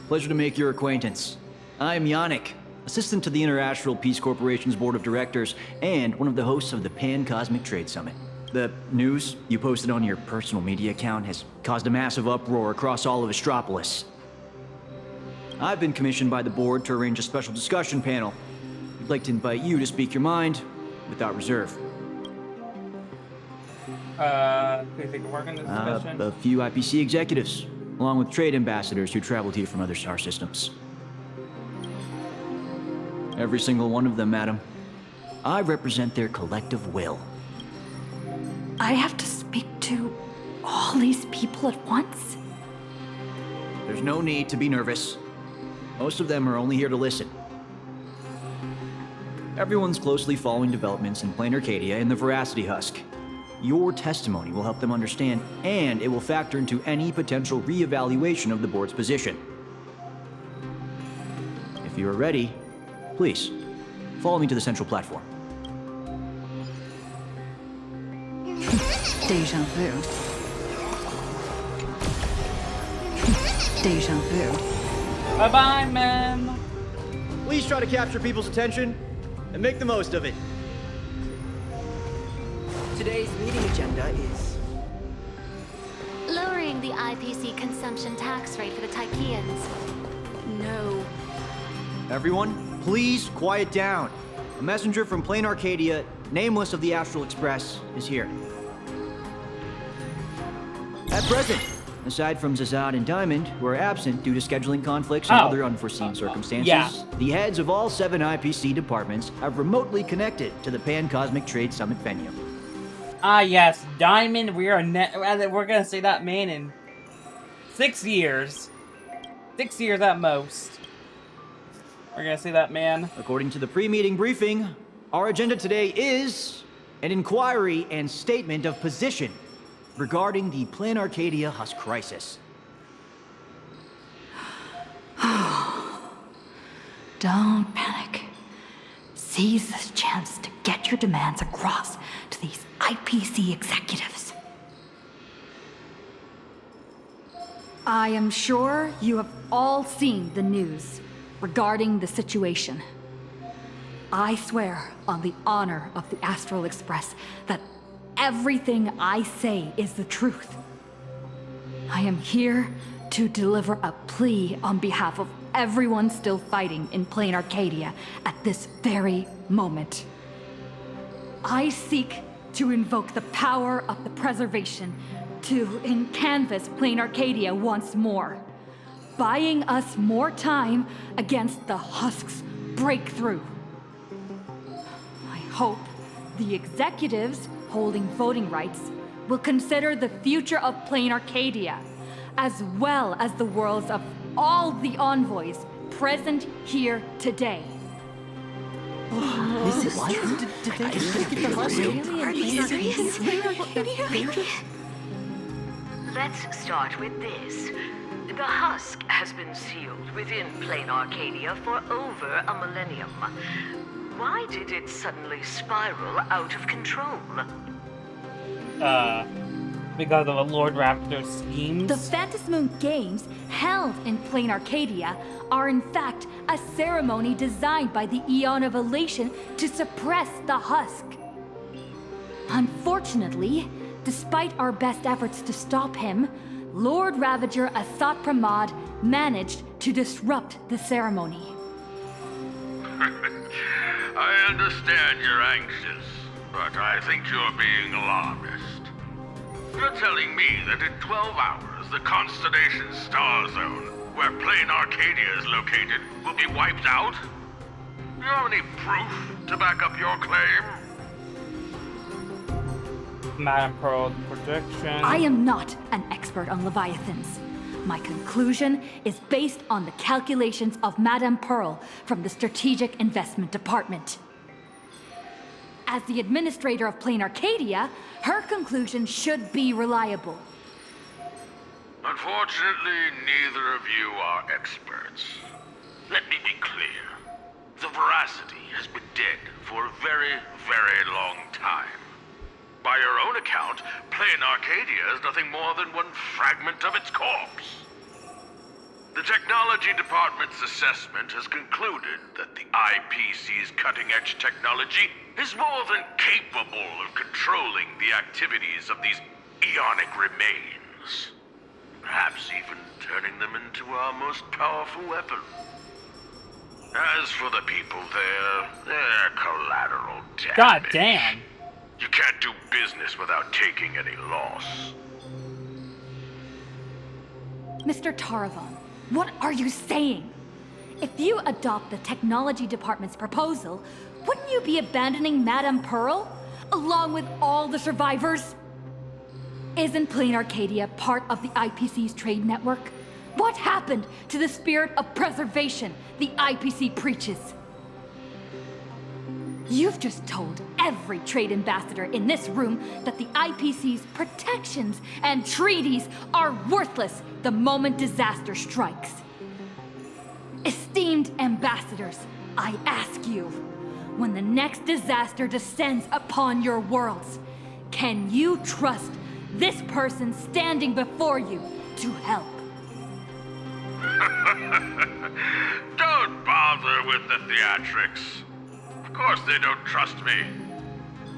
H: Pleasure to make your acquaintance. I'm Yannick, assistant to the Interastral Peace Corporation's board of directors and one of the hosts of the Pan-Cosmic Trade Summit. The news you posted on your personal media account has caused a massive uproar across all of Astropolis. I've been commissioned by the board to arrange a special discussion panel. We'd like to invite you to speak your mind without reserve.
A: Do you think we're working this discussion?
H: A few IPC executives, along with trade ambassadors who traveled here from other star systems. Every single one of them, madam. I represent their collective will.
U: I have to speak to all these people at once?
H: There's no need to be nervous. Most of them are only here to listen. Everyone's closely following developments in Planarcadia and the Veracity Husk. Your testimony will help them understand, and it will factor into any potential re-evaluation of the board's position. If you are ready, please, follow me to the central platform.
U: Deja vu. Deja vu.
A: Bye-bye, ma'am.
H: Please try to capture people's attention and make the most of it.
E: Today's meeting agenda is
R: lowering the IPC consumption tax rate for the Tycheans.
E: no.
H: Everyone, please quiet down. A messenger from Planarcadia, nameless of the Astral Express, is here. At present, aside from Zazad and Diamond, who are absent due to scheduling conflicts and other unforeseen circumstances, the heads of all 7 IPC departments have remotely connected to the Pan-Cosmic Trade Summit venue.
A: Ah, yes, Diamond. We're gonna say that man in 6 years. 6 years at most. We're gonna say that man.
H: According to the pre-meeting briefing, our agenda today is an inquiry and statement of position regarding the Planarcadia Husk crisis.
U: Don't panic. Seize this chance to get your demands across to these IPC executives. I am sure you have all seen the news regarding the situation. I swear on the honor of the Astral Express that everything I say is the truth. I am here to deliver a plea on behalf of everyone still fighting in Planarcadia at this very moment. I seek to invoke the power of the preservation to canvas Planarcadia once more, buying us more time against the Husk's breakthrough. I hope the executives holding voting rights will consider the future of Planarcadia, as well as the worlds of all the envoys present here today.
E: This is true. Did they just get the Husk?
J: Let's start with this. The Husk has been sealed within Planarcadia for over a millennium. Why did it suddenly spiral out of control?
A: Because of a Lord Raptor's schemes?
U: The Phantasmoon Games held in Planarcadia are in fact a ceremony designed by the Eon of Elation to suppress the Husk. Unfortunately, despite our best efforts to stop him, Lord Ravager Asat Pramad managed to disrupt the ceremony.
K: I understand you're anxious, but I think you're being alarmist. You're telling me that in 12 hours, the constellation star zone, where Planarcadia is located, will be wiped out? Do you have any proof to back up your claim?
A: Madame Pearl's projection.
U: I am not an expert on Leviathans. My conclusion is based on the calculations of Madame Pearl from the Strategic Investment Department. As the administrator of Planarcadia, her conclusion should be reliable.
K: Unfortunately, neither of you are experts. Let me be clear. The Veracity has been dead for a very, very long time. By your own account, Planarcadia is nothing more than one fragment of its corpse. The Technology Department's assessment has concluded that the IPC's cutting-edge technology is more than capable of controlling the activities of these eonic remains. Perhaps even turning them into our most powerful weapon. As for the people there, they're collateral damage.
A: God damn.
K: You can't do business without taking any loss.
U: Mr. Taravan, what are you saying? If you adopt the technology department's proposal, wouldn't you be abandoning Madame Pearl, along with all the survivors? Isn't Planarcadia part of the IPC's trade network? What happened to the spirit of preservation the IPC preaches? You've just told every trade ambassador in this room that the IPC's protections and treaties are worthless the moment disaster strikes. Esteemed ambassadors, I ask you, when the next disaster descends upon your worlds, can you trust this person standing before you to help?
K: Don't bother with the theatrics. Of course they don't trust me.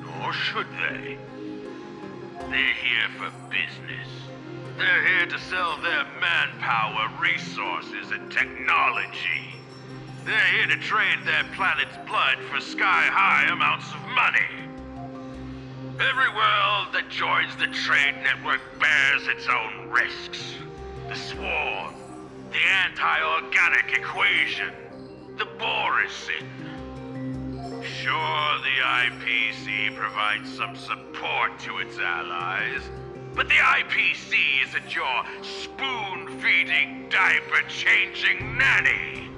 K: Nor should they. They're here for business. They're here to sell their manpower, resources, and technology. They're here to trade their planet's blood for sky-high amounts of money. Every world that joins the trade network bears its own risks. The swarm, the anti-organic equation, the Borisin. Sure, the IPC provides some support to its allies, but the IPC isn't your spoon-feeding, diaper-changing nanny.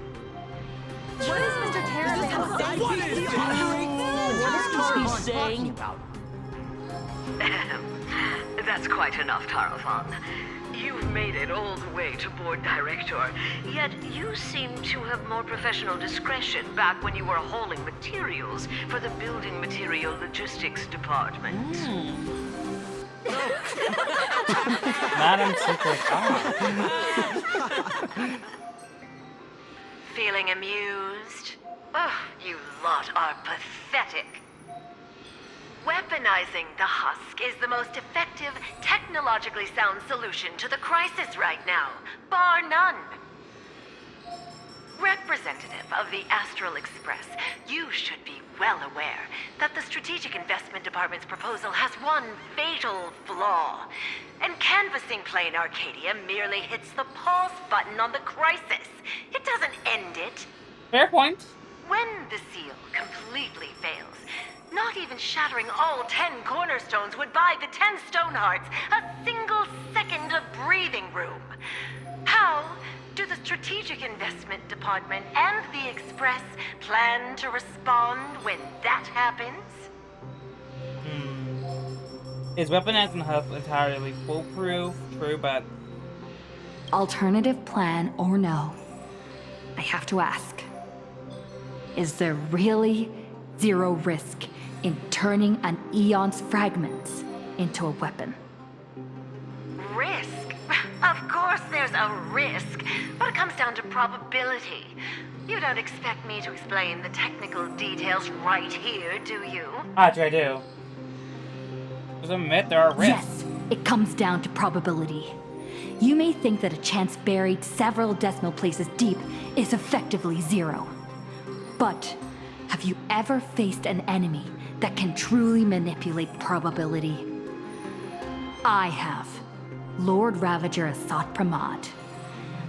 U: What is Mr. Taravan?
N: What is he saying?
U: About?
J: That's quite enough, Taravan. You've made it all the way to board director, yet you seem to have more professional discretion back when you were hauling materials for the building material logistics department.
A: Madam Secret
J: Feeling amused? Oh, you lot are pathetic. Weaponizing the husk is the most effective, technologically sound solution to the crisis right now, bar none. Representative of the Astral Express, you should be well aware that the Strategic Investment Department's proposal has one fatal flaw. And canvassing Planarcadia merely hits the pause button on the crisis. It doesn't end it.
A: Fair point.
J: When the seal completely fails, not even shattering all 10 cornerstones would buy the 10 Stonehearts a single second of breathing room. How do the Strategic Investment Department and the Express plan to respond when that happens?
A: Is weaponizing Husk entirely foolproof? True, but...
U: Alternative plan or no, I have to ask. Is there really zero risk in turning an Eon's fragments into a weapon?
J: Risk? Of course there's a risk, but it comes down to probability. You don't expect me to explain the technical details right here, do you?
A: Actually, I do. Just admit there are risks.
U: Yes, it comes down to probability. You may think that a chance buried several decimal places deep is effectively zero. But have you ever faced an enemy that can truly manipulate probability? I have. Lord Ravager Asat Pramad.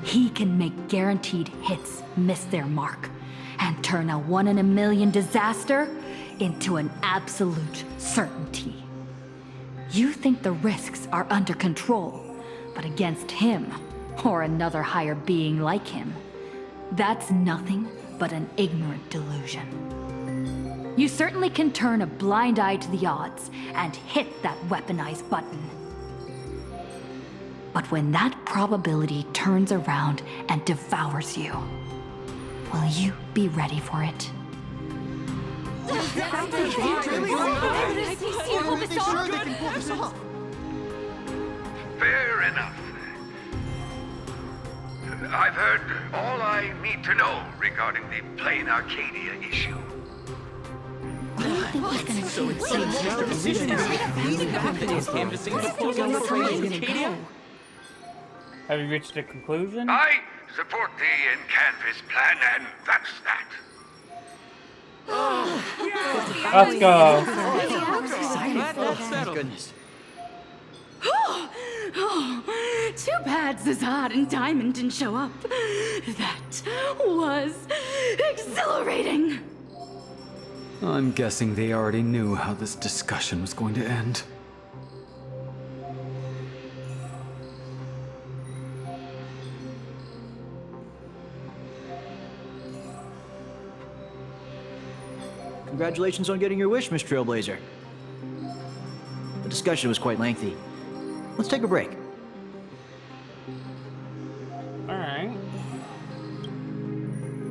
U: He can make guaranteed hits miss their mark and turn a 1 in a million disaster into an absolute certainty. You think the risks are under control, but against him, or another higher being like him, that's nothing but an ignorant delusion. You certainly can turn a blind eye to the odds and hit that weaponized button. But when that probability turns around and devours you, will you be ready for it?
K: Fair enough. I've heard all I need to know regarding the Planarcadia issue.
A: Have you reached a conclusion?
K: I support the in-canvas plan, and that's that.
A: Let's go.
H: thank goodness.
U: Oh, too bad Zazad and Diamond didn't show up. That was exhilarating.
H: I'm guessing they already knew how this discussion was going to end.
D: Congratulations on getting your wish, Miss Trailblazer. The discussion was quite lengthy. Let's take a break.
A: Alright.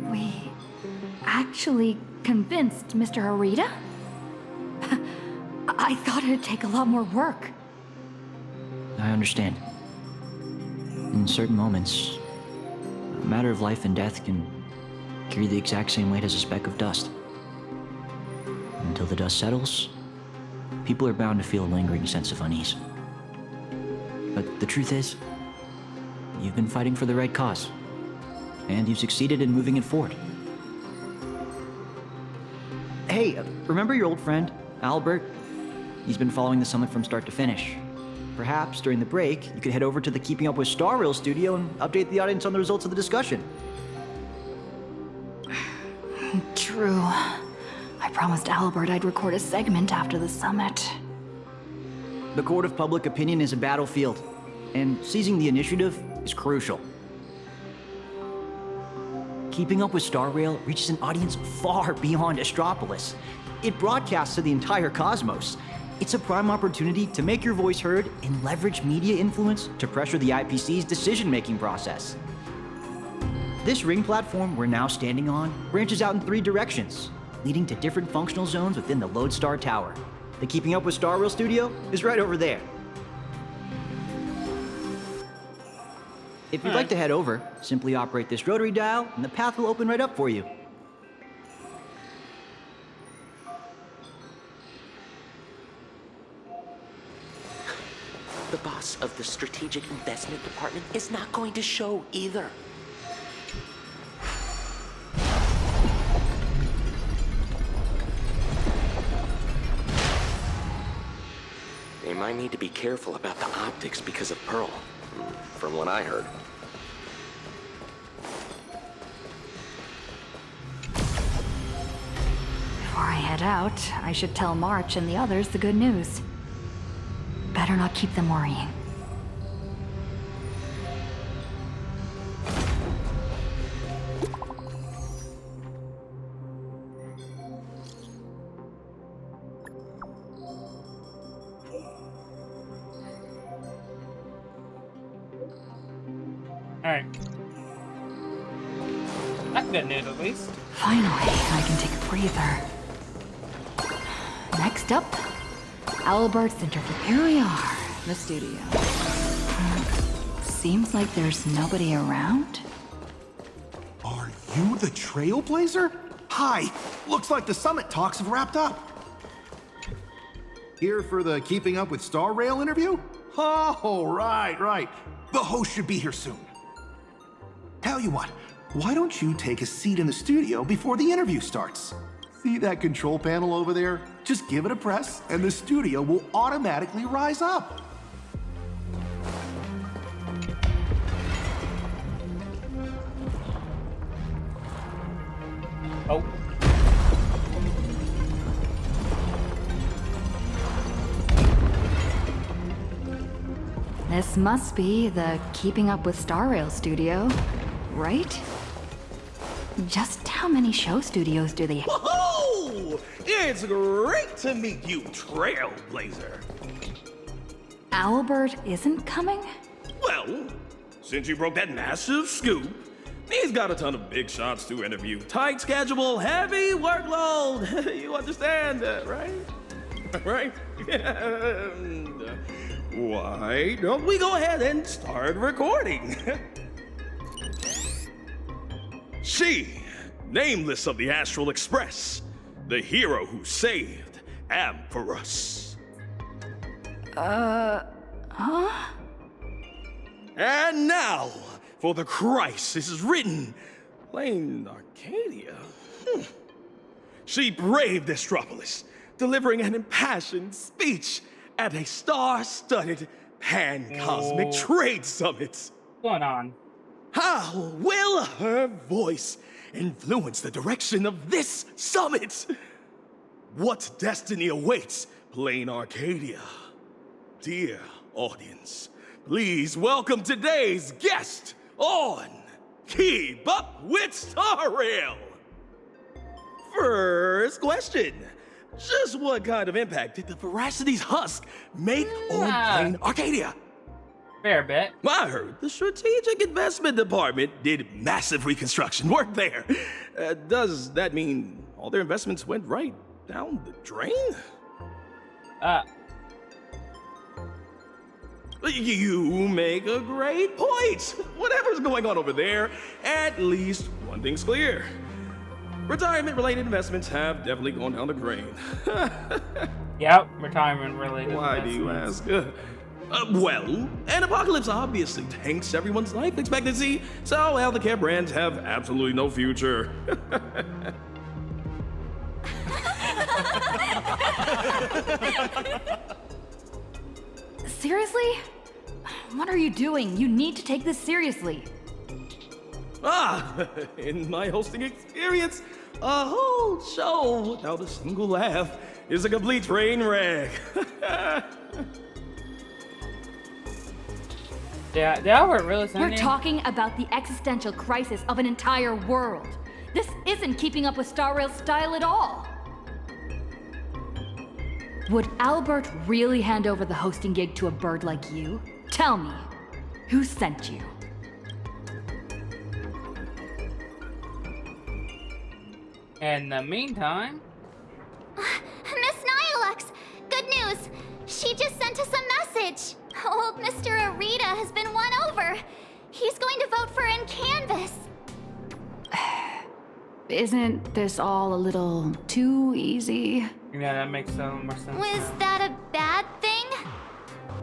U: We actually convinced Mr. Arita? I thought it'd take a lot more work.
D: I understand. In certain moments, a matter of life and death can carry the exact same weight as a speck of dust. Until the dust settles, people are bound to feel a lingering sense of unease. But the truth is, you've been fighting for the right cause, and you've succeeded in moving it forward. Hey, remember your old friend, Albert? He's been following the summit from start to finish. Perhaps during the break, you could head over to the Keeping Up with Star Rail studio and update the audience on the results of the discussion.
U: True. I promised Albert I'd record a segment after the summit.
D: The court of public opinion is a battlefield, and seizing the initiative is crucial. Keeping Up with Star Rail reaches an audience far beyond Astropolis. It broadcasts to the entire cosmos. It's a prime opportunity to make your voice heard and leverage media influence to pressure the IPC's decision-making process. This ring platform we're now standing on branches out in 3 directions, leading to different functional zones within the Lodestar Tower. The Keeping Up with Star Rail studio is right over there. If you'd like to head over, simply operate this rotary dial and the path will open right up for you.
G: The boss of the Strategic Investment Department is not going to show either. They might need to be careful about the optics because of Pearl, from what I heard.
U: Before I head out, I should tell March and the others the good news. Better not keep them worrying.
A: Alright. That's good news, at least.
U: Finally, I can take a breather. Next up, Albert's interview. Here we are, the studio. Seems like there's nobody around.
M: Are you the Trailblazer? Hi! Looks like the summit talks have wrapped up. Here for the Keeping Up with Star Rail interview? Oh, right. The host should be here soon. Tell you what, why don't you take a seat in the studio before the interview starts? See that control panel over there? Just give it a press, and the studio will automatically rise up.
A: Oh.
U: This must be the Keeping Up with Star Rail studio, right? Just how many show studios do they have?
N: Whoa! It's great to meet you, Trailblazer.
U: Albert isn't coming?
N: Well, since you broke that massive scoop, he's got a ton of big shots to interview. Tight schedule, heavy workload. You understand, right? Right? Why don't we go ahead and start recording? She, nameless of the Astral Express, the hero who saved Amphorus.
U: Huh?
N: And now, for the crisis is written, Planarcadia. She braved Astropolis, delivering an impassioned speech at a star-studded pan-cosmic trade summit.
A: What's going on?
N: How will her voice influence the direction of this summit? What destiny awaits Planarcadia? Dear audience, please welcome today's guest on Keep Up with Star Rail. First question. Just what kind of impact did the Veracity's husk make on Planarcadia?
A: Fair bit.
N: I heard the Strategic Investment Department did massive reconstruction work there. Does that mean all their investments went right down the drain? You make a great point. Whatever's going on over there, at least one thing's clear. Retirement-related investments have definitely gone down the drain.
A: Yep, retirement-related
N: Why do you ask? Well, an apocalypse obviously tanks everyone's life expectancy, so healthcare brands have absolutely no future.
U: Seriously? What are you doing? You need to take this seriously.
N: In my hosting experience, a whole show without a single laugh is a complete train wreck.
A: Yeah, they were really sending.
U: We're talking about the existential crisis of an entire world. This isn't keeping up with Star Rail's style at all. Would Albert really hand over the hosting gig to a bird like you? Tell me, who sent you?
A: In the meantime...
R: Miss Nihilux, good news! She just sent us a message! Old Mr. Arita has been won over! He's going to vote for in Canvas!
U: Isn't this all a little too easy?
A: Yeah, that makes so much sense.
R: Was that a bad thing?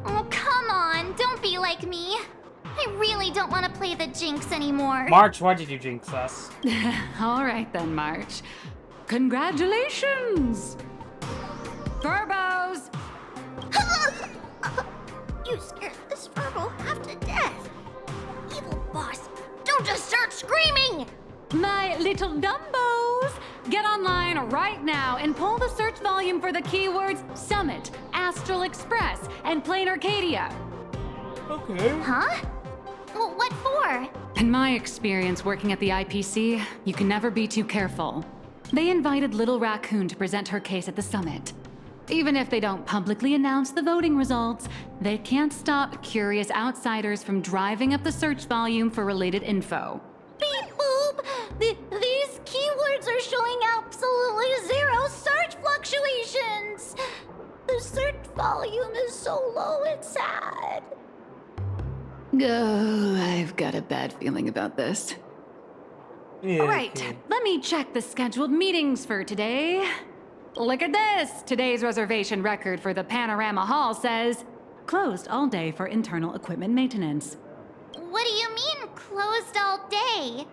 R: Oh, come on, don't be like me. I really don't want to play the Jinx anymore.
A: March, why did you jinx us?
U: All right then, March. Congratulations! Turbos!
F: You scared this Virgo half to death. Evil boss, don't just start screaming!
U: My little Dumbos! Get online right now and pull the search volume for the keywords Summit, Astral Express, and Planarcadia.
A: Okay.
R: Huh? Well, what for?
U: In my experience working at the IPC, you can never be too careful. They invited Little Raccoon to present her case at the summit. Even if they don't publicly announce the voting results, they can't stop curious outsiders from driving up the search volume for related info.
R: Beep boop! These keywords are showing absolutely zero search fluctuations! The search volume is so low, it's sad.
U: Oh, I've got a bad feeling about this.
A: Yeah,
U: All right, let me check the scheduled meetings for today. Look at this! Today's reservation record for the Panorama Hall says, closed all day for internal equipment maintenance.
R: What do you mean, closed all day?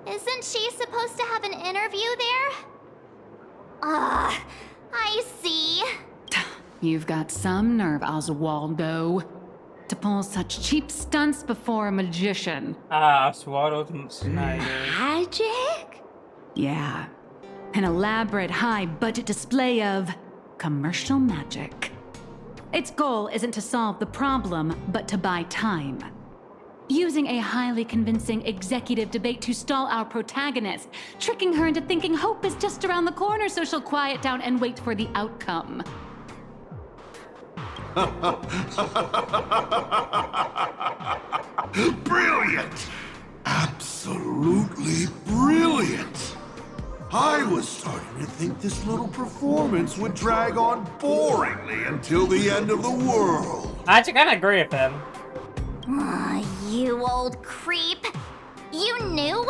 R: Isn't she supposed to have an interview there? I see.
U: You've got some nerve, Oswaldo, to pull such cheap stunts before a magician.
A: Oswaldo Snyder.
R: Magic?
U: Yeah. An elaborate high-budget display of commercial magic. Its goal isn't to solve the problem, but to buy time. Using a highly convincing executive debate to stall our protagonist, tricking her into thinking hope is just around the corner so she'll quiet down and wait for the outcome.
C: Brilliant! Absolutely brilliant! I was starting to think this little performance would drag on boringly until the end of the world.
A: I actually kind of agree with him.
R: You old creep. You knew?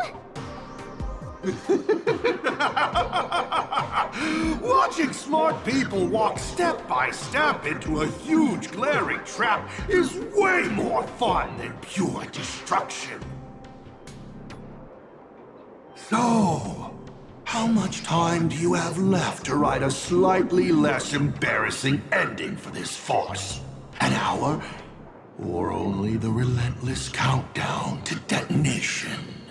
C: Watching smart people walk step by step into a huge glaring trap is way more fun than pure destruction. So, How much time do you have left to write a slightly less embarrassing ending for this farce? An hour? Or only the relentless countdown to detonation?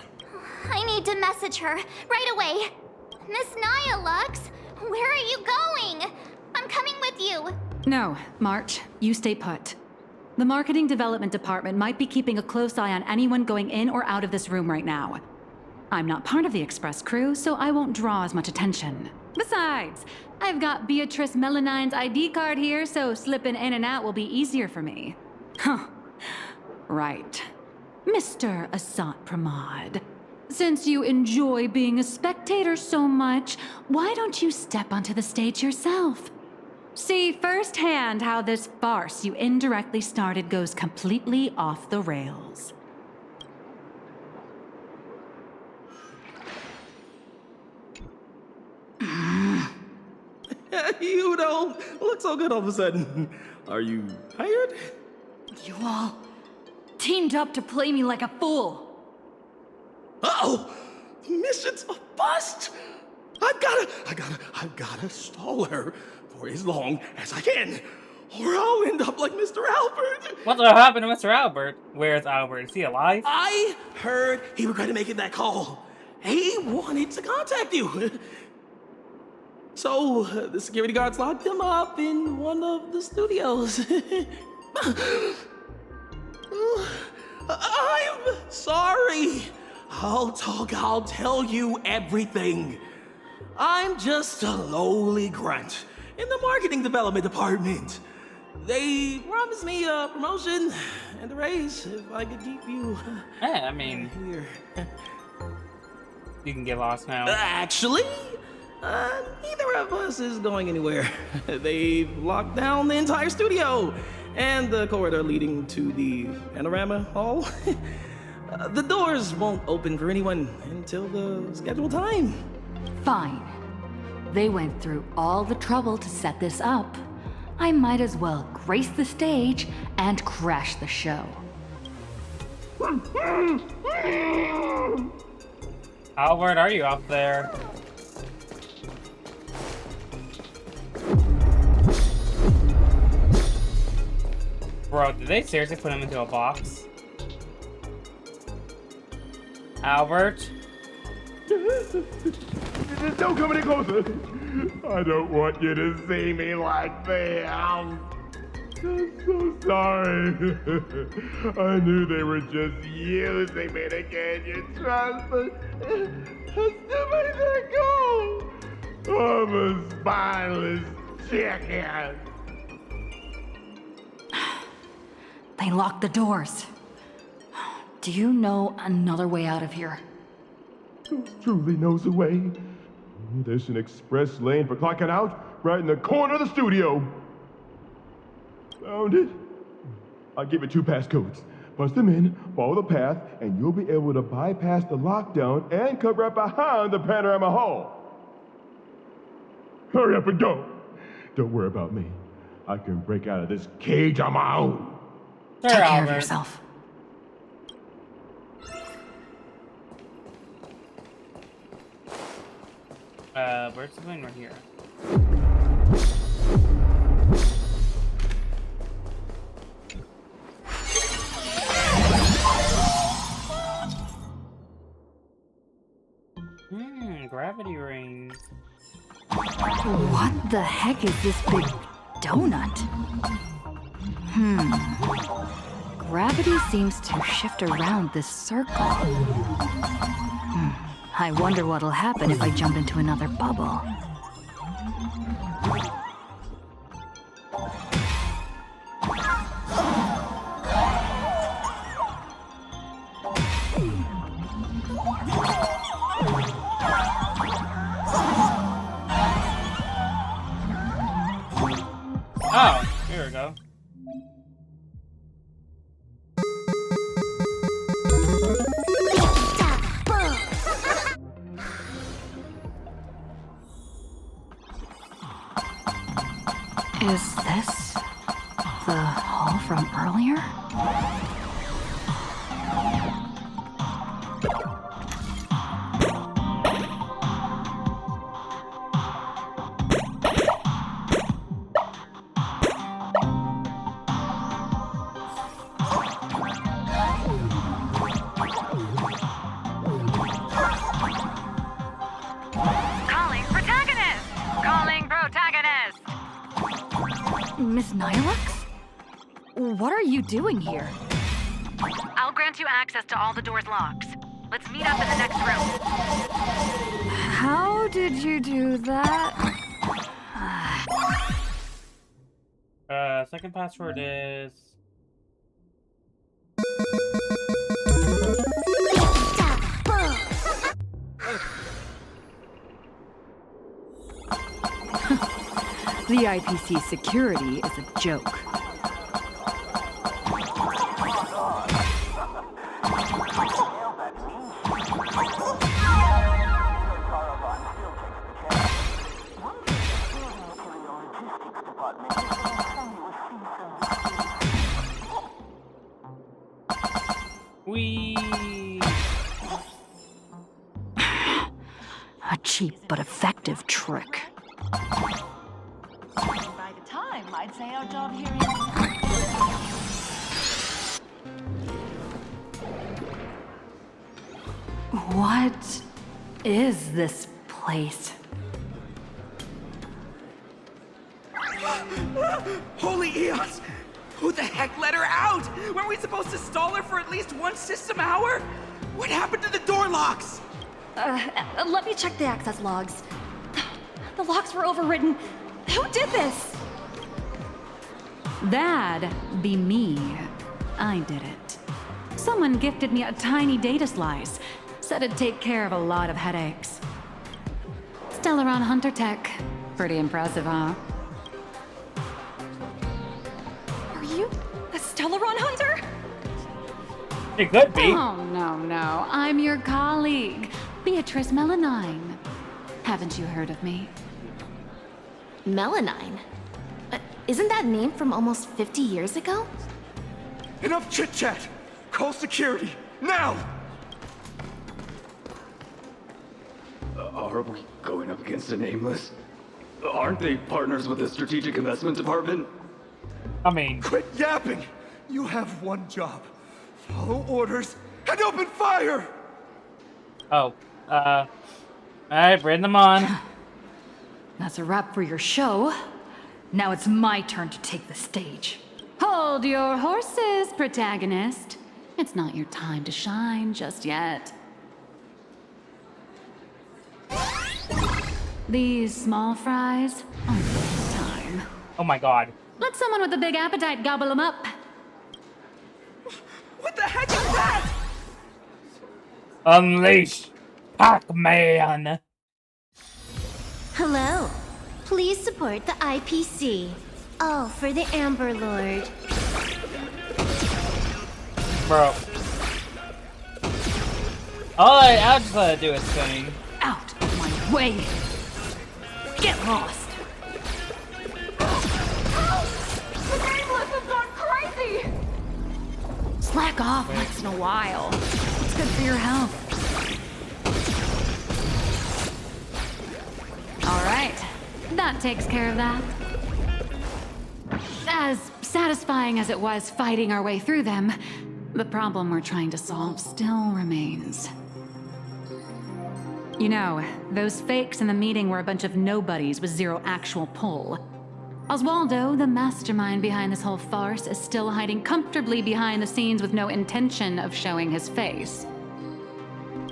R: I need to message her right away. Miss Naya Lux, where are you going? I'm coming with you.
U: No, March, you stay put. The marketing development department might be keeping a close eye on anyone going in or out of this room right now. I'm not part of the express crew, so I won't draw as much attention. Besides, I've got Beatrice Melanine's ID card here, so slipping in and out will be easier for me. Huh. Right. Mr. Asant Pramod, since you enjoy being a spectator so much, why don't you step onto the stage yourself? See firsthand how this farce you indirectly started goes completely off the rails.
N: You don't look so good all of a sudden. Are you hired?
U: You all teamed up to play me like a fool.
N: Uh-oh! Mission's a bust! I've gotta stall her for as long as I can, or I'll end up like Mr. Albert.
A: What's gonna happen to Mr. Albert? Where's Albert? Is he alive?
N: I heard he regretted making that call. He wanted to contact you. So, the security guards locked him up in one of the studios. I'm sorry. I'll tell you everything. I'm just a lowly grunt in the marketing development department. They promised me a promotion and a raise if I could keep you.
A: Yeah, I mean,
N: here.
A: You can get lost now.
N: Actually, neither of us is going anywhere. They've locked down the entire studio and the corridor leading to the panorama hall. The doors won't open for anyone until the scheduled time.
U: Fine. They went through all the trouble to set this up. I might as well grace the stage and crash the show.
A: Albert, are you up there? Bro, did they seriously put him into a box? Albert?
L: Don't come any closer. I don't want you to see me like this. I'm so sorry. I knew they were just using me to gain your trust, but I still made that go. I'm a spineless chicken.
U: They locked the doors. Do you know another way out of here?
L: Who truly knows the way? There's an express lane for clocking out right in the corner of the studio. Found it? I'll give it 2 passcodes. Punch them in, follow the path, and you'll be able to bypass the lockdown and come right behind the panorama hall. Hurry up and go. Don't worry about me. I can break out of this cage on my own.
U: Take care of yourself.
A: Where's the plane? Right here. Gravity ring.
U: What the heck is this big donut? Gravity seems to shift around this circle. I wonder what'll happen if I jump into another bubble.
A: Oh, here we go.
U: Is this the hall from earlier? Miss Nihilux? What are you doing here? I'll grant you access to all the door's locks. Let's meet up in the next room. How did you do that?
A: Second password is...
U: The IPC security is a joke. A cheap but effective trick.
J: By the time, I'd say our job here
U: What is this place?
O: Holy Eos! Who the heck let her out? Weren't we supposed to stall her for at least one system hour? What happened to the door locks?
U: Let me check the access logs. The locks were overwritten. Who did this?
I: That'd be me. I did it. Someone gifted me a tiny data slice. Said it'd take care of a lot of headaches. Stellaron Hunter Tech. Pretty impressive, huh?
U: Are you a Stellaron hunter?
A: It could be.
I: Oh, no. I'm your colleague, Beatrice Melanine. Haven't you heard of me?
B: Melanine? Isn't that name from almost 50 years ago?
O: Enough chit-chat! Call security, now!
P: Are we going up against a nameless? Aren't they partners with the Strategic Investment Department?
A: I mean...
O: Quit yapping! You have one job. Follow orders and open fire!
A: Oh, alright, bring them on.
U: That's a wrap for your show. Now it's my turn to take the stage.
I: Hold your horses, protagonist. It's not your time to shine just yet. These small fries aren't this time.
A: Oh my god.
I: Let someone with a big appetite gobble them up.
O: What the heck is that?
A: Unleash Pac-Man.
R: Hello. Please support the IPC. All for the Amber Lord.
A: Bro. I'll just let it do its thing.
U: Out of my way. Get lost.
S: The nameless have gone crazy!
U: Slack off once in a while. It's good for your health.
I: All right. That takes care of that. As satisfying as it was fighting our way through them, the problem we're trying to solve still remains. You know, those fakes in the meeting were a bunch of nobodies with zero actual pull. Oswaldo, the mastermind behind this whole farce, is still hiding comfortably behind the scenes with no intention of showing his face.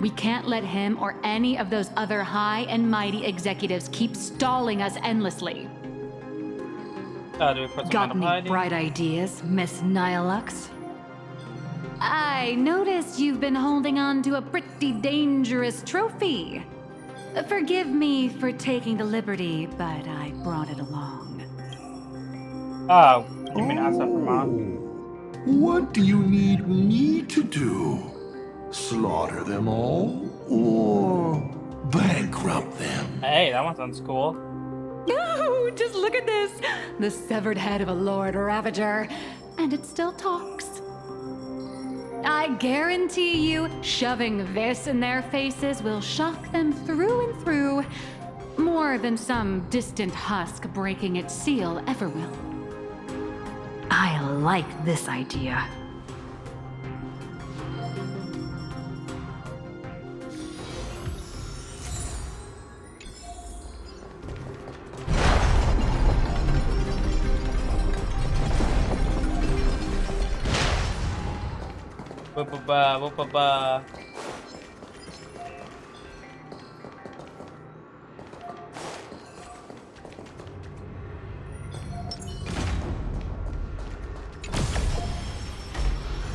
I: We can't let him or any of those other high and mighty executives keep stalling us endlessly.
A: Do we put
U: Got
A: some
U: any bright ideas, Miss Nihilux? I noticed you've been holding on to a pretty dangerous trophy. Forgive me for taking the liberty, but I brought it along.
A: Oh, you mean Astropolis?
C: What do you need me to do? Slaughter them all? Or bankrupt them?
A: Hey, that one sounds cool.
U: No, just look at this. The severed head of a Lord Ravager. And it still talks. I guarantee you, shoving this in their faces will shock them through and through. More than some distant husk breaking its seal ever will. I like this idea.
A: Boop-a-ba, boop-a-ba.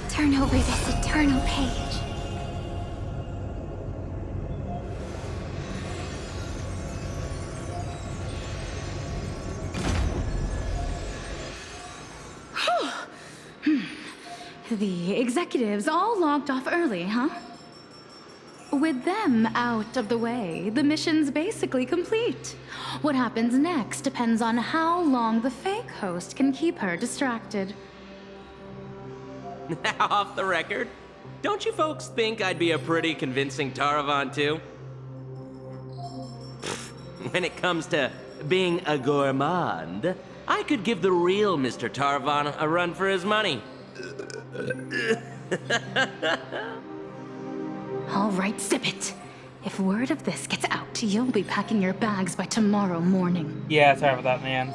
R: Turn over this eternal page.
U: The executives all logged off early, huh? With them out of the way, the mission's basically complete. What happens next depends on how long the fake host can keep her distracted.
Q: Now, off the record, don't you folks think I'd be a pretty convincing Taravan, too? When it comes to being a gourmand, I could give the real Mr. Taravan a run for his money.
U: All right, sip it. If word of this gets out, you'll be packing your bags by tomorrow morning.
A: Yeah, sorry about that, man.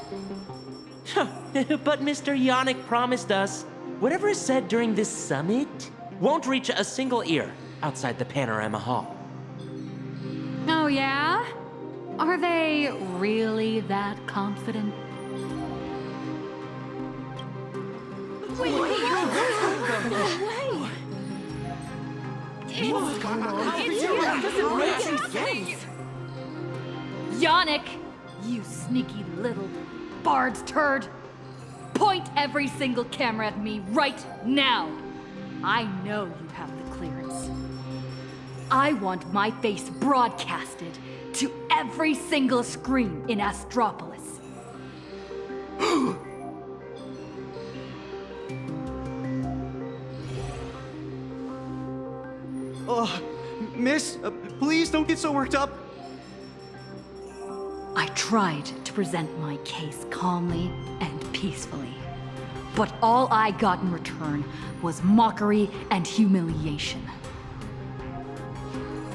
Q: But Mr. Yannick promised us whatever is said during this summit won't reach a single ear outside the Panorama Hall.
U: Oh, yeah? Are they really that confident?
S: Wait.
U: What's going on? Yannick, you sneaky little bard's turd. Point every single camera at me right now. I know you have the clearance. I want my face broadcasted to every single screen in Astropolis.
D: Oh, miss, please don't get so worked up.
U: I tried to present my case calmly and peacefully, but all I got in return was mockery and humiliation.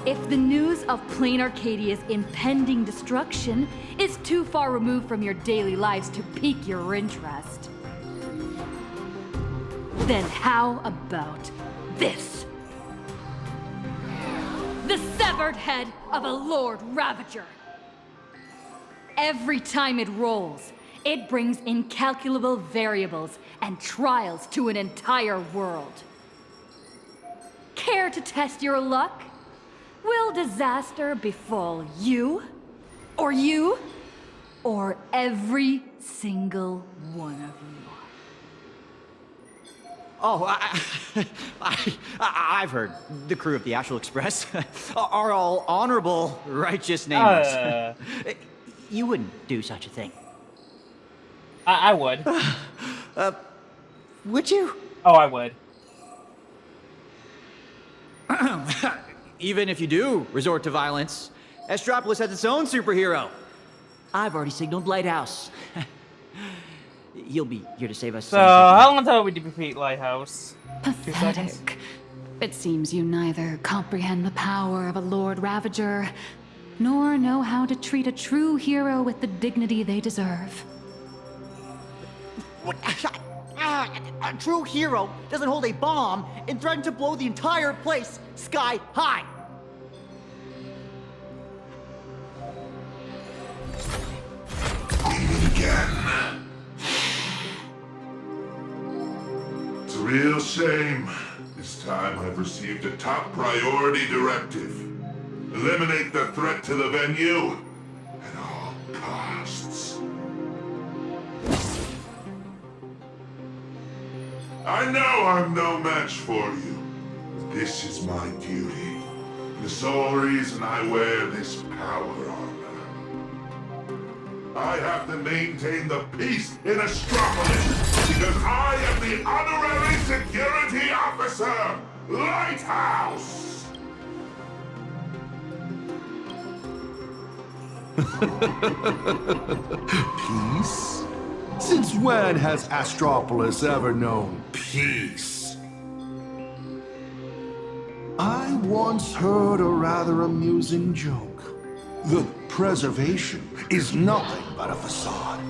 U: If the news of Planarcadia's impending destruction is too far removed from your daily lives to pique your interest, then how about this? The severed head of a Lord Ravager. Every time it rolls, it brings incalculable variables and trials to an entire world. Care to test your luck? Will disaster befall you? Or every single one of you?
D: Oh, I've heard the crew of the Astral Express are all honorable, righteous names. You wouldn't do such a thing.
A: I would.
D: Would you?
A: Oh, I would.
D: Even if you do resort to violence, Astropolis has its own superhero. I've already signaled Lighthouse. He'll be here to save us.
A: So, how long until we defeat Lighthouse?
U: Pathetic. It seems you neither comprehend the power of a Lord Ravager, nor know how to treat a true hero with the dignity they deserve.
D: A true hero doesn't hold a bomb and threaten to blow the entire place sky high.
C: Read it again. It's a real shame. This time I've received a top priority directive. Eliminate the threat to the venue at all costs. I know I'm no match for you, but this is my duty. The sole reason I wear this power armor. I have to maintain the peace in Astropolis because I am the honorary security officer, Lighthouse!
M: Peace? Since when has Astropolis ever known peace? I once heard a rather amusing joke. The preservation is nothing but a facade.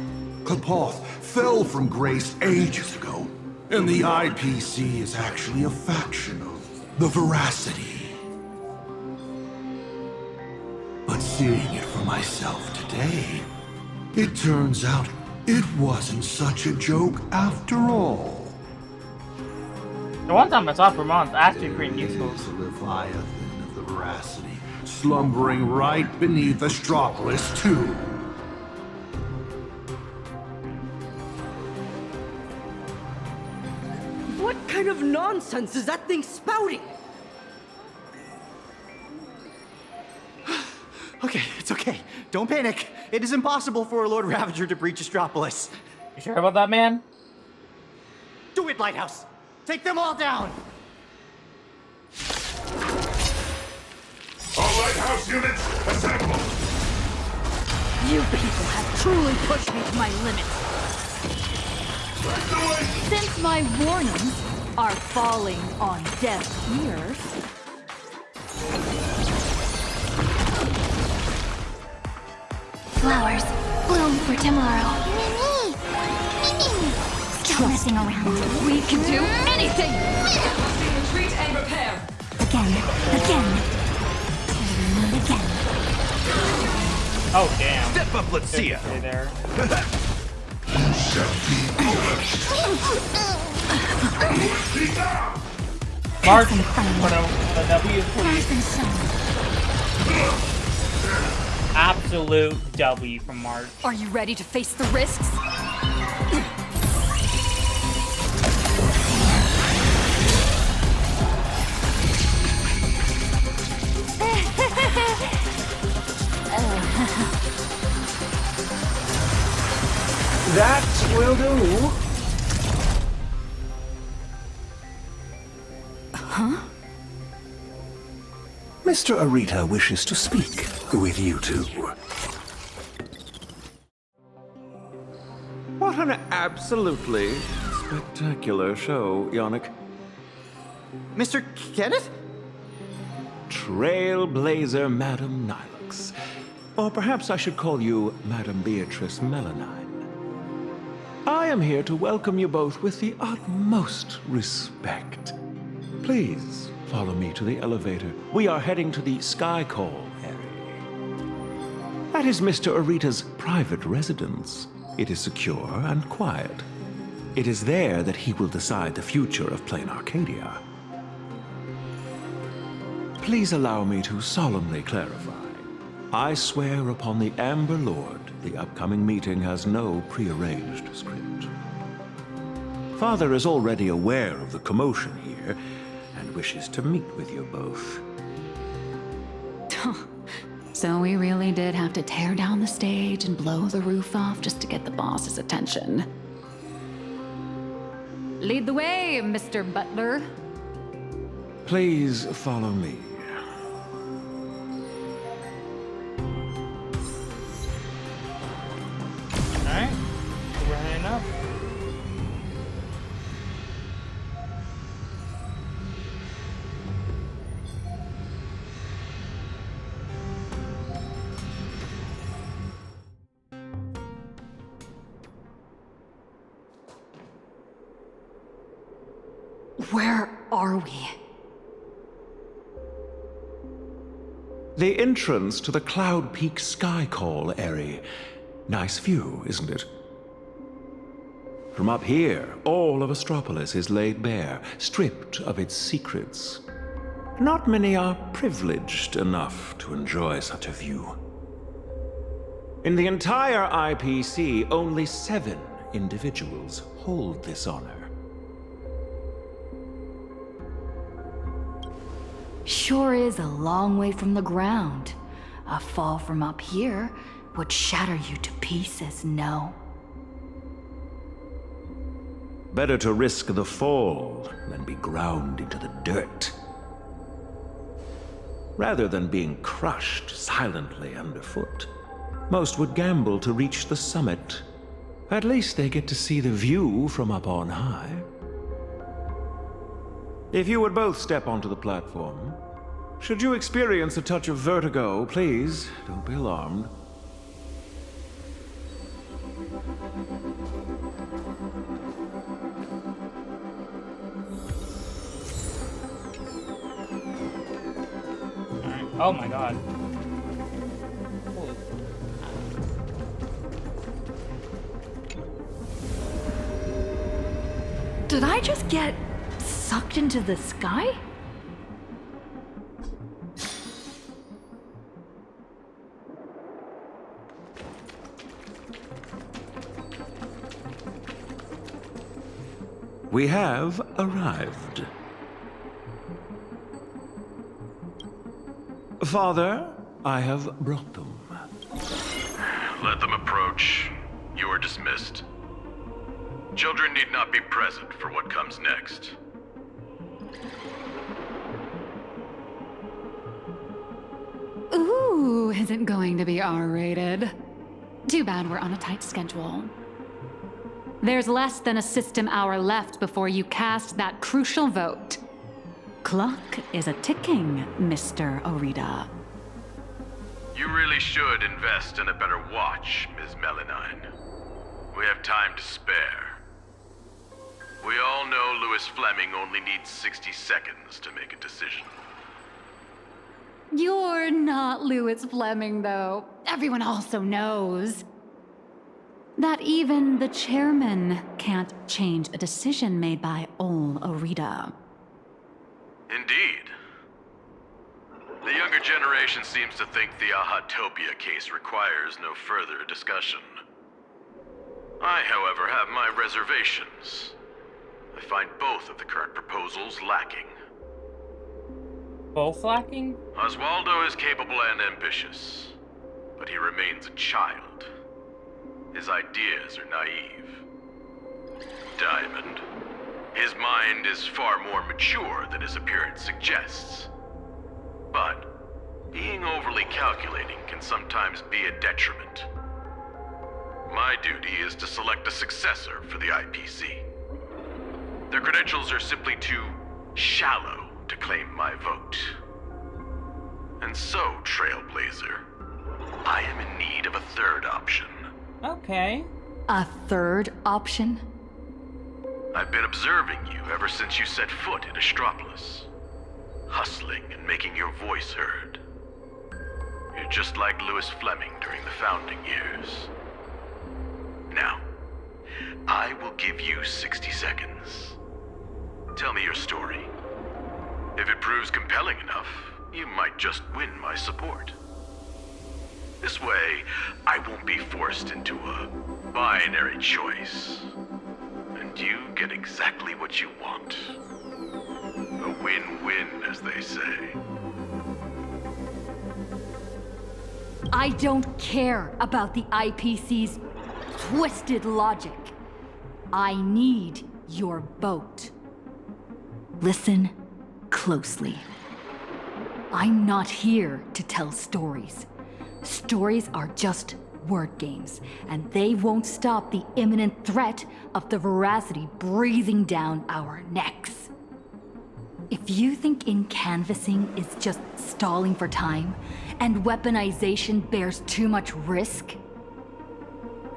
M: Kapoth fell from grace ages ago, and the IPC is actually a faction of
C: the veracity. But seeing it for myself today, it turns out it wasn't such a joke after all.
A: The one time I saw Vermont's actually pretty useful.
C: There's the Leviathan of the veracity, slumbering right beneath Astropolis, too.
S: What kind of nonsense is that thing spouting?
D: Okay, it's okay. Don't panic. It is impossible for a Lord Ravager to breach Astropolis.
A: You sure about that, man?
D: Do it, Lighthouse! Take them all down!
K: All Lighthouse units, assemble!
U: You people have truly pushed me to my limits. Since my warnings are falling on deaf ears.
R: Flowers bloom for tomorrow. Stop messing around.
U: We can do anything!
E: Retreat and repair.
R: Again. And again.
A: Oh, damn.
N: Step up, let's see ya.
A: Stay there. March for the W, please. Absolute W from March.
U: Are you ready to face the risks?
M: That will do.
U: Huh?
M: Mr. Arita wishes to speak with you two.
T: What an absolutely spectacular show, Yannick.
D: Mr. Kenneth?
T: Trailblazer Madam Nilux. Or perhaps I should call you Madam Beatrice Melanine. I am here to welcome you both with the utmost respect. Please follow me to the elevator. We are heading to the Sky Call area. That is Mr. Arita's private residence. It is secure and quiet. It is there that he will decide the future of Planarcadia. Please allow me to solemnly clarify. I swear upon the Amber Lord, the upcoming meeting has no prearranged script. Father is already aware of the commotion here and wishes to meet with you both.
I: So we really did have to tear down the stage and blow the roof off just to get the boss's attention. Lead the way, Mr. Butler.
T: Please follow me.
A: Alright, we're heading up.
U: Where are we?
T: The entrance to the Cloud Peak Sky Call area. Nice view, isn't it? From up here, all of Astropolis is laid bare, stripped of its secrets. Not many are privileged enough to enjoy such a view. In the entire IPC, only 7 individuals hold this honor.
U: Sure is a long way from the ground. A fall from up here would shatter you to pieces, no?
T: Better to risk the fall than be ground into the dirt. Rather than being crushed silently underfoot, most would gamble to reach the summit. At least they get to see the view from up on high. If you would both step onto the platform, should you experience a touch of vertigo, please don't be alarmed.
A: Oh my god.
U: Did I just get sucked into the sky?
T: We have arrived. Father, I have brought them.
K: Let them approach. You are dismissed. Children need not be present for what comes next.
I: Ooh, is it going to be R-rated? Too bad we're on a tight schedule. There's less than a system hour left before you cast that crucial vote. Clock is a ticking, Mr. Orita.
K: You really should invest in a better watch, Ms. Melanine. We have time to spare. We all know Louis Fleming only needs 60 seconds to make a decision.
I: You're not Louis Fleming, though. Everyone also knows that even the chairman can't change a decision made by old Orita.
K: Indeed. The younger generation seems to think the Ahatopia case requires no further discussion. I, however, have my reservations. I find both of the current proposals lacking.
A: Both lacking?
K: Oswaldo is capable and ambitious, but he remains a child. His ideas are naive. Diamond. His mind is far more mature than his appearance suggests. But being overly calculating can sometimes be a detriment. My duty is to select a successor for the IPC. Their credentials are simply too shallow to claim my vote. And so, Trailblazer, I am in need of a third option.
A: Okay.
U: A third option?
K: I've been observing you ever since you set foot in Astropolis. Hustling and making your voice heard. You're just like Louis Fleming during the founding years. Now, I will give you 60 seconds. Tell me your story. If it proves compelling enough, you might just win my support. This way, I won't be forced into a binary choice. And you get exactly what you want. A win-win, as they say.
U: I don't care about the IPC's twisted logic. I need your vote. Listen closely. I'm not here to tell stories. Stories are just word games, and they won't stop the imminent threat of the veracity breathing down our necks. If you think in-canvassing is just stalling for time, and weaponization bears too much risk,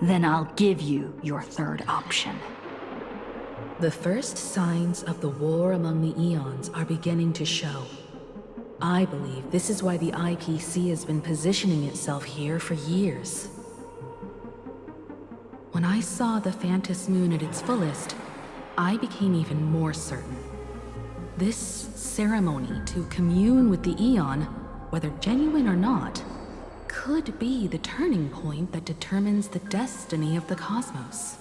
U: then I'll give you your third option.
H: The first signs of the war among the Eons are beginning to show. I believe this is why the IPC has been positioning itself here for years. When I saw the Phantom Moon at its fullest, I became even more certain. This ceremony to commune with the Eon, whether genuine or not, could be the turning point that determines the destiny of the cosmos.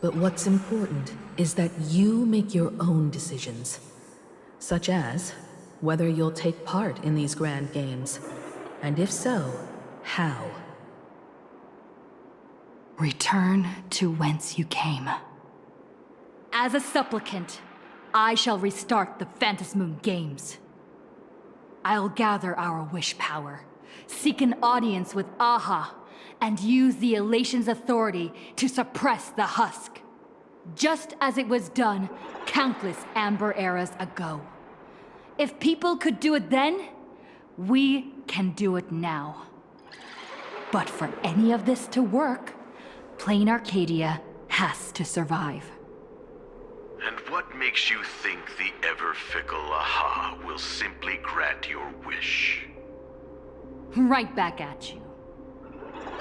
H: But what's important is that you make your own decisions. Such as whether you'll take part in these grand games, and if so, how.
U: Return to whence you came. As a supplicant, I shall restart the Phantom Moon Games. I'll gather our wish power, seek an audience with Aha, and use the Elation's authority to suppress the Husk. Just as it was done countless Amber eras ago. If people could do it then, we can do it now. But for any of this to work, Planarcadia has to survive.
K: And What makes you think the ever-fickle Aha will simply grant your wish?
U: Right back at you.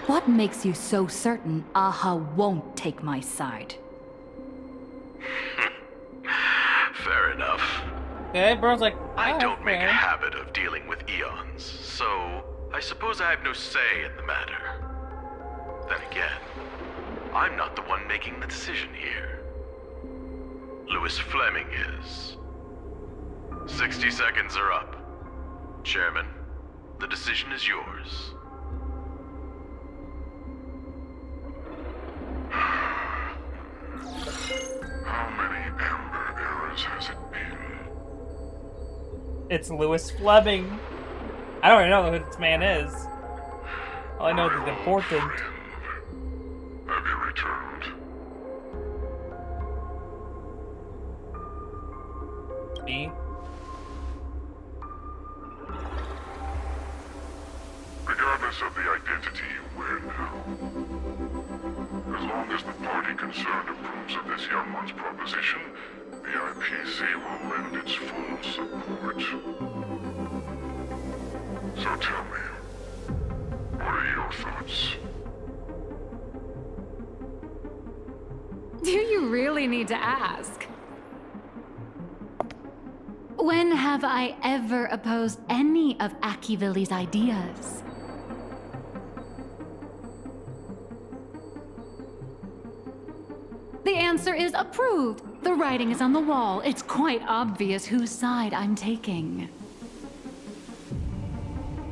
U: What makes you so certain Aha won't take my side?
K: Fair enough.
A: Okay, bro's like,
K: I don't make
A: fair.
K: a habit of dealing with eons, so I suppose I have no say in the matter. Then again, I'm not the one making the decision here. Louis Fleming is. 60 seconds are up. Chairman, the decision is yours.
C: How many Amber eras has it been?
A: It's Louis Fleming. I don't even know who this man is. All I know is he's important.
C: Have you returned?
A: Me?
C: Regardless of the identity, where now? As long as the party concerned approves of this young one's proposition, the IPC will lend its full support. So tell me, what are your thoughts?
I: Do you really need to ask? When have I ever opposed any of Akivilli's ideas? The answer is approved. The writing is on the wall. It's quite obvious whose side I'm taking.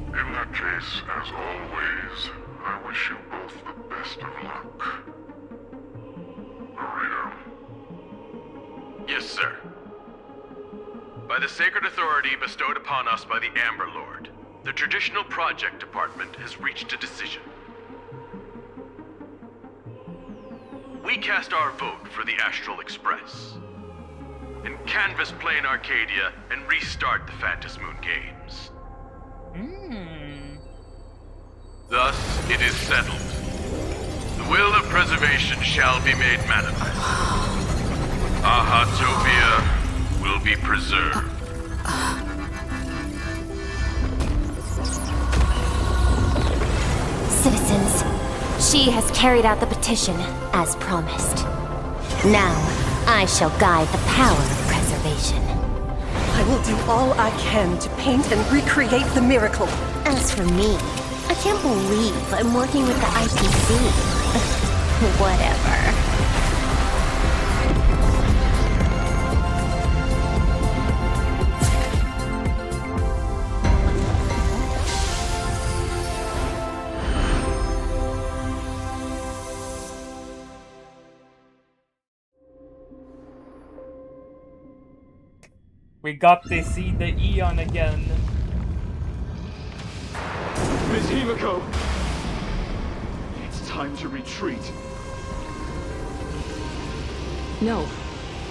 C: In that case, as always, I wish you both the best of luck. Burrito.
K: Yes, sir. By the sacred authority bestowed upon us by the Amber Lord, the Traditional Project Department has reached a decision. We cast our vote for the Astral Express, and canvas Planarcadia and restart the Phantasmoon Moon Games. Thus, it is settled. The will of preservation shall be made manifest. Ahatopia will be preserved.
G: Citizens, she has carried out the petition, as promised. Now, I shall guide the power of preservation.
V: I will do all I can to paint and recreate the miracle.
G: As for me, I can't believe I'm working with the IPC. Whatever.
A: We got to see the Eon again.
P: Miss Himiko! It's time to retreat.
H: No.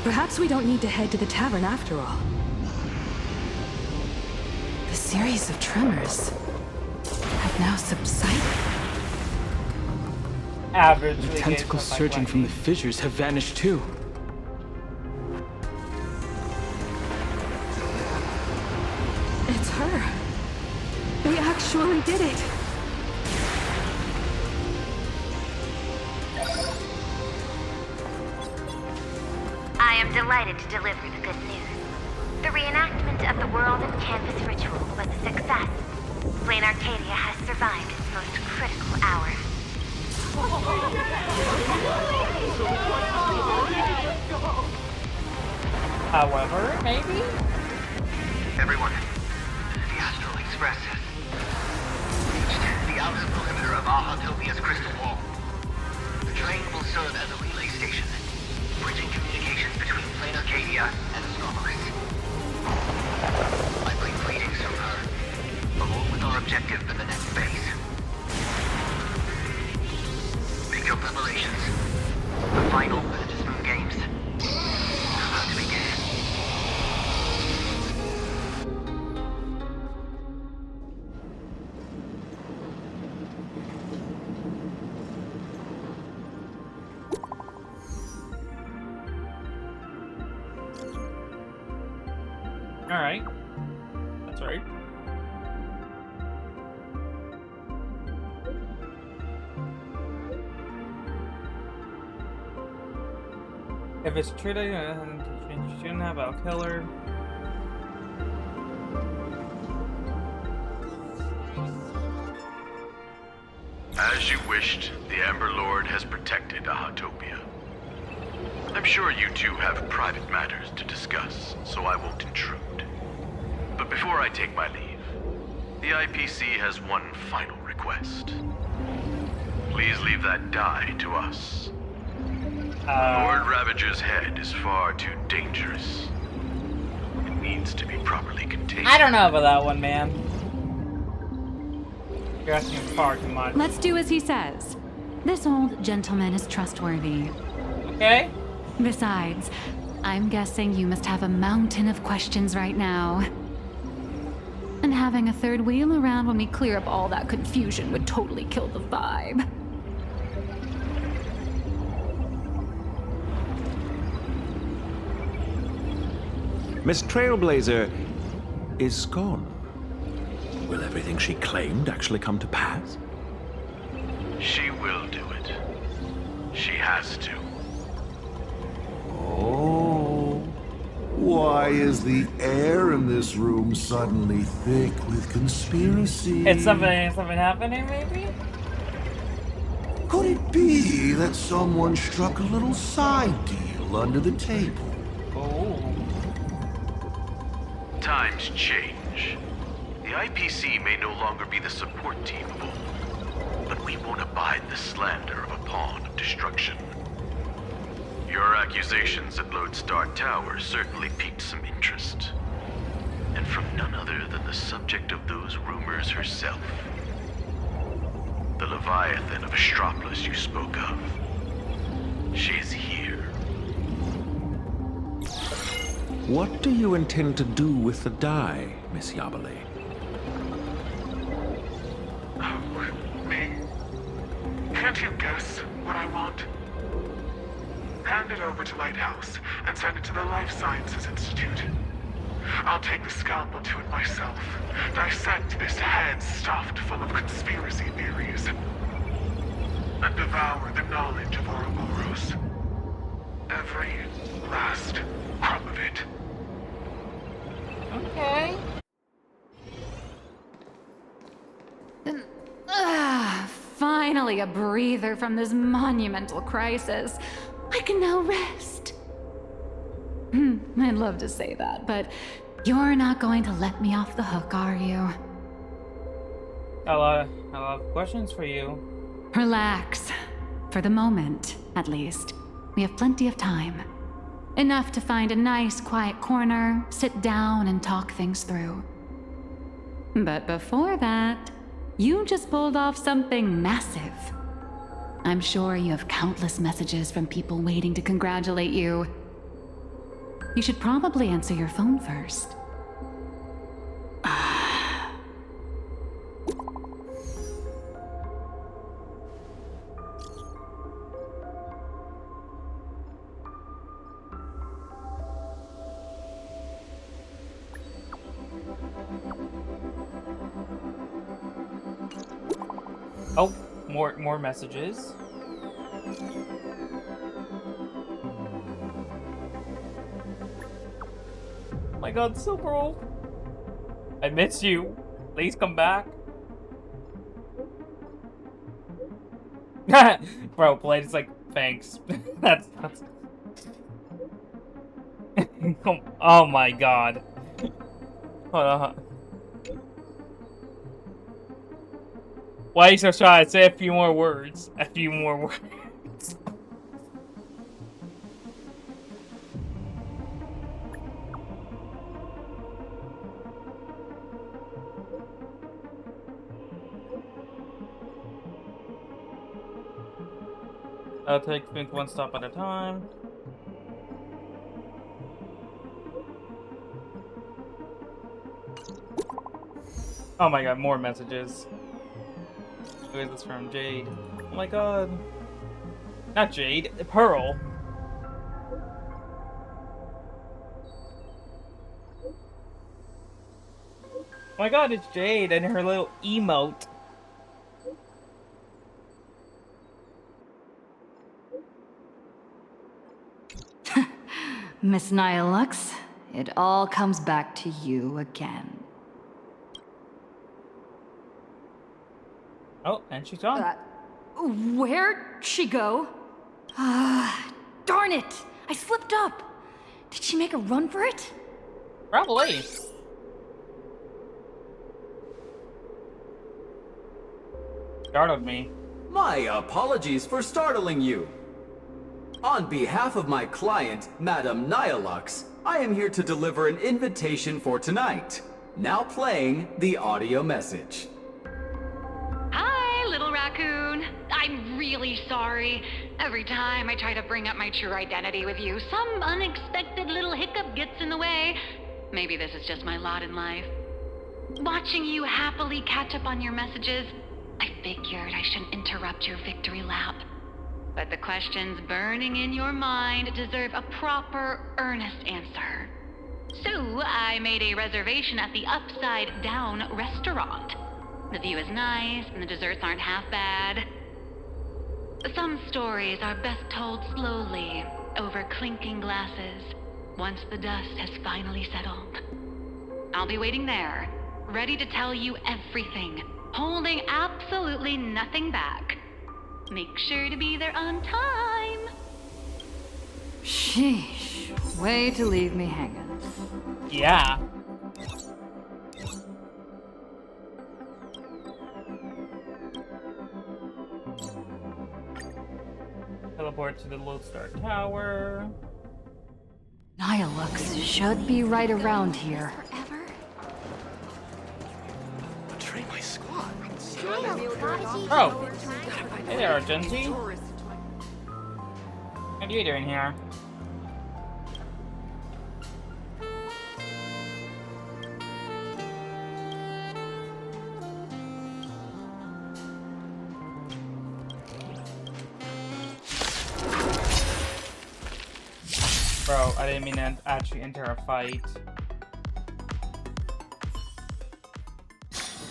H: Perhaps we don't need to head to the tavern after all. The series of tremors have now subsided.
A: Average.
P: The tentacles surging from the fissures have vanished too.
H: It's her. They actually did it.
R: I am delighted to deliver the good news. The reenactment of the World and Canvas ritual was a success. Planarcadia has survived its most critical hour.
A: However, maybe?
W: Everyone, the Astral Express has reached the outer perimeter of Ahatopia's crystal wall. The train will serve as a relay station, bridging communications between Planarcadia and Astropolis. I bring greetings from her, along with our objective for the next phase. Make your preparations. The final Phantasmoon Games are about to begin.
A: Alright. That's right. If it's true that you shouldn't have a killer.
K: As you wished, the Amber Lord has protected Ahatopia. I'm sure you two have private matters to discuss, so I won't intrude. But before I take my leave, the IPC has one final request. Please leave that die to us. Lord Ravager's head is far too dangerous. It needs to be properly contained.
A: I don't know about that one, man. You're asking far too much.
U: Let's do as he says. This old gentleman is trustworthy.
A: Okay.
U: Besides, I'm guessing you must have a mountain of questions right now. And having a third wheel around when we clear up all that confusion would totally kill the vibe.
T: Miss Trailblazer is gone. Will everything she claimed actually come to pass?
K: She will do it. She has to.
C: Oh. Why is the air in this room suddenly thick with conspiracy?
A: It's something happening, maybe?
C: Could it be that someone struck a little side deal under the table?
A: Oh.
K: Times change. The IPC may no longer be the support team of old, but we won't abide the slander of a pawn of destruction. Your accusations at Lodestar Tower certainly piqued some interest. And from none other than the subject of those rumors herself. The Leviathan of Astropolis you spoke of. She is here.
T: What do you intend to do with the die, Miss Yabale?
F: Me? Can't you guess what I want? Hand it over to Lighthouse and send it to the Life Sciences Institute. I'll take the scalpel to it myself, dissect this head stuffed full of conspiracy theories, and devour the knowledge of Ouroboros. Every last crumb of it.
A: Okay.
U: Finally a breather from this monumental crisis. I can now rest. I'd love to say that, but you're not going to let me off the hook, are you?
A: A lot of questions for you.
U: Relax. For the moment, at least. We have plenty of time. Enough to find a nice, quiet corner, sit down, and talk things through. But before that, you just pulled off something massive. I'm sure you have countless messages from people waiting to congratulate you. You should probably answer your phone first.
A: Oh, more messages. Oh my god, Silver, I miss you. Please come back. Bro, Blade's like, thanks. that's oh my god. Hold on. Why are you so shy? Say a few more words. A few more words. I'll take things one stop at a time. Oh my god, more messages. Who is this from? Jade. Oh my god. Not Jade, Pearl. Oh my god, it's Jade and her little emote.
U: Miss Nihilux, it all comes back to you again.
A: Oh, and she's gone.
U: Where'd she go? Darn it! I slipped up. Did she make a run for it?
A: Probably. Startled me.
B: My apologies for startling you. On behalf of my client, Madame Nihilux, I am here to deliver an invitation for tonight. Now playing the audio message.
J: Hi, little raccoon. I'm really sorry. Every time I try to bring up my true identity with you, some unexpected little hiccup gets in the way. Maybe this is just my lot in life. Watching you happily catch up on your messages, I figured I shouldn't interrupt your victory lap. But the questions burning in your mind deserve a proper, earnest answer. So I made a reservation at the Upside Down restaurant. The view is nice, and the desserts aren't half bad. Some stories are best told slowly, over clinking glasses, once the dust has finally settled. I'll be waiting there, ready to tell you everything, holding absolutely nothing back. Make sure to be there on time.
U: Sheesh. Way to leave me hanging.
A: Yeah. Teleport to the Lodestar Tower.
U: Nihilux should be right around here.
M: Betray my squad.
A: Oh. Hey there, Argenti. What are you doing here? Bro, I didn't mean to actually enter a fight.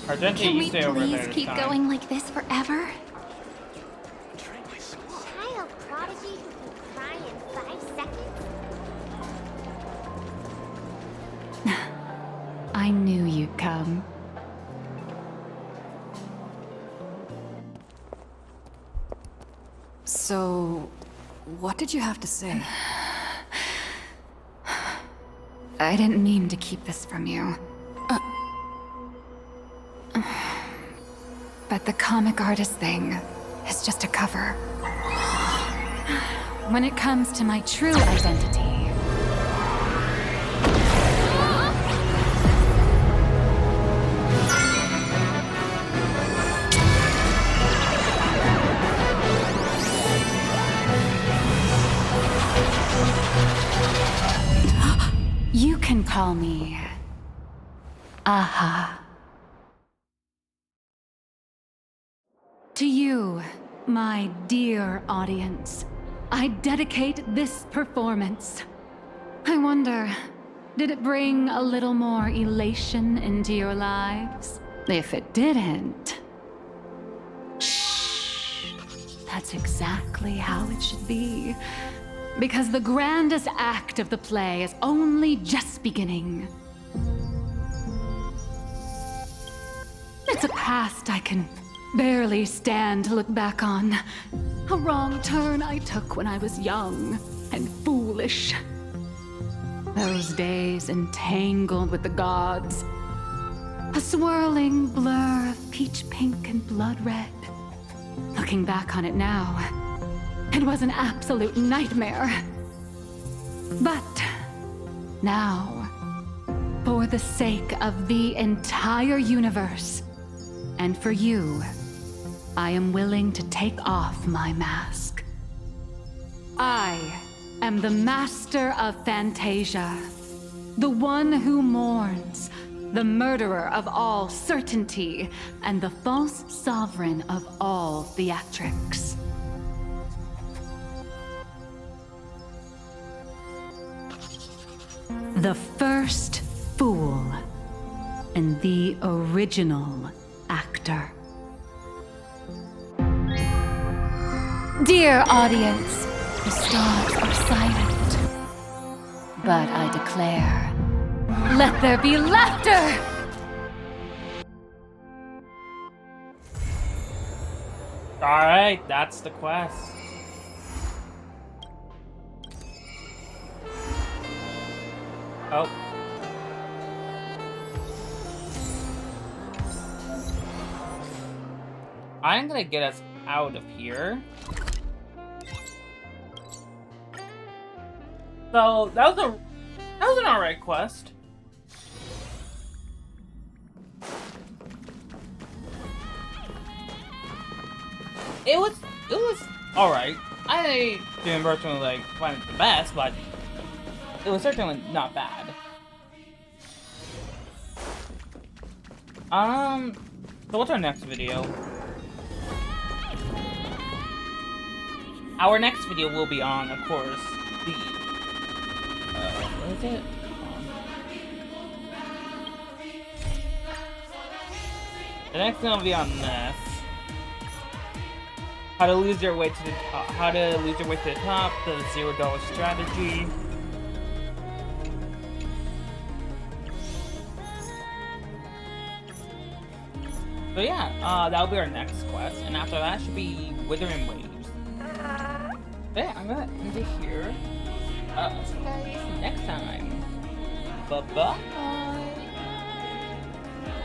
A: Argenti,
R: Can
A: you
R: we
A: stay over there
R: please
A: this
R: keep
A: time.
R: going like this forever?
G: Child prodigy who can cry in 5 seconds?
U: I knew you'd come.
I: So, what did you have to say?
U: I didn't mean to keep this from you. But the comic artist thing is just a cover. When it comes to my true identity, you can call me Aha. To you, my dear audience, I dedicate this performance. I wonder, did it bring a little more elation into your lives? If it didn't, shh. That's exactly how it should be. Because the grandest act of the play is only just beginning. It's a past I can barely stand to look back on. A wrong turn I took when I was young and foolish. Those days entangled with the gods. A swirling blur of peach pink and blood red. Looking back on it now, it was an absolute nightmare. But now, for the sake of the entire universe, and for you, I am willing to take off my mask. I am the master of Fantasia, the one who mourns, the murderer of all certainty, and the false sovereign of all theatrics. The first fool, and the original actor. Dear audience, the stars are silent. But I declare, let there be laughter!
A: Alright, that's the quest. Oh. I'm gonna get us out of here. So that was an alright quest. It was alright. I didn't personally like find it the best, but it was certainly not bad. So what's our next video? Our next video will be on, of course, the what is it? The next one will be on this. How to lose your way to the top. How to lose your way to the top. The $0 strategy. So yeah, that'll be our next quest, and after that should be Withering Waves. But yeah, I'm gonna end it here. See you guys next time. Bye bye.